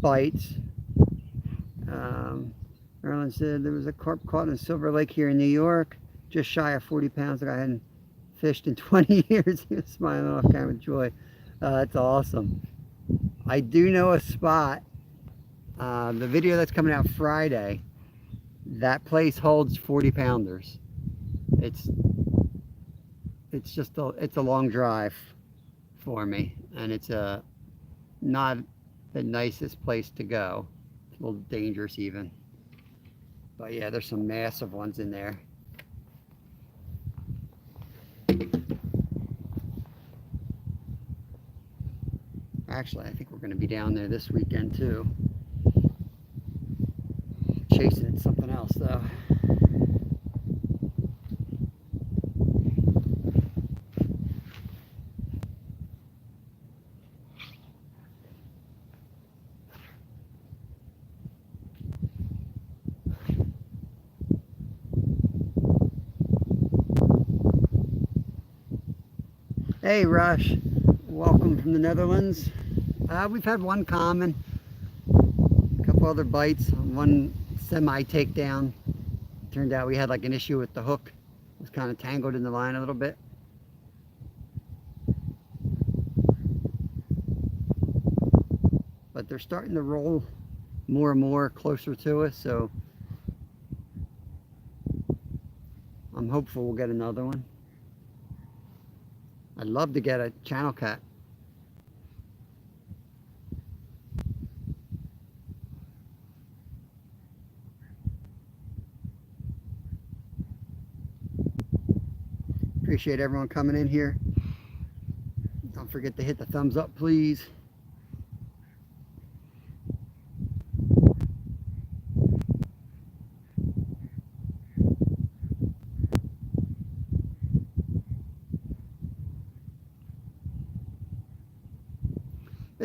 bites. Marilyn said there was a carp caught in a Silver Lake here in New York, just shy of 40 pounds. Like I hadn't fished in 20 years. He was smiling off camera with joy. That's awesome. I do know a spot. The video that's coming out Friday, that place holds 40 pounders. It's just it's a long drive for me, and it's not the nicest place to go. It's a little dangerous even. But yeah, there's some massive ones in there. Actually, I think we're going to be down there this weekend too. Chasing something else though. Hey Rush, welcome from the Netherlands. We've had one common, a couple other bites, one semi takedown. Turned out we had like an issue with the hook. It was kind of tangled in the line a little bit. But they're starting to roll more and more closer to us, so I'm hopeful we'll get another one. I'd love to get a channel cat. Appreciate everyone coming in here. Don't forget to hit the thumbs up, please.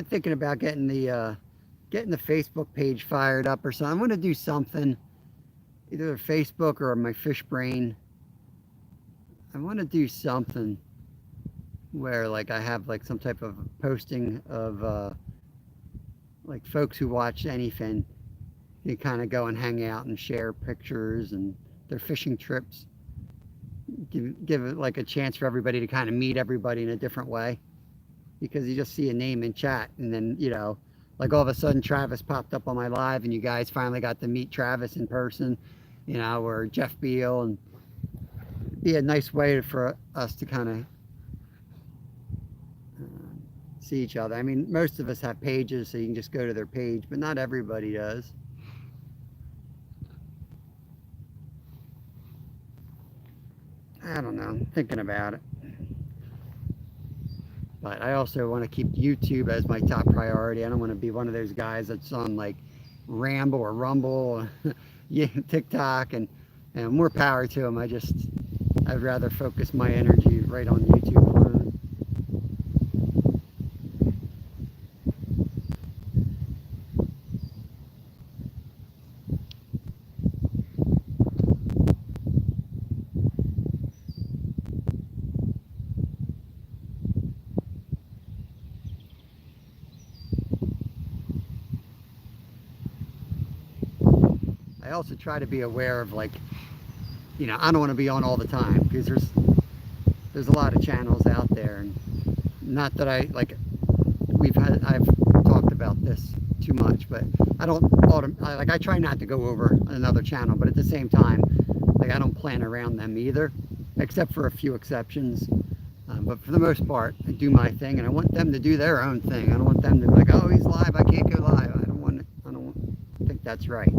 been thinking about getting the Facebook page fired up or something. I want to do something, either Facebook or my Fish Brain. I want to do something where like I have like some type of posting of like folks who watch anything. You kind of go and hang out and share pictures and their fishing trips. Give it like a chance for everybody to kind of meet everybody in a different way, because you just see a name in chat and then, you know, like all of a sudden Travis popped up on my live and you guys finally got to meet Travis in person, you know, or Jeff Beal, and be a nice way for us to kind of see each other. I mean, most of us have pages, so you can just go to their page, but not everybody does. I don't know, I'm thinking about it. But I also want to keep YouTube as my top priority. I don't want to be one of those guys that's on like Ramble or Rumble, yeah, TikTok, and more power to them. I'd rather focus my energy right on YouTube alone. I also try to be aware of, like, you know, I don't want to be on all the time, because there's a lot of channels out there, and not that I've talked about this too much, but I try not to go over another channel, but at the same time, like, I don't plan around them either, except for a few exceptions. But for the most part, I do my thing, and I want them to do their own thing. I don't want them to be like, oh, he's live, I can't go live. I don't think that's right.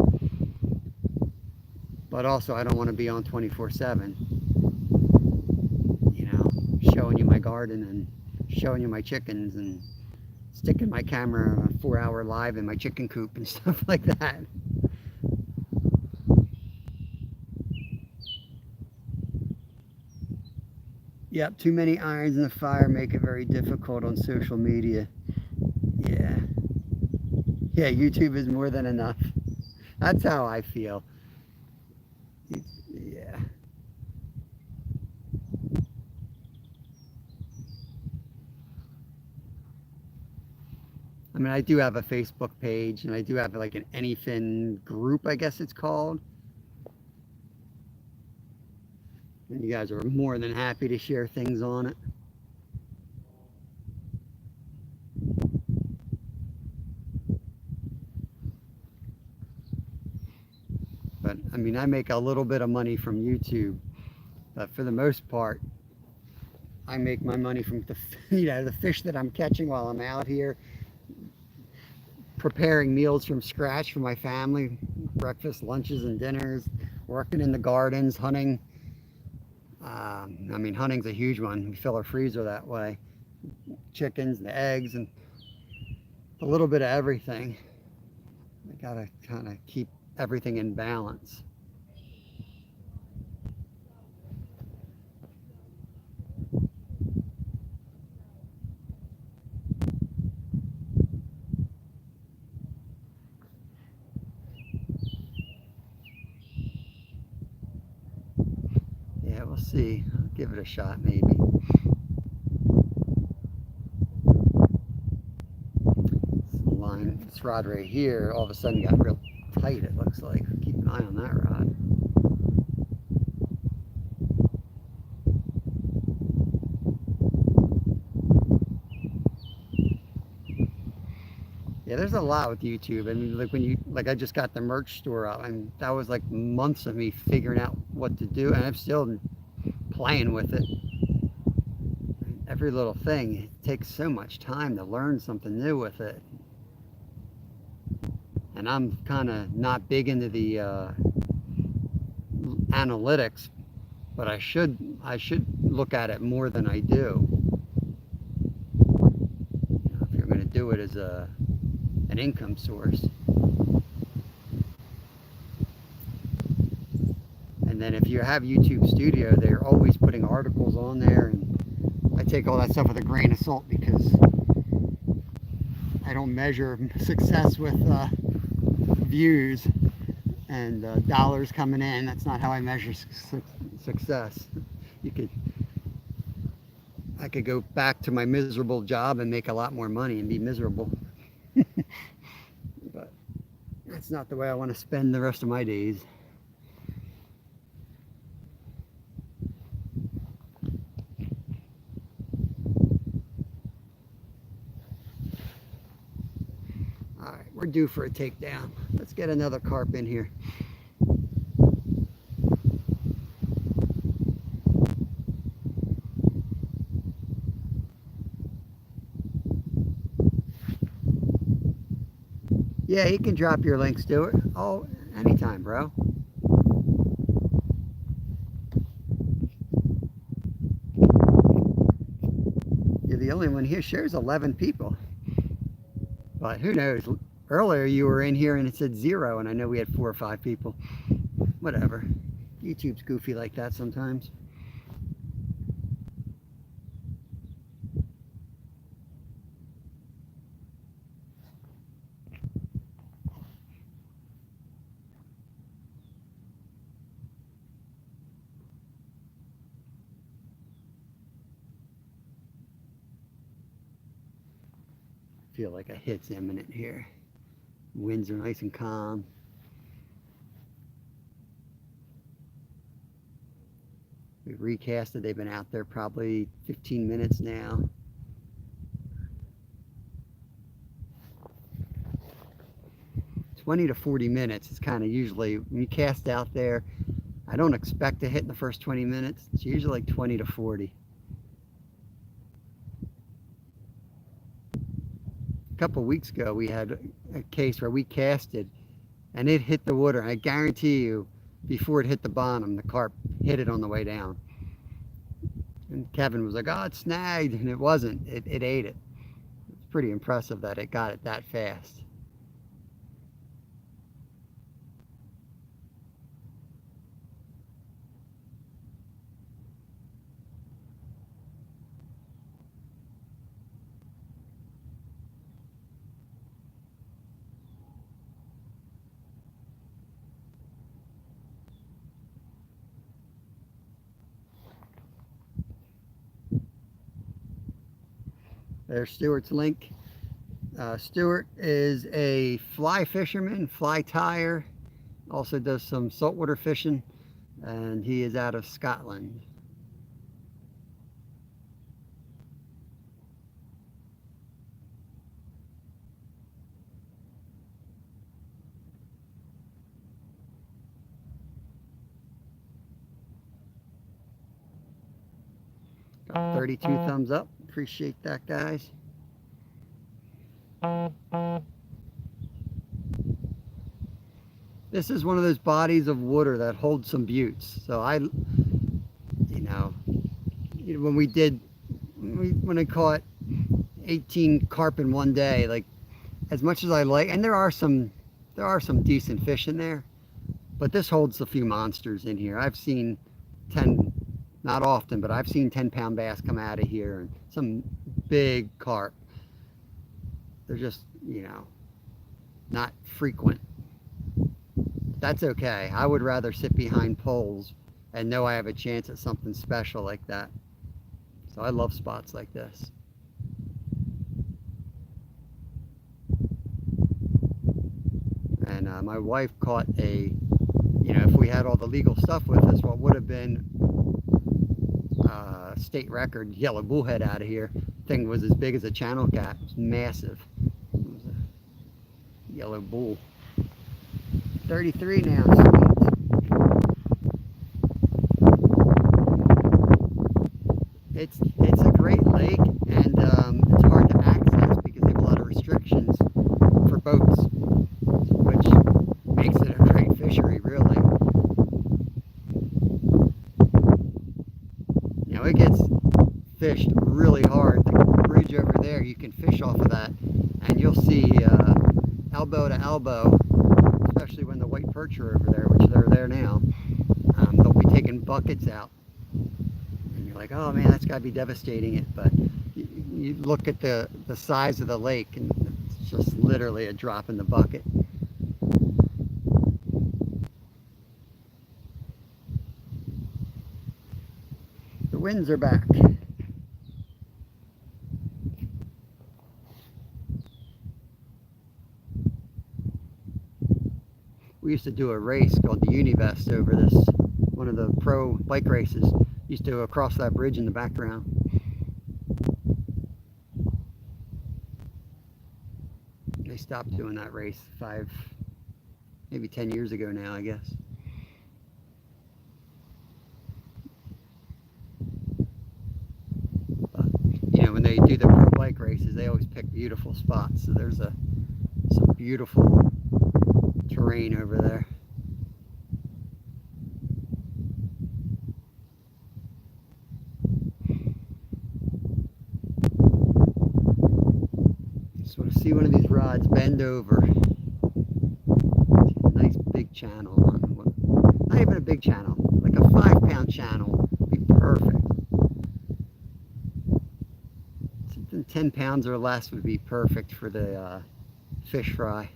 But also, I don't want to be on 24/7, you know, showing you my garden and showing you my chickens and sticking my camera on a 4-hour live in my chicken coop and stuff like that. Yep, too many irons in the fire make it very difficult on social media. Yeah. Yeah, YouTube is more than enough. That's how I feel. Yeah. I mean, I do have a Facebook page, and I do have like an anything group, I guess it's called. And you guys are more than happy to share things on it. But I mean, I make a little bit of money from YouTube, but for the most part, I make my money from the fish that I'm catching while I'm out here, preparing meals from scratch for my family, breakfast, lunches, and dinners, working in the gardens, hunting. I mean, hunting's a huge one. We fill our freezer that way. Chickens, the eggs, and a little bit of everything. I gotta kind of keep everything in balance. Yeah, we'll see. I'll give it a shot, maybe. This rod right here all of a sudden got real tight, it looks like. Keep an eye on that rod. Yeah, there's a lot with YouTube. I mean, like I just got the merch store up, and that was like months of me figuring out what to do, and I'm still playing with it. Every little thing, it takes so much time to learn something new with it. And I'm kind of not big into the analytics, but I should look at it more than I do. You know, if you're going to do it as an income source. And then if you have YouTube Studio, they're always putting articles on there, and I take all that stuff with a grain of salt, because I don't measure success with views and dollars coming in. That's not how I measure success. I could go back to my miserable job and make a lot more money and be miserable. But that's not the way I want to spend the rest of my days. All right, we're due for a takedown. Let's get another carp in here. Yeah, you can drop your link, Stuart. Oh, anytime, bro. You're the only one here. Shares 11 people. But who knows? Earlier you were in here and it said 0, and I know we had 4 or 5 people. Whatever. YouTube's goofy like that sometimes. Feel like a hit's imminent here. Winds are nice and calm. We've recasted. They've been out there probably 15 minutes now. "20 to 40 minutes is kind of usually, when you cast out there, I don't expect to hit in the first 20 minutes. It's usually like 20 to 40. A couple of weeks ago, we had a case where we casted and it hit the water. I guarantee you, before it hit the bottom, the carp hit it on the way down. And Kevin was like, "Oh, it snagged," and it wasn't. It ate it. It's pretty impressive that it got it that fast. There's Stuart's link. Stuart is a fly fisherman, fly tyer, also does some saltwater fishing, and he is out of Scotland. Got 32 thumbs up. Appreciate that, guys. This is one of those bodies of water that holds some buttes. So when I caught 18 carp in one day, like, as much as I like, and there are some decent fish in there, but this holds a few monsters in here. I've seen 10, not often, but I've seen 10-pound bass come out of here, and some big carp. They're just, not frequent. That's okay. I would rather sit behind poles and know I have a chance at something special like that. So I love spots like this. And my wife caught if we had all the legal stuff with us, what would have been state record yellow bullhead out of here. Thing was as big as a channel cat. It was massive. It was a yellow bull. 33 now. It's a great lake, and it's hard to access because they have a lot of restrictions for boats, which makes it a great fishery, really. It gets fished really hard. The bridge over there, you can fish off of that, and you'll see elbow to elbow, especially when the white perch are over there, which they're there now. They'll be taking buckets out, and you're like, oh man, that's got to be devastating it. But you look at the size of the lake, and it's just literally a drop in the bucket. The winds are back. We used to do a race called the Univest over this, one of the pro bike races. Used to go across that bridge in the background. They stopped doing that race 5, maybe 10 years ago now, I guess. But, you know, when they do the pro bike races, they always pick beautiful spots. So there's some beautiful terrain over there. Just want to see one of these rods bend over. Nice big channel on one. Not even a big channel, like a 5-pound channel would be perfect. Something 10 pounds or less would be perfect for the fish fry.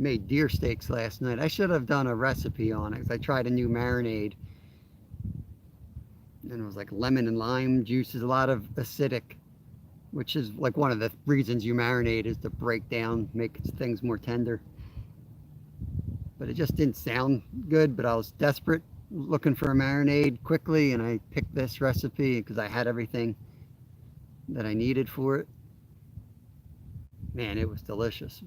Made deer steaks last night. I should have done a recipe on it because I tried a new marinade. And it was like lemon and lime juices, a lot of acidic, which is like one of the reasons you marinate, is to break down, make things more tender. But it just didn't sound good, but I was desperate, looking for a marinade quickly, and I picked this recipe because I had everything that I needed for it. Man, it was delicious.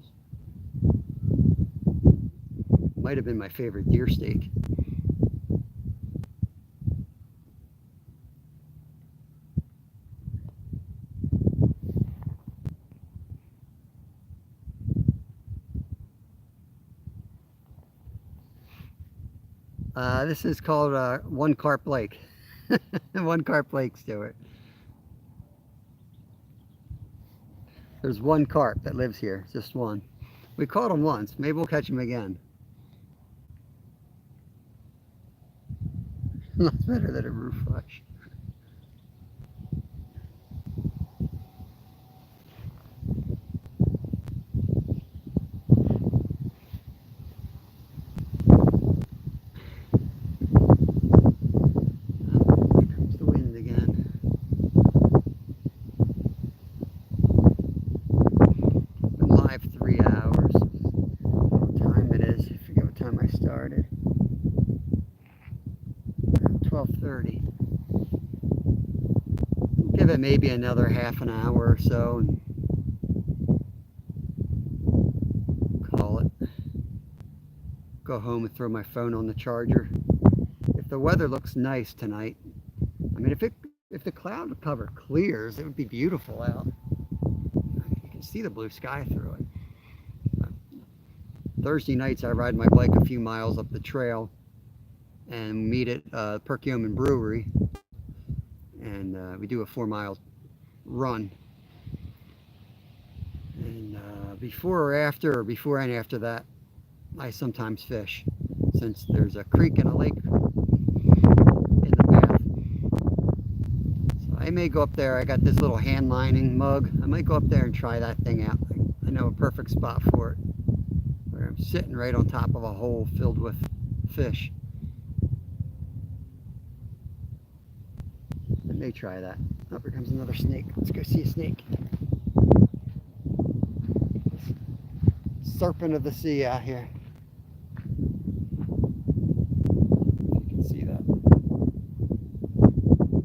Might have been my favorite deer steak. This is called One Carp Lake. One Carp Lake, Stuart. There's one carp that lives here, just one. We caught him once. Maybe we'll catch him again. That's better than a roof flush. Started 12:30. Give it maybe another half an hour or so and call it. Go home and throw my phone on the charger. If the weather looks nice tonight, I mean, if the cloud cover clears, it would be beautiful out. You can see the blue sky through it. Thursday nights I ride my bike a few miles up the trail and meet at Perkiomen Brewery, and we do a 4-mile run. And before and after that, I sometimes fish, since there's a creek and a lake in the path. So I may go up there. I got this little hand lining mug. I might go up there and try that thing out. I know a perfect spot for it, where I'm sitting right on top of a hole filled with fish. I may try that. Oh, here comes another snake. Let's go see a snake. Serpent of the sea out here. If you can see that.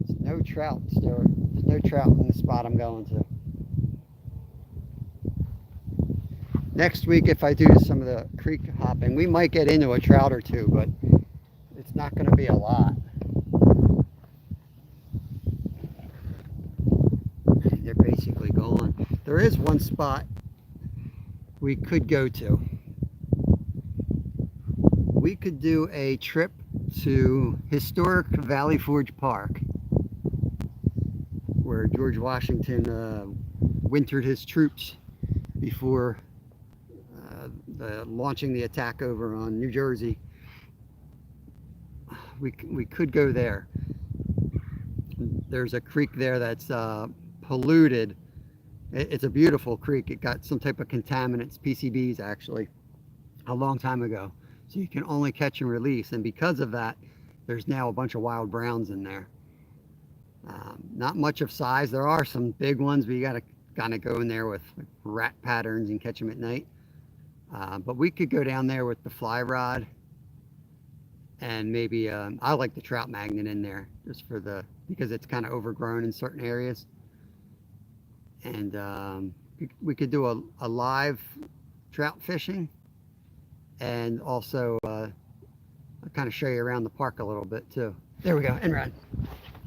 There's no trout, Stuart. There's no trout in the spot I'm going to. Next week, if I do some of the creek hopping, we might get into a trout or two, but it's not going to be a lot. They're basically gone. There is one spot we could go to. We could do a trip to historic Valley Forge Park, where George Washington wintered his troops before launching the attack over on New Jersey. We could go there. There's a creek there that's polluted. It's a beautiful creek. It got some type of contaminants, PCBs actually, a long time ago. So you can only catch and release. And because of that, there's now a bunch of wild browns in there. Not much of size. There are some big ones, but you got to kind of go in there with rat patterns and catch them at night. But we could go down there with the fly rod, and maybe I like the trout magnet in there just for because it's kind of overgrown in certain areas. And we could do a live trout fishing, and also I'll kind of show you around the park a little bit too. There we go, Enrod.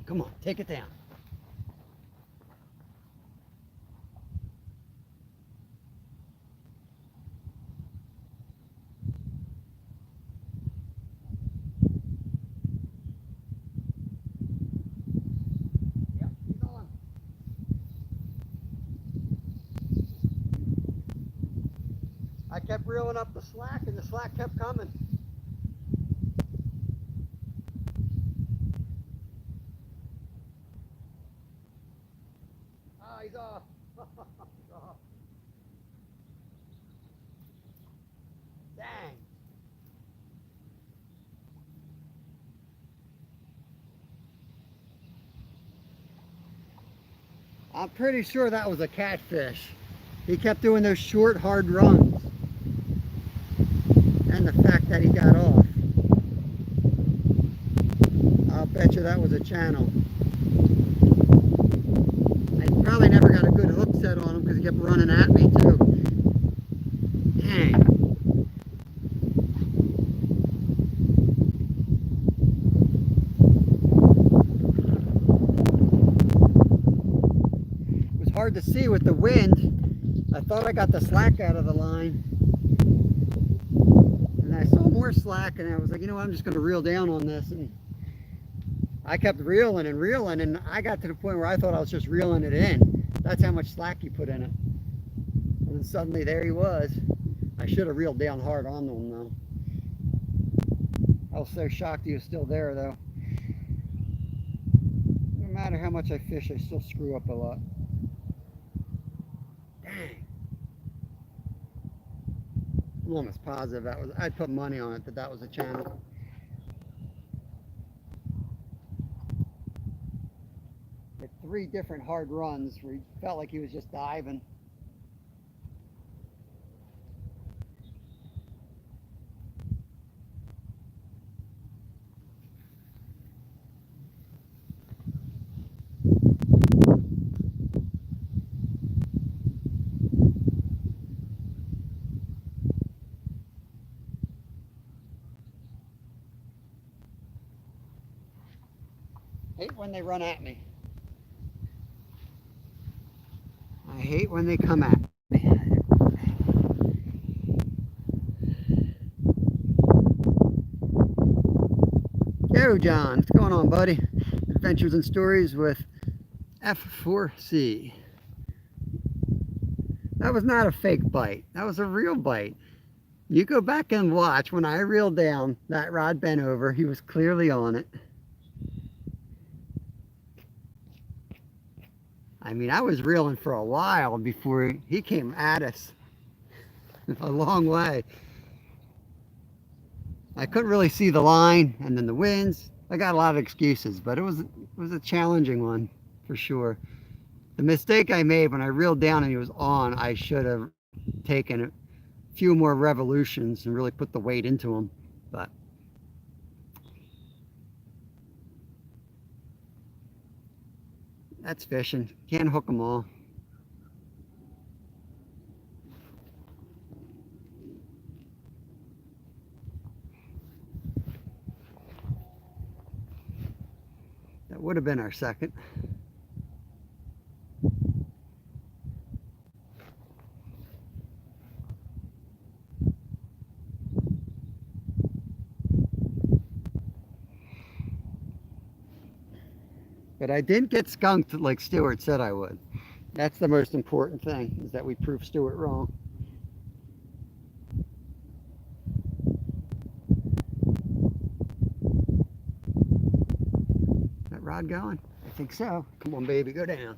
Come on, take it down. Yep, he's on. I kept reeling up the slack, and the slack kept coming. Oh, he's off. He's off. Dang. I'm pretty sure that was a catfish. He kept doing those short, hard runs. And the fact that he got off. I'll bet you that was a channel. I probably never got a good hook set on him because he kept running at me too. Dang. It was hard to see with the wind. I thought I got the slack out of the line. And I saw more slack, and I was like, you know what, I'm just going to reel down on this. And I kept reeling, and I got to the point where I thought I was just reeling it in. That's how much slack you put in it. And then suddenly there he was. I should have reeled down hard on him though. I was so shocked he was still there though. No matter how much I fish, I still screw up a lot. Dang. I'm almost positive I'd put money on it that was a channel. With 3 different hard runs where he felt like he was just diving. Hate when they run at me. I hate when they come at me. Yo, John, what's going on, buddy? Adventures and Stories with F4C. That was not a fake bite. That was a real bite. You go back and watch when I reeled down, that rod bent over. He was clearly on it. I mean, I was reeling for a while before he came at us. A long way. I couldn't really see the line, and then the winds. I got a lot of excuses, but it was a challenging one for sure. The mistake I made when I reeled down and he was on, I should have taken a few more revolutions and really put the weight into him. But that's fishing. Can't hook them all. That would have been our second. But I didn't get skunked like Stuart said I would. That's the most important thing, is that we prove Stuart wrong. rod going? I think so. Come on, baby, go down.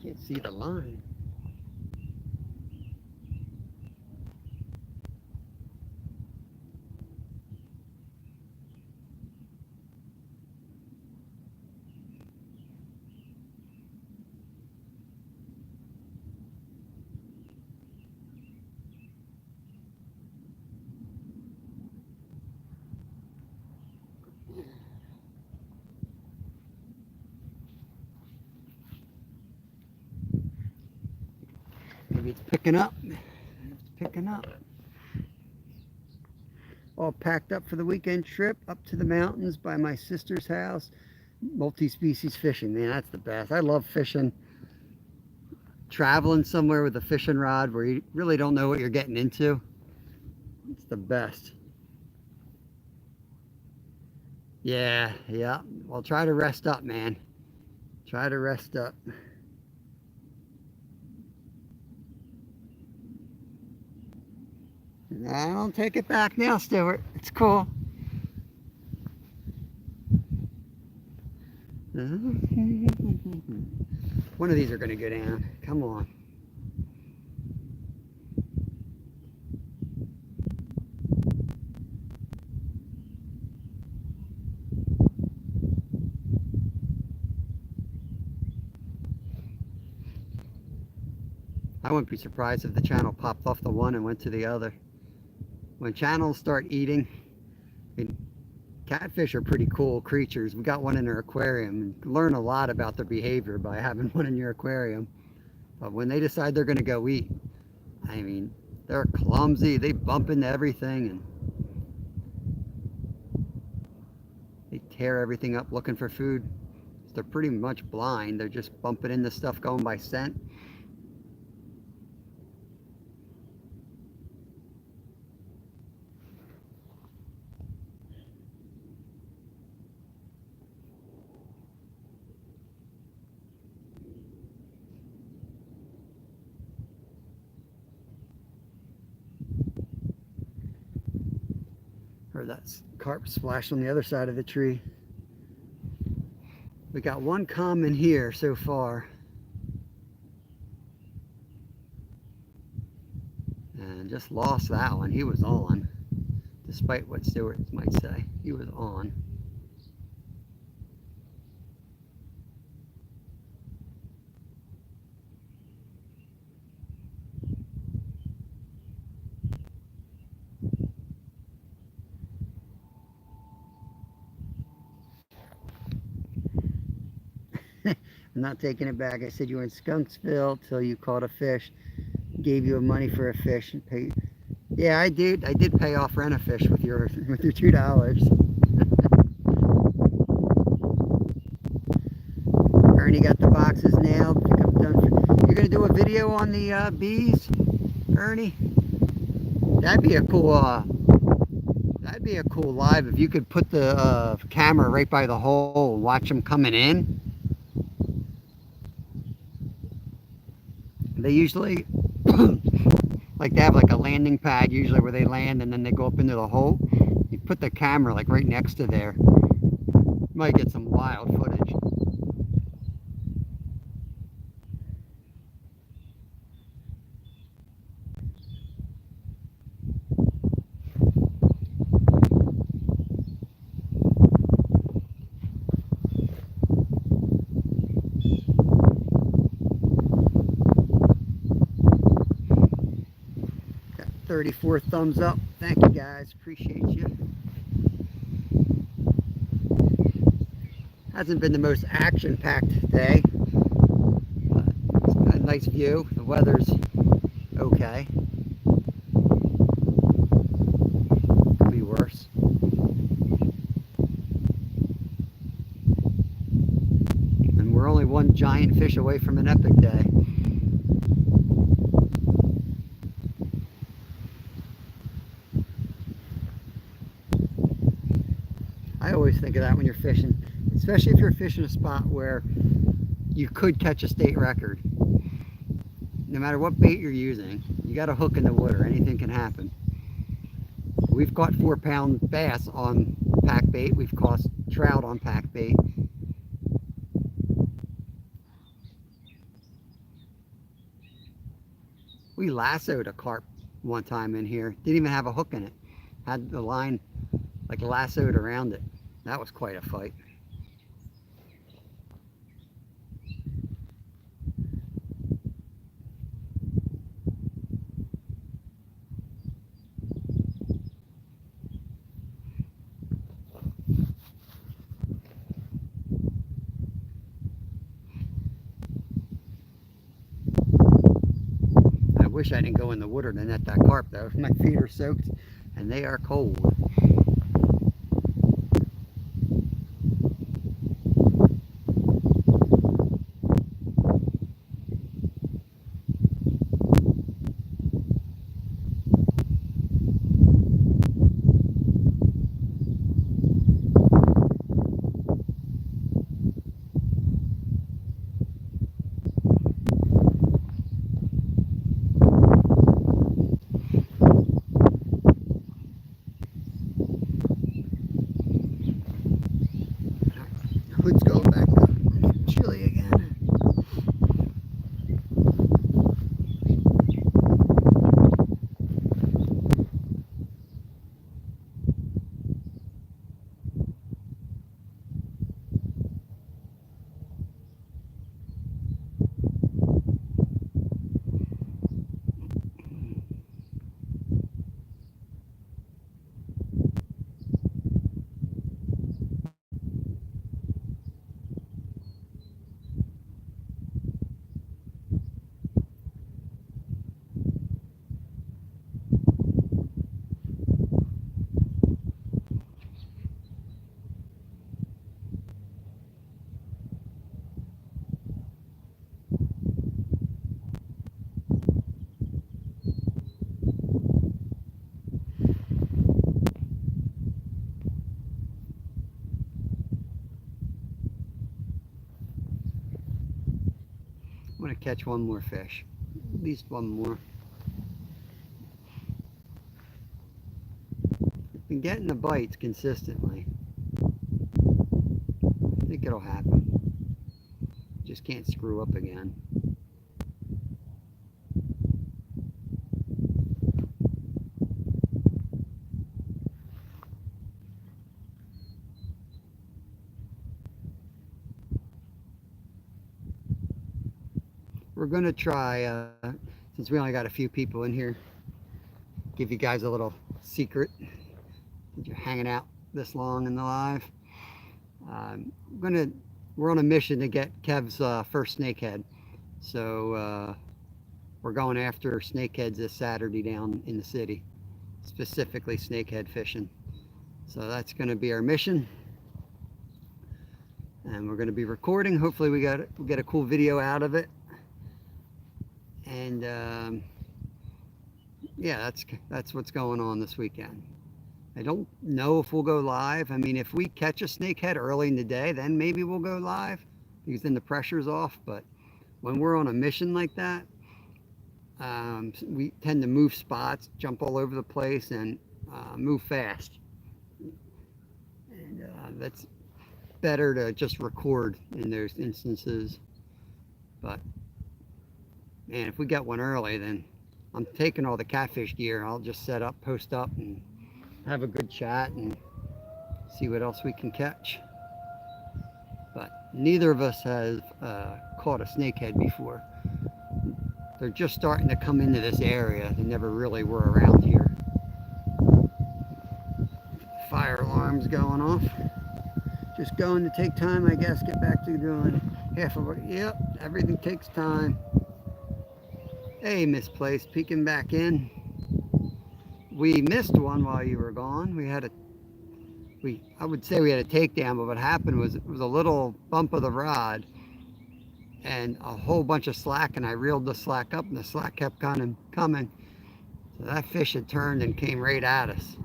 Can't see the line. Maybe it's picking up. It's picking up. All packed up for the weekend trip up to the mountains by my sister's house. Multi-species fishing, man, that's the best. I love fishing. Traveling somewhere with a fishing rod where you really don't know what you're getting into. It's the best. Yeah. Well, try to rest up, man. Try to rest up. I don't take it back now, Stuart. It's cool. One of these are going to go down. Come on. I wouldn't be surprised if the channel popped off the one and went to the other. When channels start eating, catfish are pretty cool creatures. We got one in our aquarium and learn a lot about their behavior by having one in your aquarium. But when they decide they're going to go eat, I mean, they're clumsy. They bump into everything and they tear everything up looking for food. They're pretty much blind. They're just bumping into stuff going by scent. Heard that carp splash on the other side of the tree. We got one common here so far. And just lost that one. He was on. Despite what Stuart might say, he was on. I'm not taking it back. I said you were in Skunksville till you caught a fish. Gave you money for a fish and paid. Yeah, I did. I did pay off Rent-A-Fish with your $2. Ernie got the boxes nailed. I think I'm done. You're gonna do a video on the bees, Ernie? That'd be a cool. That'd be a cool live if you could put the camera right by the hole and watch them coming in. They usually like they have like a landing pad usually where they land and then they go up into the hole. You put the camera like right next to there. You might get some wild footage. Got 34 thumbs up. Thank you guys. Appreciate you. Hasn't been the most action-packed day, but it's got a nice view. The weather's okay. Could be worse. And we're only one giant fish away from an epic day. think of that when you're fishing, especially if you're fishing a spot where you could catch a state record. No matter what bait you're using, you got a hook in the water, anything can happen. We've caught 4-pound bass on pack bait, we've caught trout on pack bait. We lassoed a carp one time in here, didn't even have a hook in it, had the line like lassoed around it. That was quite a fight. I wish I didn't go in the water to net that carp though. My feet are soaked and they are cold. Hood's going back up. Chilly again. I'm going to catch one more fish, at least one more. I've been getting the bites consistently. I think it'll happen. Just can't screw up again. We're going to try, since we only got a few people in here, give you guys a little secret. You're hanging out this long in the live. We're on a mission to get Kev's first snakehead. So we're going after snakeheads this Saturday down in the city, specifically snakehead fishing. So that's going to be our mission. And we're going to be recording. Hopefully we'll get a cool video out of it. And yeah, that's what's going on this weekend. I don't know if we'll go live. I mean, if we catch a snakehead early in the day, then maybe we'll go live because then the pressure's off. But when we're on a mission like that, we tend to move spots, jump all over the place, and move fast. And that's better to just record in those instances. But man, if we get one early, then I'm taking all the catfish gear. I'll just set up, post up, and have a good chat and see what else we can catch. But neither of us has caught a snakehead before. They're just starting to come into this area. They never really were around here. Fire alarm's going off. Just going to take time, I guess, get back to doing half of it. Yep, everything takes time. Hey, Misplaced, peeking back in. We missed one while you were gone. I would say we had a takedown, but what happened was it was a little bump of the rod and a whole bunch of slack, and I reeled the slack up and the slack kept kind of coming. So that fish had turned and came right at us.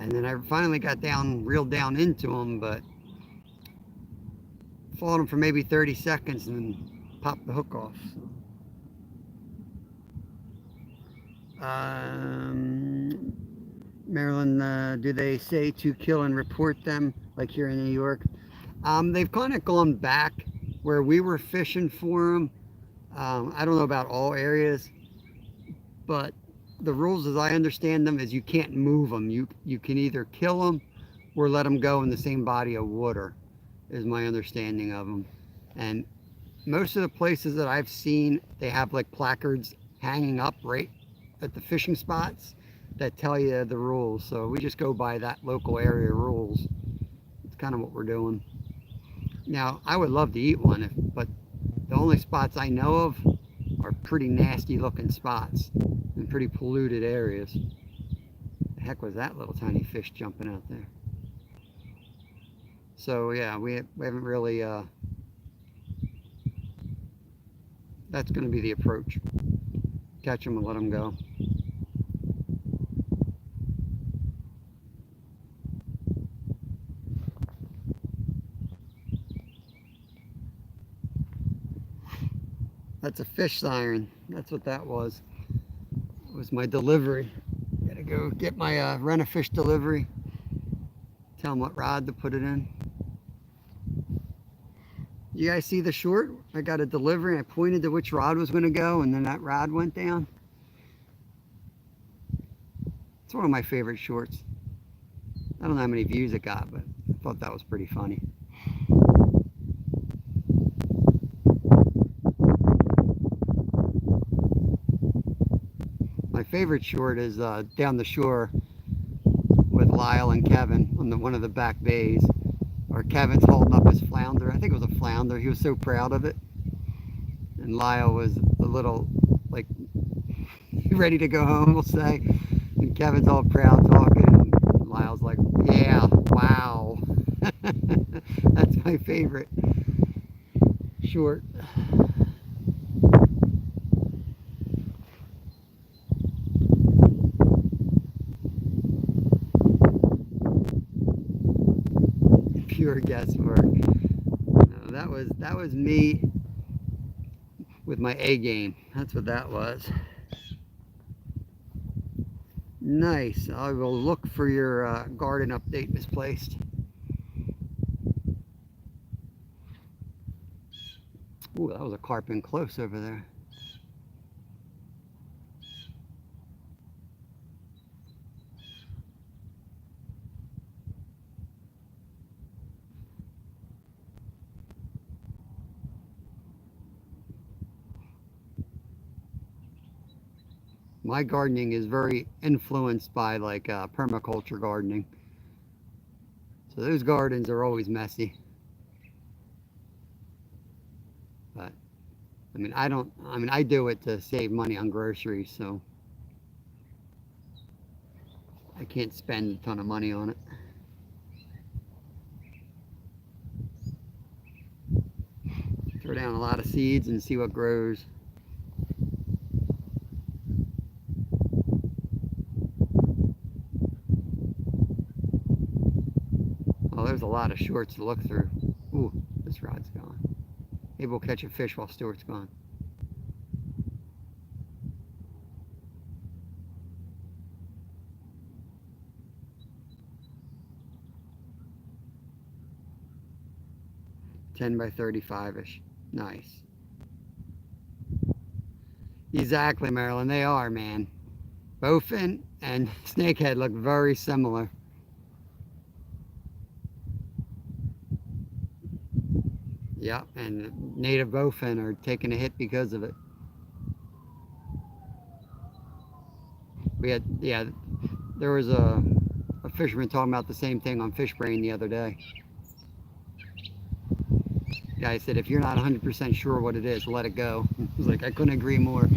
And then I finally got reeled down into them, but followed them for maybe 30 seconds and then popped the hook off. Maryland, do they say to kill and report them like here in New York? They've kind of gone back where we were fishing for them. I don't know about all areas, but the rules as I understand them is you can't move them. You can either kill them or let them go in the same body of water, is my understanding of them. And most of the places that I've seen, they have like placards hanging up right at the fishing spots that tell you the rules. So we just go by that local area rules. It's kind of what we're doing. Now, I would love to eat one, but the only spots I know of are pretty nasty looking spots in pretty polluted areas. The heck was that little tiny fish jumping out there? So yeah, we haven't really, that's going to be the approach. Catch them and let them go. That's a fish siren. That's what that was. It was my delivery. Gotta go get my rent-a-fish delivery. Tell them what rod to put it in. You guys see the short? I got a delivery. I pointed to which rod was going to go, and then that rod went down. It's one of my favorite shorts. I don't know how many views it got, but I thought that was pretty funny. My favorite short is down the shore with Lyle and Kevin on one of the back bays. Or Kevin's holding up his flounder. I think it was a flounder. He was so proud of it. And Lyle was a little, like, ready to go home, we'll say. And Kevin's all proud talking. And Lyle's like, yeah, wow. That's my favorite short. Pure guesswork. No, that was me with my A game. That's what that was. Nice. I will look for your garden update, Misplaced. Ooh, that was a carp in close over there. My gardening is very influenced by like permaculture gardening. So those gardens are always messy. But I do it to save money on groceries, so I can't spend a ton of money on it. Throw down a lot of seeds and see what grows. Oh, there's a lot of shorts to look through. Ooh, this rod's gone. Maybe we'll catch a fish while Stuart's gone. $10 by 35-ish. Nice. Exactly, Marilyn. They are, man. Bowfin and snakehead look very similar. Yeah, and native bowfin are taking a hit because of it. There was a fisherman talking about the same thing on Fish Brain the other day. The guy said, if you're not 100% sure what it is, let it go. I was like, I couldn't agree more.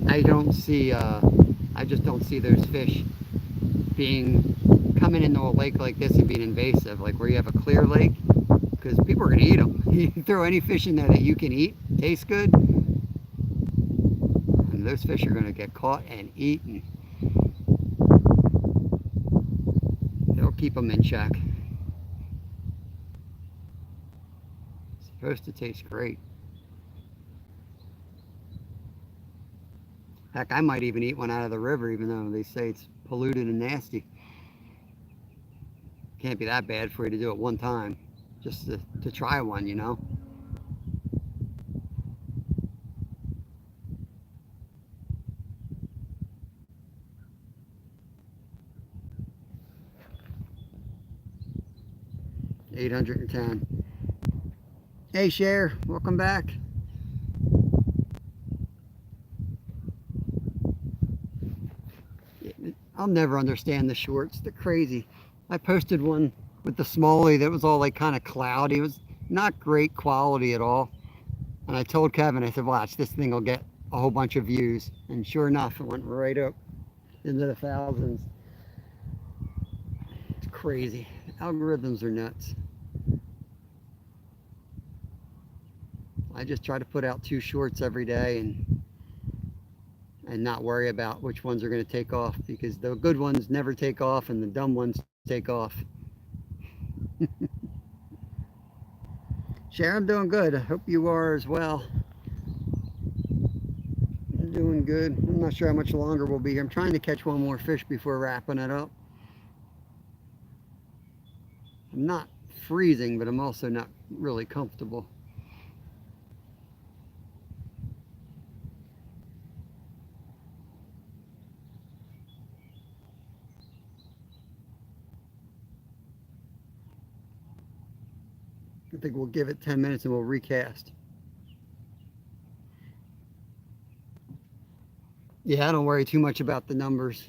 I don't see, I just don't see those fish being coming into a lake like this and being invasive, like where you have a clear lake, because people are going to eat them. You throw any fish in there that you can eat, tastes good, and those fish are going to get caught and eaten. They'll keep them in check. It's supposed to taste great. Heck, I might even eat one out of the river, even though they say it's polluted and nasty. Can't be that bad for you to do it one time, just to try one, you know. $810. Hey, Cher, welcome back. I'll never understand the shorts. They're crazy. I posted one with the smallie that was all like kind of cloudy. It was not great quality at all. And I told Kevin, I said, watch, this thing will get a whole bunch of views. And sure enough, it went right up into the thousands. It's crazy. Algorithms are nuts. I just try to put out 2 shorts every day and not worry about which ones are going to take off, because the good ones never take off and the dumb ones take off. Sharon, I'm doing good. I hope you are as well. I'm doing good. I'm not sure how much longer we'll be here. I'm trying to catch one more fish before wrapping it up. I'm not freezing, but I'm also not really comfortable. I think we'll give it 10 minutes and we'll recast. Yeah, I don't worry too much about the numbers.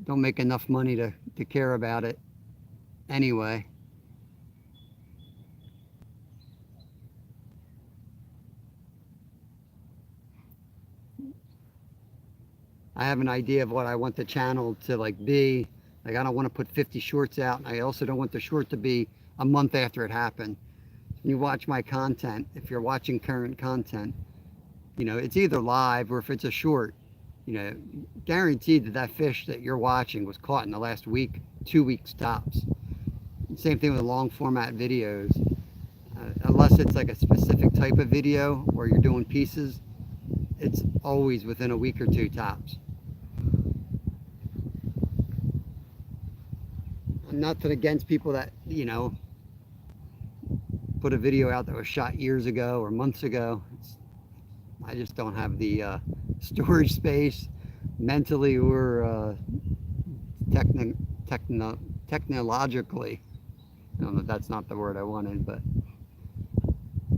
Don't make enough money to care about it anyway. I have an idea of what I want the channel to like be. Like, I don't want to put 50 shorts out, and I also don't want the short to be a month after it happened. When you watch my content, if you're watching current content, you know, it's either live or if it's a short, you know, guaranteed that that fish that you're watching was caught in the last week, 2 weeks tops. Same thing with long format videos. Unless it's like a specific type of video where you're doing pieces, it's always within a week or 2 tops. Nothing against people that, you know, put a video out that was shot years ago or months ago. I just don't have the storage space mentally or technologically. I don't know if that's not the word I wanted, but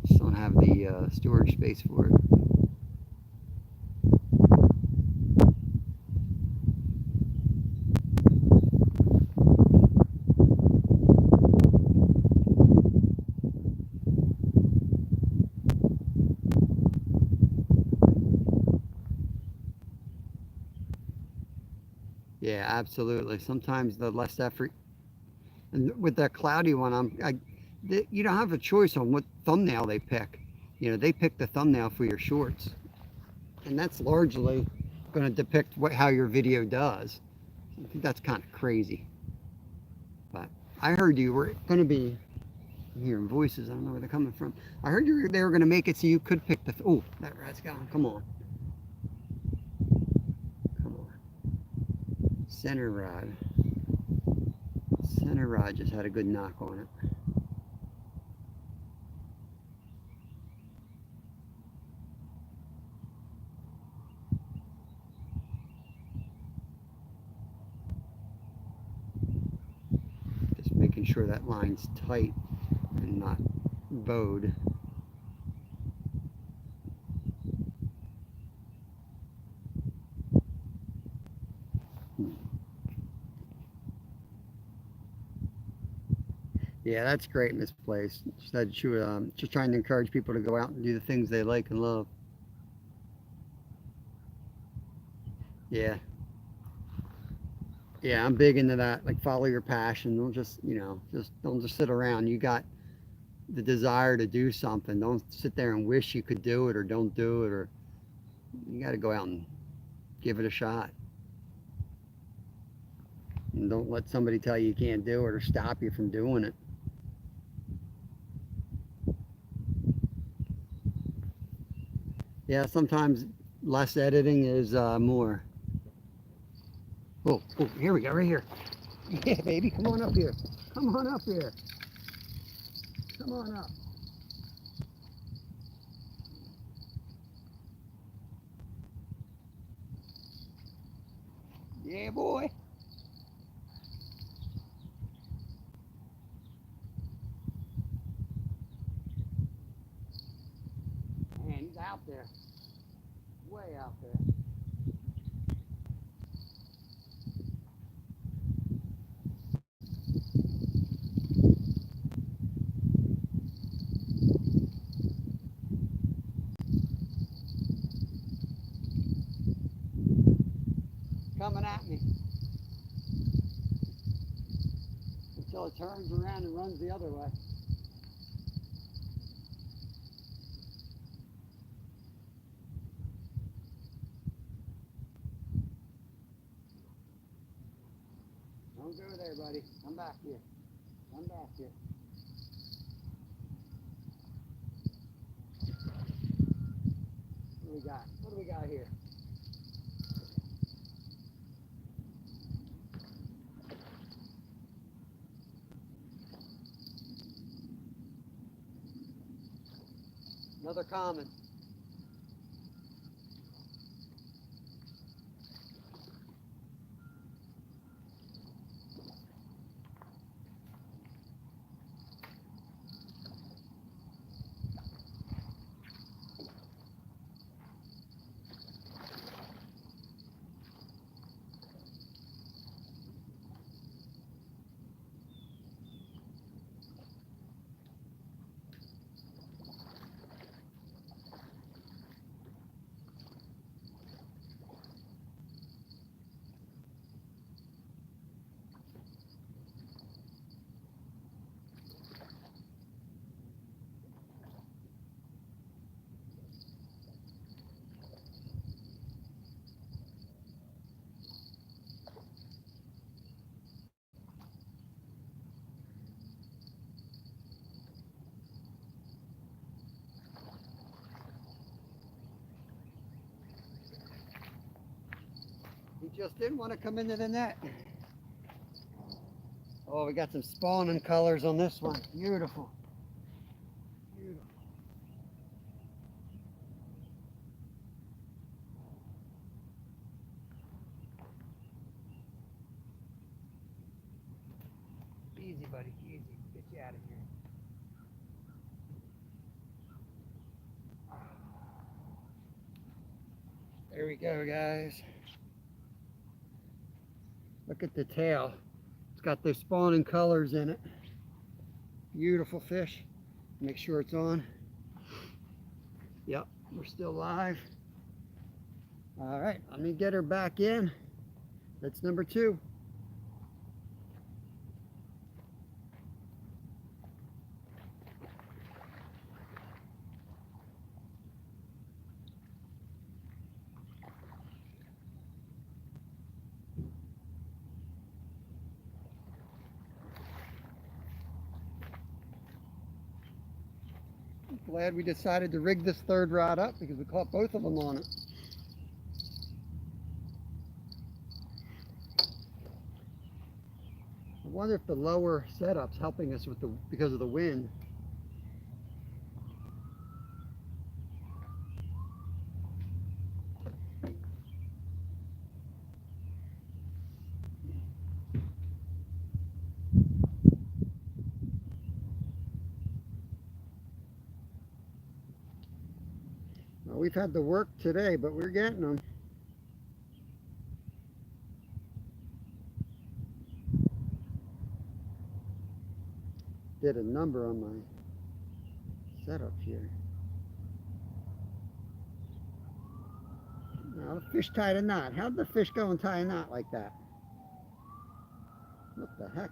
just don't have the storage space for it. Yeah, absolutely. Sometimes the less effort, and with that cloudy one, you don't have a choice on what thumbnail they pick. You know, they pick the thumbnail for your shorts, and that's largely going to depict how your video does. I think that's kind of crazy. But I heard you were going to be hearing voices. I don't know where they're coming from. I heard they were going to make it so you could pick the. Oh, that rat's gone. Come on. Center rod. Center rod just had a good knock on it. Just making sure that line's tight and not bowed. Yeah, that's great in this place. She said she was just trying to encourage people to go out and do the things they like and love. Yeah. Yeah, I'm big into that. Like follow your passion. Don't just, you know, just don't just sit around. You got the desire to do something. Don't sit there and wish you could do it or don't do it, or you got to go out and give it a shot. And don't let somebody tell you you can't do it or stop you from doing it. Yeah, sometimes less editing is more. Oh, oh, here we go, right here. Yeah, baby, come on up here. Come on up here. Come on up. Yeah, boy. Man, he's out there. Way out there. Coming at me until it turns around and runs the other way. Don't go there, buddy. Come back here. Come back here. What do we got? What do we got here? Another common. He just didn't want to come into the net. Oh, we got some spawning colors on this one. Beautiful. Beautiful. Easy, buddy. Easy. Get you out of here. There we go, guys. Look at the tail. It's got those spawning colors in it. Beautiful fish. Make sure it's on. Yep, we're still live. All right, let me get her back in. That's number 2. Glad we decided to rig this third rod up because we caught both of them on it. I wonder if the lower setup's helping us with because of the wind. Well, we've had the work today, but we're getting them. Did a number on my setup here. Now the fish tied a knot. How'd the fish go and tie a knot like that? What the heck?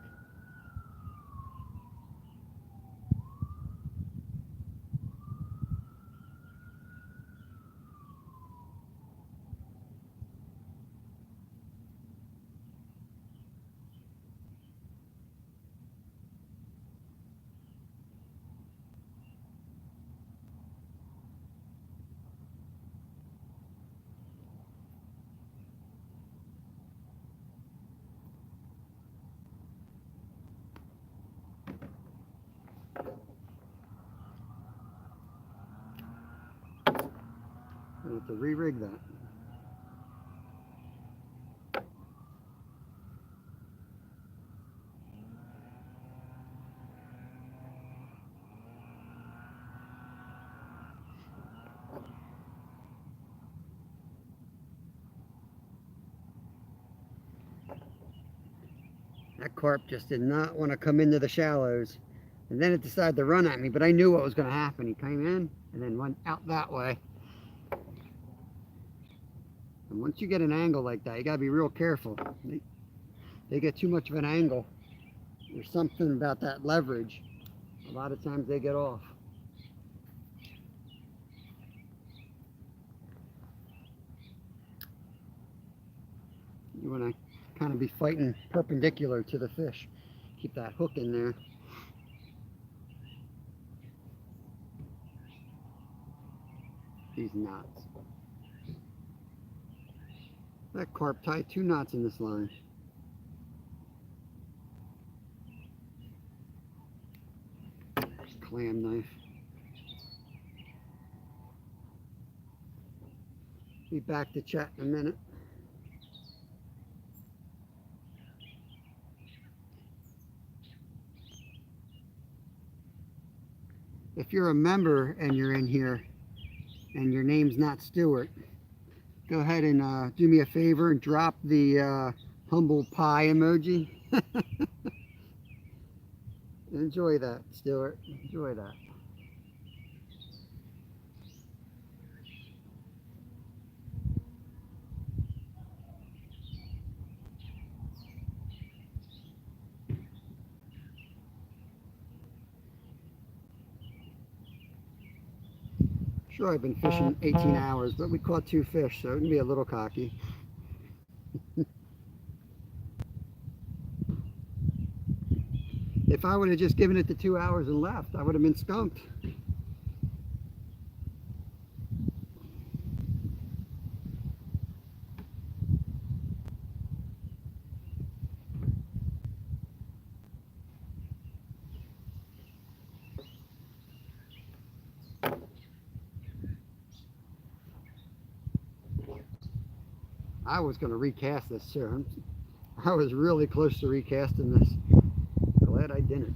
I have to re-rig that. That carp just did not want to come into the shallows. And then it decided to run at me, but I knew what was going to happen. He came in and then went out that way. And once you get an angle like that, you got to be real careful. They get too much of an angle. There's something about that leverage. A lot of times they get off. You want to kind of be fighting perpendicular to the fish. Keep that hook in there. These knots. That carp tied 2 knots in this line. Clam knife. Be back to chat in a minute. If you're a member and you're in here and your name's not Stuart, go ahead and do me a favor and drop the humble pie emoji. Enjoy that, Stuart. Enjoy that. Sure, I've been fishing 18 hours, but we caught 2 fish, so it can be a little cocky. If I would have just given it the 2 hours and left, I would have been skunked. I was going to recast this, sir. I was really close to recasting this. Glad I didn't.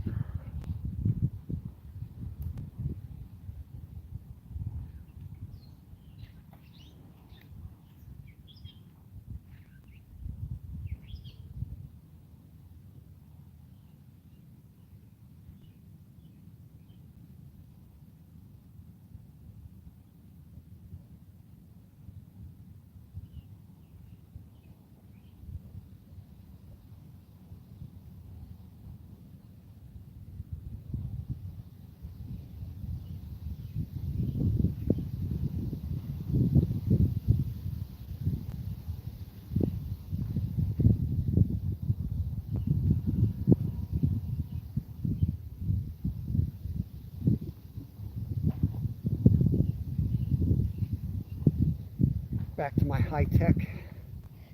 Back to my high-tech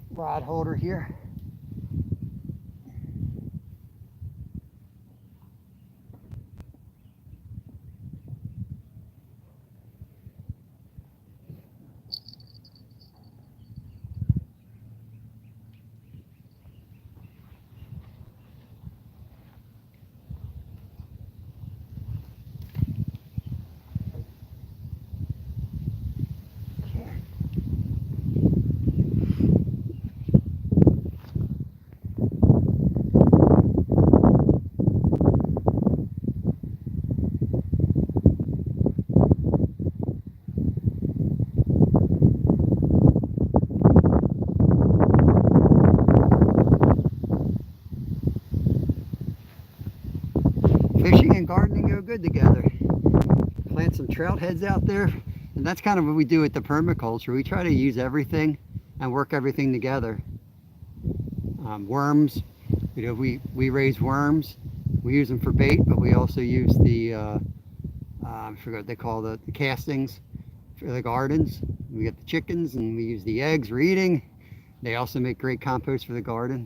rod holder here. gardening go good together. Plant some trout heads out there, and that's kind of what we do with the permaculture. We try to use everything and work everything together. Worms, you know, we raise worms. We use them for bait, but we also use the I forgot what they call the castings for the gardens. We get the chickens and we use the eggs we're eating. They also make great compost for the garden.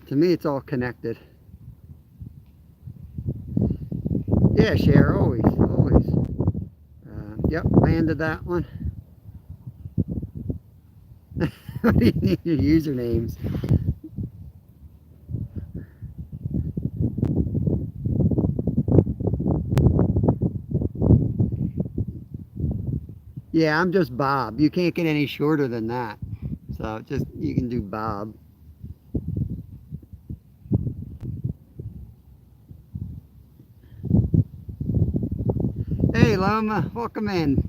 To me, it's all connected. Yeah, share, always, always. Yep, landed that one. What do you need your usernames? Yeah, I'm just Bob. You can't get any shorter than that. So just, you can do Bob. Hey Loma, welcome in.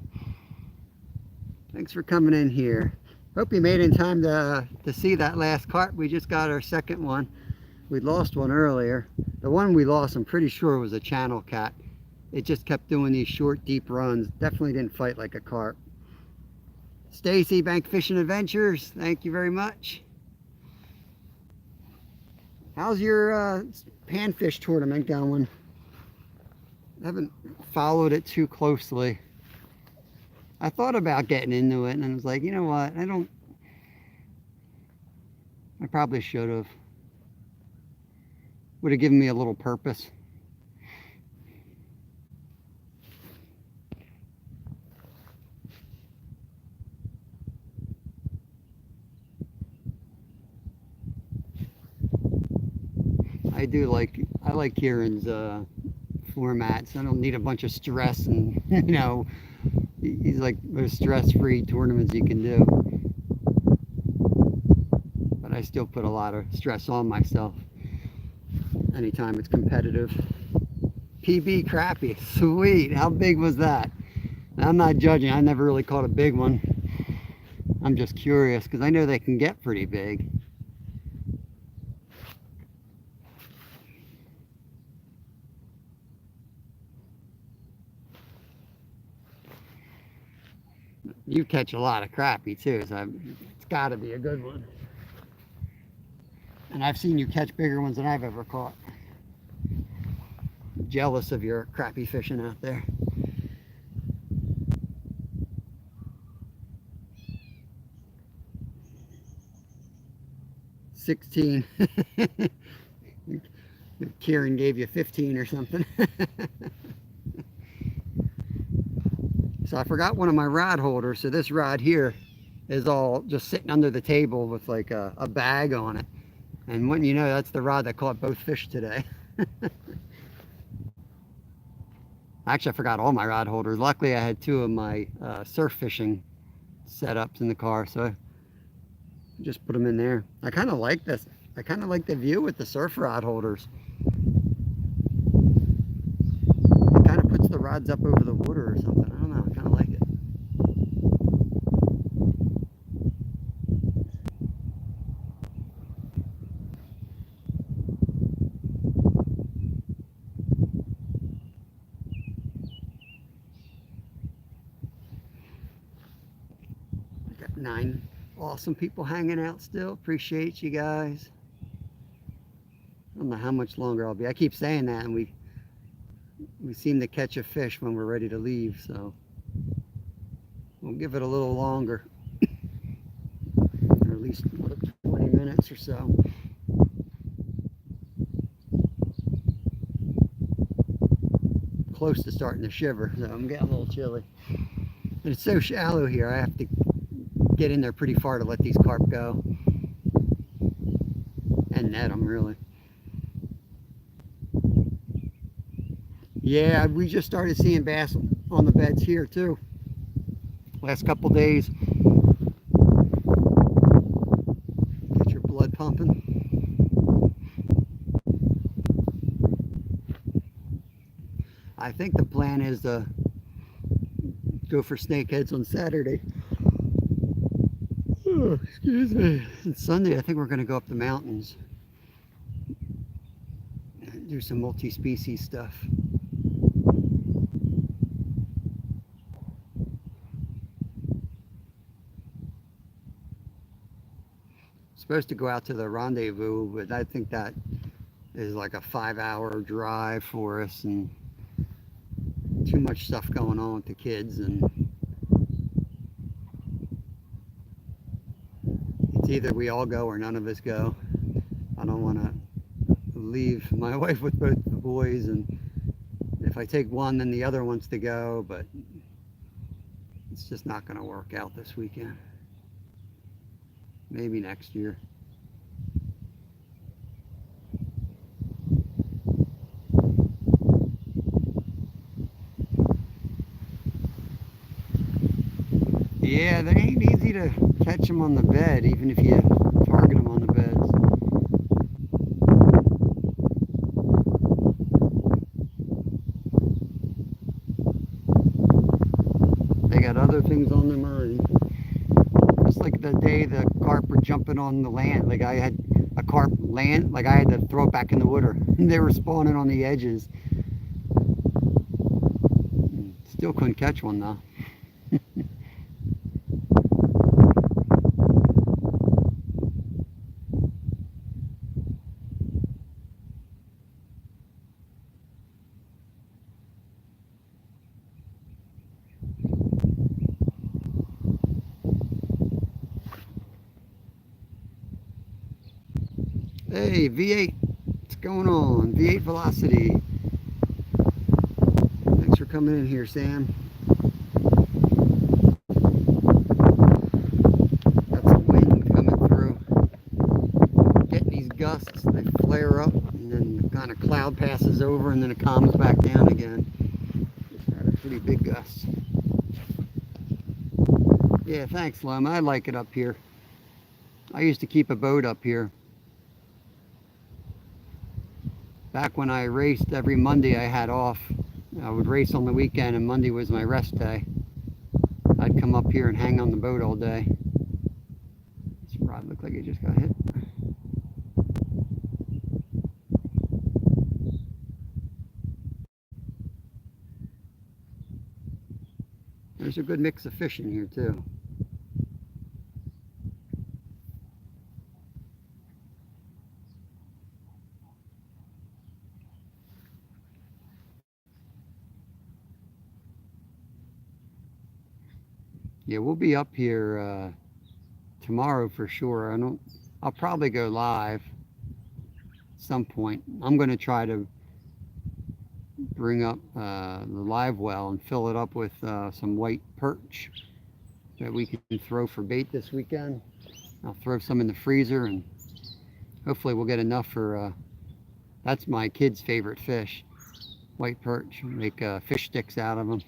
Thanks for coming in here. Hope you made it in time to see that last carp. We just got our second one. We lost one earlier. The one we lost, I'm pretty sure, was a channel cat. It just kept doing these short, deep runs. Definitely didn't fight like a carp. Stacy, Bank Fishing Adventures, thank you very much. How's your panfish tournament going? I haven't followed it too closely. I thought about getting into it and I was like, you know what, I probably should have. Would have given me a little purpose. I like Kieran's formats. I don't need a bunch of stress, and you know, he's like the stress-free tournaments you can do. But I still put a lot of stress on myself anytime it's competitive. PB crappie, sweet. How big was that? I'm not judging. I never really caught a big one. I'm just curious because I know they can get pretty big. You catch a lot of crappie too, so it's got to be a good one. And I've seen you catch bigger ones than I've ever caught. Jealous of your crappie fishing out there. $16. Kieran gave you 15 or something. So I forgot one of my rod holders. So this rod here is all just sitting under the table with like a bag on it. And wouldn't you know, that's the rod that caught both fish today. Actually, I forgot all my rod holders. Luckily, I had two of my surf fishing setups in the car, so I just put them in there. I kind of like this. I kind of like the view with the surf rod holders. It kind of puts the rods up over the water or something. I don't know. I kind of like it. I got 9 awesome people hanging out still. Appreciate you guys. I don't know how much longer I'll be. I keep saying that, and we seem to catch a fish when we're ready to leave, so we'll give it a little longer, or at least 20 minutes or so. Close to starting to shiver, so I'm getting a little chilly. And it's so shallow here, I have to get in there pretty far to let these carp go and net them, really. Yeah, we just started seeing bass on the beds here too. Last couple days. Get your blood pumping. I think the plan is to go for snakeheads on Saturday. Oh, excuse me. And Sunday, I think we're going to go up the mountains and do some multi-species stuff. Supposed to go out to the rendezvous, but I think that is like a 5-hour drive for us, and too much stuff going on with the kids, and it's either we all go or none of us go. I don't want to leave my wife with both the boys, and if I take one then the other wants to go, but it's just not going to work out this weekend. Maybe next year. Yeah, they ain't easy to catch them on the bed, even if you target them on the beds. They got other things on their mind. Just like the day the carp were jumping on the land, like I had a carp land, like I had to throw it back in the water. They were spawning on the edges. Still couldn't catch one though. Hey, V8, what's going on? V8 Velocity. Thanks for coming in here, Sam. Got some wind coming through. Getting these gusts, they flare up, and then kind of cloud passes over, and then it calms back down again. Got a pretty big gust. Yeah, thanks, Lum. I like it up here. I used to keep a boat up here. Back when I raced, every Monday I had off. I would race on the weekend, and Monday was my rest day. I'd come up here and hang on the boat all day. This rod looked like it just got hit. There's a good mix of fish in here too. Yeah, we'll be up here tomorrow for sure. I'll probably go live at some point. I'm going to try to bring up the live well and fill it up with some white perch that we can throw for bait this weekend. I'll throw some in the freezer, and hopefully we'll get enough for, that's my kids' favorite fish, white perch. Make fish sticks out of them.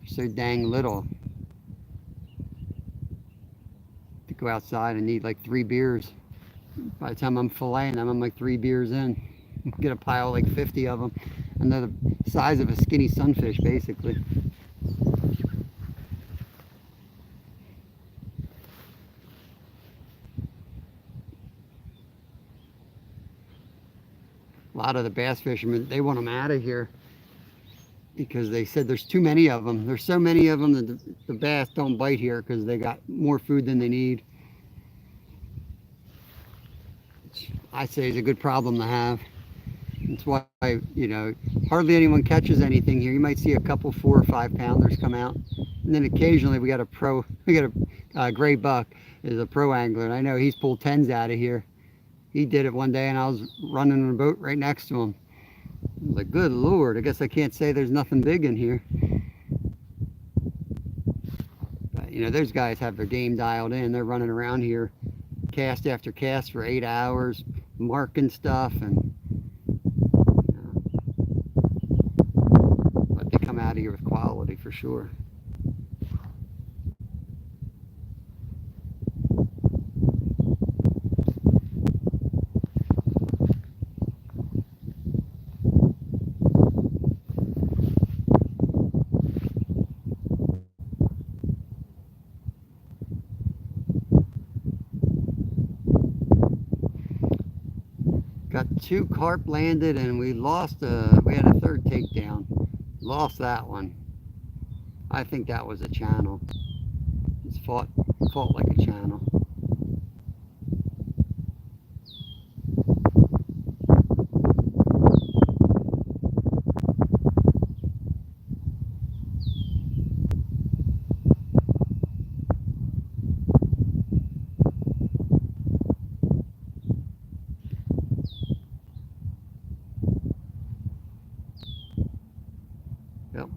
So dang little to go outside and need like 3 beers. By the time I'm filleting them, I'm like 3 beers in. Get a pile like 50 of them, and they're the size of a skinny sunfish basically. A lot of the bass fishermen, they want them out of here because they said there's too many of them. There's so many of them that the bass don't bite here because they got more food than they need. Which I say is a good problem to have. That's why, you know, hardly anyone catches anything here. You might see a couple 4 or 5 pounders come out, and then occasionally we got a gray buck is a pro angler, and I know he's pulled 10s out of here. He did it one day, and I was running on a boat right next to him. I was like, good Lord, I guess I can't say there's nothing big in here. But, you know, those guys have their game dialed in. They're running around here cast after cast for 8 hours, marking stuff, and but they come out of here with quality for sure. Got 2 carp landed, and we lost we had a 3rd takedown. Lost that one. I think that was a channel. Just fought default like a channel.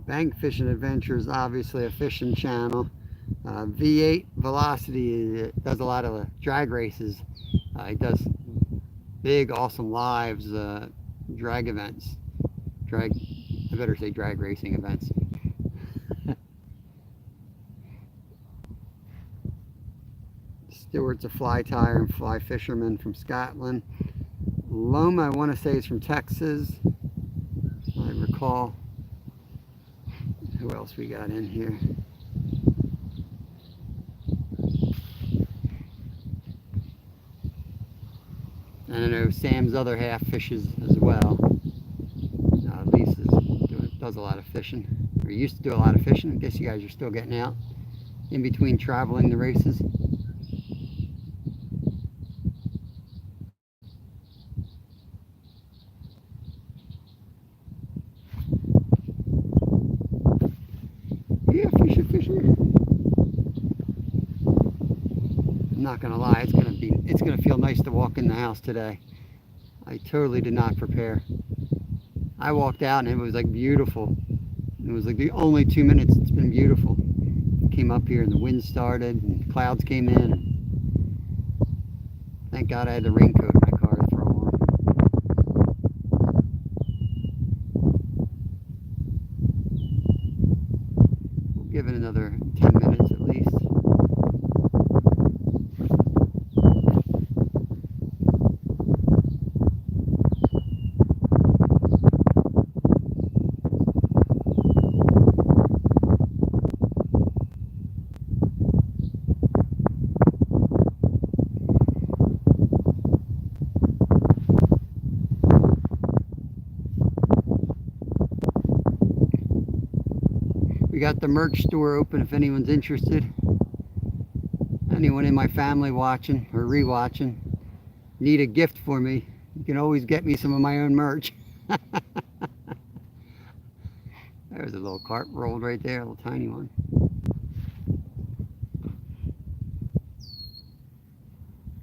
Bank Fishing Adventure is obviously a fishing channel. V8 Velocity does a lot of drag races. He does big, awesome lives, drag events. I better say drag racing events. Stewart's a fly tyer and fly fisherman from Scotland. Loma, I want to say, is from Texas, I recall. Who else we got in here? And I know Sam's other half fishes as well. Lisa's does a lot of fishing, or used to do a lot of fishing. I guess you guys are still getting out in between traveling the races. Yeah, fisher. I'm not gonna lie, it's gonna feel nice to walk in the house today. I totally did not prepare. I walked out and it was like beautiful. It was like the only 2 minutes it's been beautiful. Came up here and the wind started and clouds came in. And thank God I had the raincoat in my car to throw on. We'll give it another 10 minutes at least. We got the merch store open if anyone's interested. Anyone in my family watching or re-watching, need a gift for me, you can always get me some of my own merch. There's a little carp rolled right there, a little tiny one.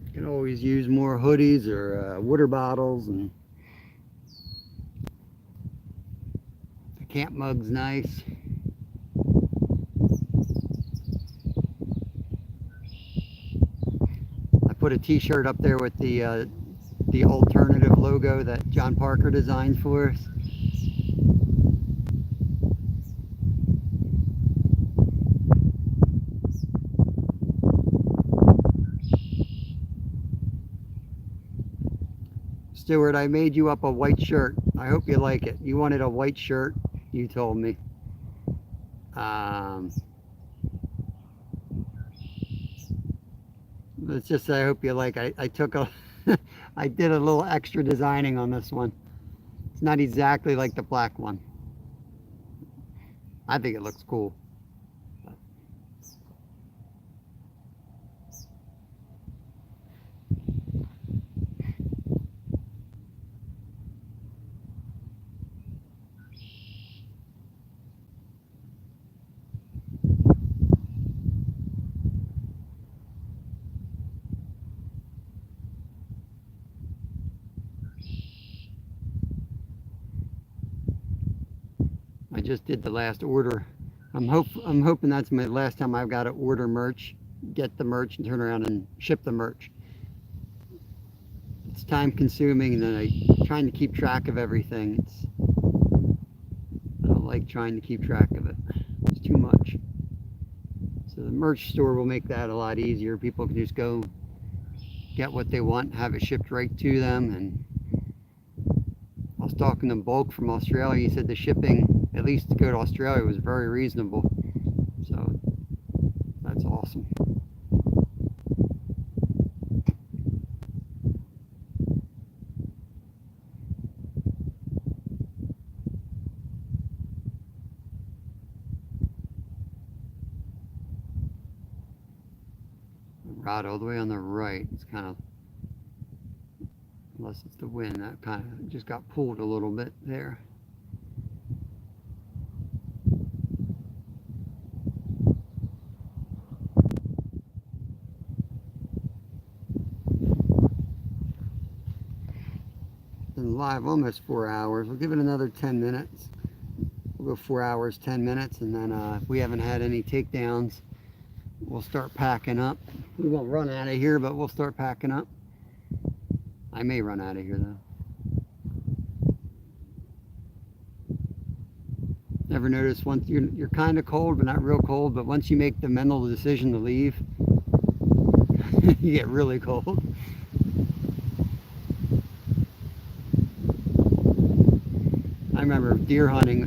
You can always use more hoodies or water bottles, and the camp mug's nice. Put a t-shirt up there with the alternative logo that John Parker designed for us. Stuart, I made you up a white shirt. I hope you like it. You wanted a white shirt, you told me. Let's just say I hope you like it. I took a I did a little extra designing on this one. It's not exactly like the black one. I think it looks cool. I just did the last order. I'm hoping that's my last time I've got to order merch, get the merch, and turn around and ship the merch. It's time consuming, and then I'm trying to keep track of everything. I don't like trying to keep track of it. It's too much. So the merch store will make that a lot easier. People can just go get what they want, have it shipped right to them. And I was talking to Bulk from Australia. He said the shipping, at least to go to Australia, was very reasonable. So that's awesome. rod all the way on the right. It's kind of, unless it's the wind, that kind of just got pulled a little bit there. Been live almost 4 hours. We'll give it another 10 minutes. We'll go 4 hours, 10 minutes, and then if we haven't had any takedowns, we'll start packing up. We won't run out of here, but we'll start packing up. I may run out of here though. Ever notice once you're kind of cold, but not real cold, but once you make the mental decision to leave, you get really cold. I remember deer hunting,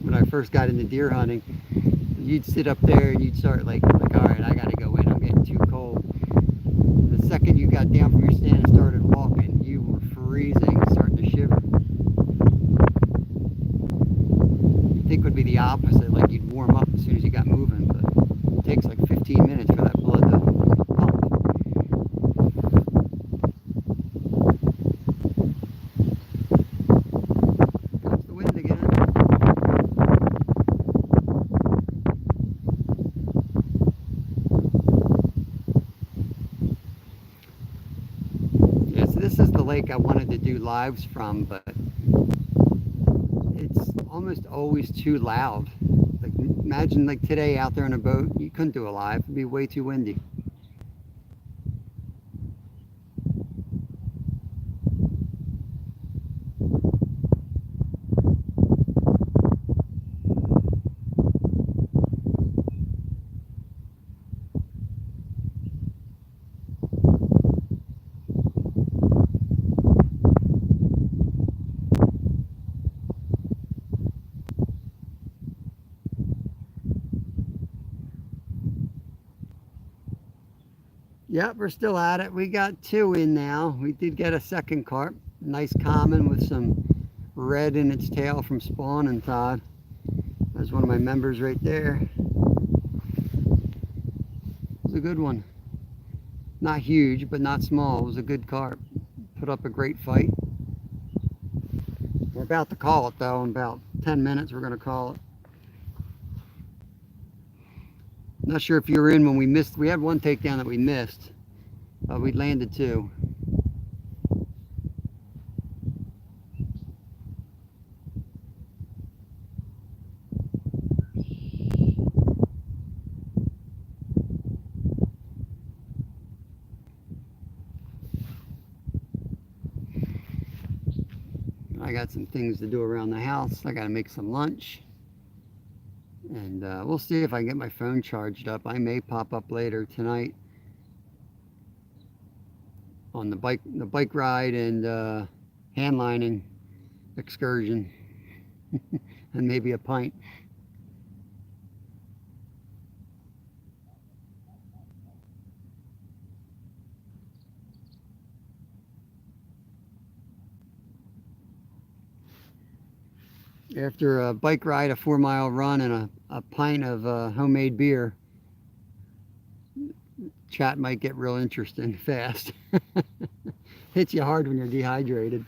when I first got into deer hunting, you'd sit up there and you'd start like all right, I gotta go in, I'm getting too cold. The second you got down from your stand and started walking, you were freezing, starting to shiver. You'd think it would be the opposite, like you'd warm up as soon as you got moving, but it takes like 15 minutes for that blood to pump. Comes the wind again. Yes, this is the lake I wanted to do lives from, but it's almost always too loud. Like, imagine like today out there on a boat, you couldn't do a live, it'd be way too windy. Yep, we're still at it. We got 2 in now. We did get a second carp. Nice common with some red in its tail from spawn and Todd. There's one of my members right there. It was a good one. Not huge, but not small. It was a good carp. Put up a great fight. We're about to call it though. In about 10 minutes we're going to call it. Not sure if you were in when we missed. We had one takedown that we missed, but we landed 2. I got some things to do around the house. I got to make some lunch. And we'll see if I can get my phone charged up. I may pop up later tonight on the bike ride and hand lining excursion, and maybe a pint. After a bike ride, a 4-mile run, and a pint of homemade beer, chat might get real interesting fast. Hits you hard when you're dehydrated.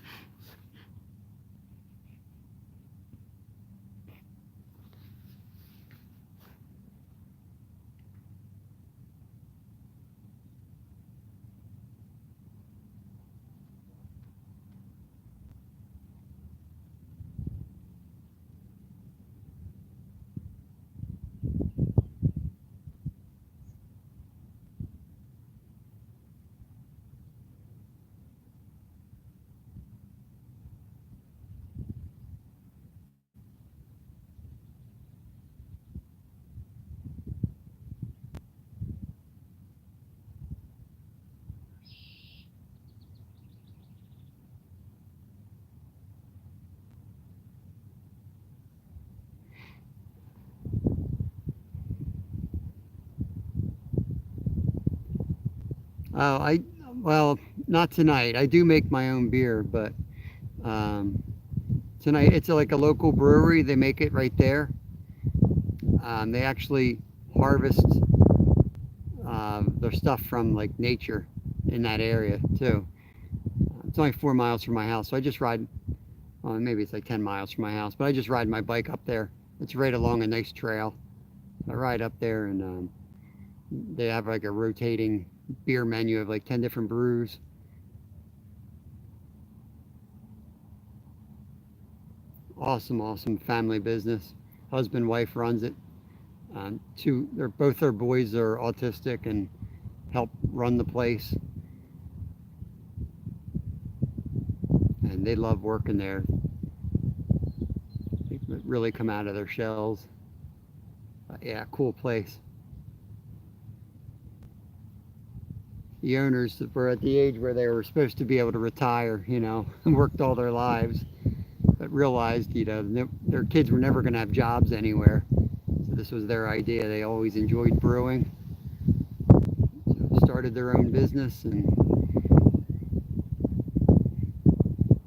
Oh, well, not tonight. I do make my own beer, but tonight it's like a local brewery. They make it right there. They actually harvest the their stuff from like nature in that area too. It's only 4 miles from my house, so I just ride, well, maybe it's like 10 miles from my house, but I just ride my bike up there. It's right along a nice trail. I ride up there, and they have like a rotating beer menu of like 10 different brews. Awesome family business. Husband, wife runs it. Both their boys are autistic and help run the place. And they love working there. They really come out of their shells. Yeah, cool place. The owners were at the age where they were supposed to be able to retire, and worked all their lives, but realized, their kids were never going to have jobs anywhere. So this was their idea. They always enjoyed brewing. So started their own business, and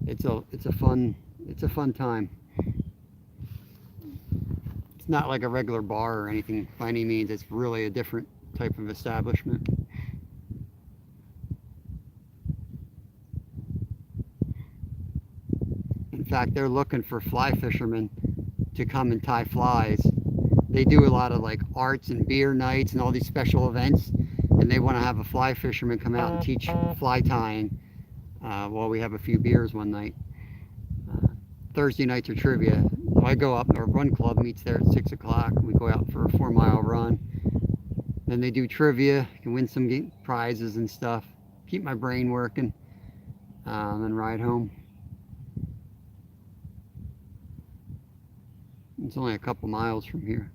it's a fun time. It's not like a regular bar or anything by any means. It's really a different type of establishment. In fact, they're looking for fly fishermen to come and tie flies. They do a lot of like arts and beer nights and all these special events, and they want to have a fly fisherman come out and teach fly tying while we have a few beers one night. Thursday nights are trivia. So I go up, our run club meets there at 6 o'clock. We go out for a 4-mile run. Then they do trivia. You can win some prizes and stuff. Keep my brain working, and ride home. It's only a couple miles from here.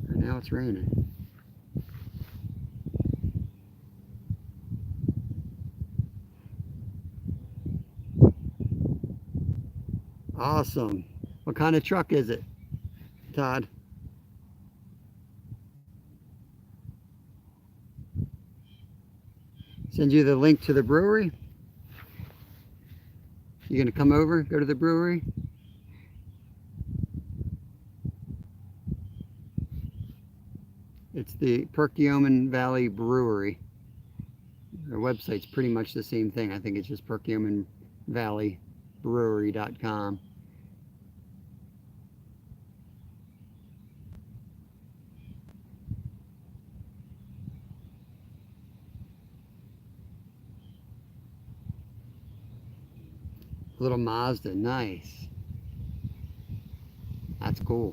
And now it's raining. Awesome. What kind of truck is it, Todd? Send you the link to the brewery? You gonna come over, go to the brewery? It's the Perkiomen Valley Brewery. Their website's pretty much the same thing. I think it's just PerkiomenValleyBrewery.com. Little Mazda, nice. That's cool.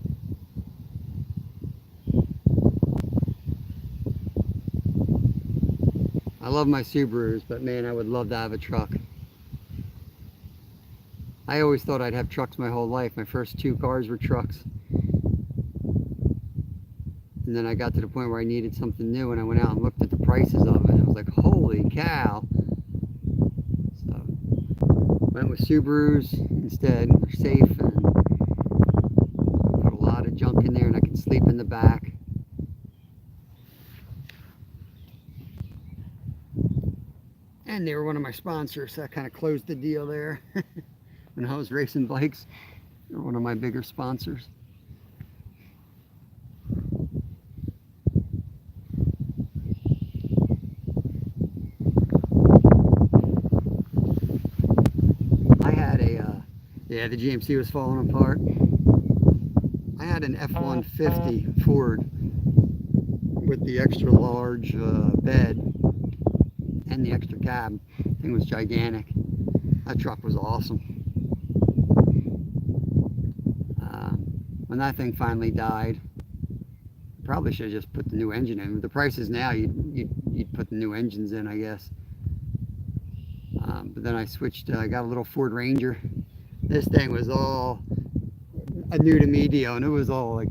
I love my Subarus, but man, I would love to have a truck. I always thought I'd have trucks my whole life. My first 2 cars were trucks. And then I got to the point where I needed something new, and I went out and looked at the prices of it. I was like, holy cow. So, went with Subarus instead. They're safe, and put a lot of junk in there, and I can sleep in the back. And they were one of my sponsors, so that kind of closed the deal there. When I was racing bikes, they were one of my bigger sponsors. I had yeah, the GMC was falling apart. I had an F-150 Ford with the extra large bed and the extra cab. The thing was gigantic. That truck was awesome. When that thing finally died, probably should have just put the new engine in. With the prices now, you'd put the new engines in, I guess. But then I switched. I got a little Ford Ranger. This thing was all a new to me deal, and it was all like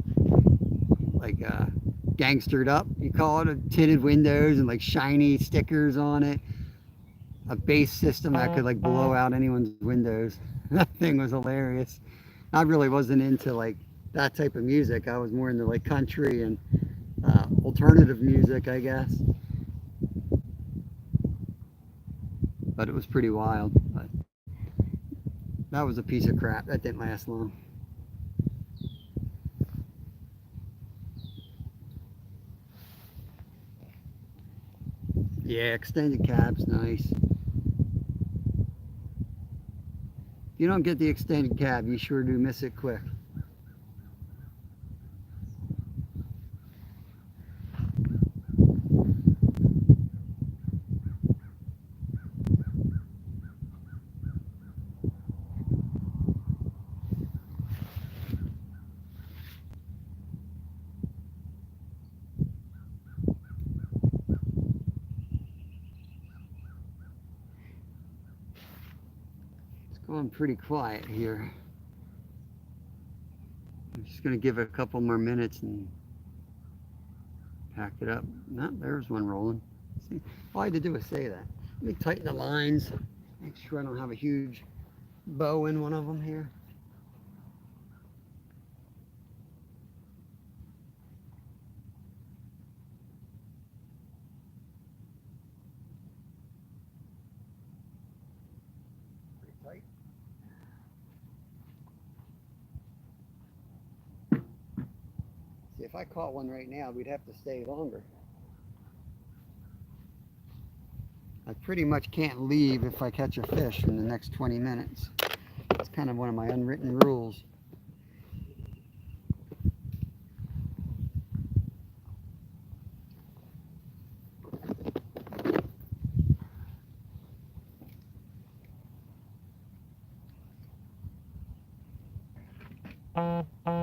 gangstered up, you call it, tinted windows and like shiny stickers on it, a bass system that could like blow out anyone's windows. That thing was hilarious. I really wasn't into like that type of music. I was more into like country and alternative music, I guess. But it was pretty wild. But that was a piece of crap. That didn't last long. Yeah, extended cab's nice. If you don't get the extended cab, you sure do miss it quick. It's going pretty quiet here. I'm just going to give it a couple more minutes and pack it up. No, there's one rolling. See, all I had to do was say that. Let me tighten the lines. Make sure I don't have a huge bow in one of them here. Pretty tight. See, if I caught one right now, we'd have to stay longer. I pretty much can't leave if I catch a fish in the next 20 minutes. It's kind of one of my unwritten rules.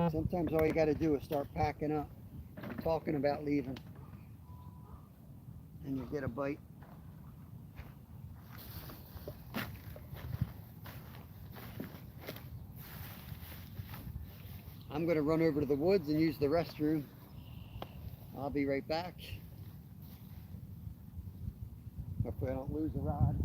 Sometimes all you got to do is start packing up, talking about leaving, and you get a bite. I'm going to run over to the woods and use the restroom. I'll be right back. Hopefully I don't lose the rod.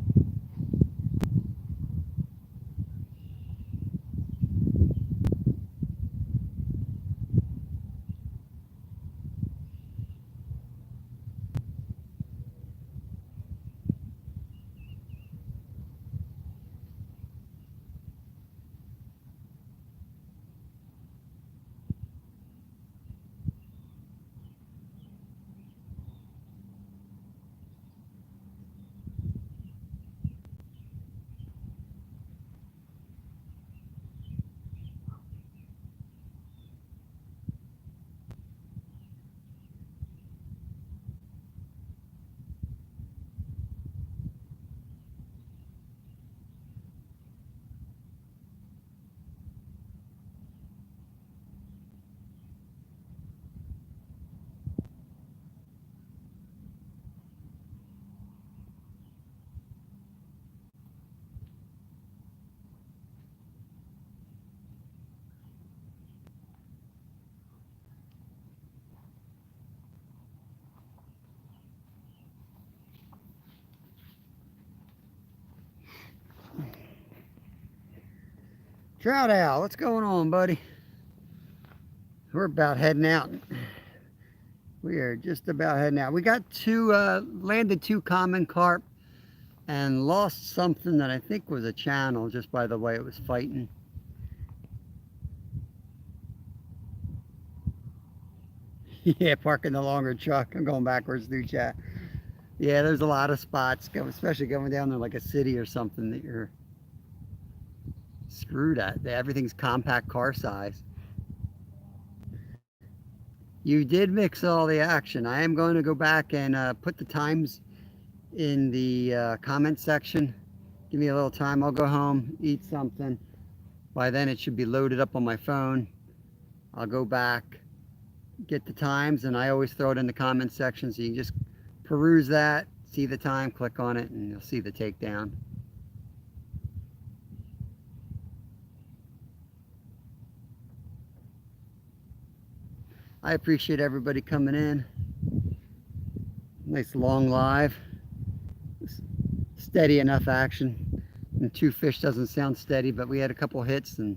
Trout Owl, what's going on, buddy? We're about heading out. We are just about heading out. We got landed 2 common carp and lost something that I think was a channel just by the way it was fighting. Yeah, parking the longer truck. I'm going backwards through chat. Yeah, there's a lot of spots, especially going down there like a city or something that you're screwed at. Everything's compact car size. You did mix all the action. I am going to go back and put the times in the comment section. Give me a little time. I'll go home, eat something. By then it should be loaded up on my phone. I'll go back, get the times, and I always throw it in the comment section so you can just peruse that, see the time, click on it, and you'll see the takedown. I appreciate everybody coming in. Nice long live. Steady enough action. And 2 fish doesn't sound steady, but we had a couple hits and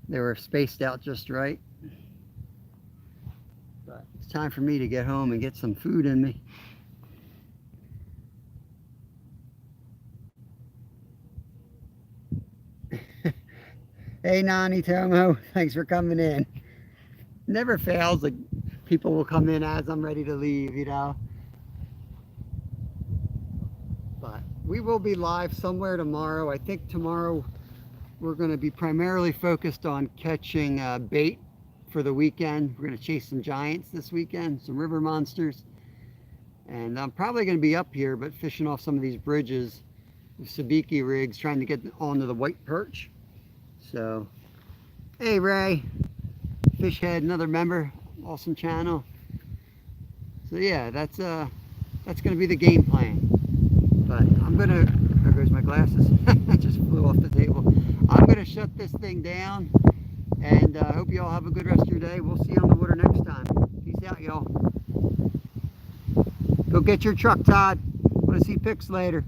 they were spaced out just right. But it's time for me to get home and get some food in me. Hey Nani Tomo, thanks for coming in. Never fails, like people will come in as I'm ready to leave, you know. we will be live somewhere tomorrow. I think tomorrow we're going to be primarily focused on catching bait for the weekend. We're going to chase some giants this weekend, some river monsters. And I'm probably going to be up here, but fishing off some of these bridges with sabiki rigs, trying to get onto the white perch. So, hey Ray, Fish Head, another member, awesome channel. So yeah, that's going to be the game plan. But I'm going to, there goes my glasses, I just flew off the table. I'm going to shut this thing down, and I hope you all have a good rest of your day. We'll see you on the water next time. Peace out, y'all. Go get your truck, Todd. Want to see pics later.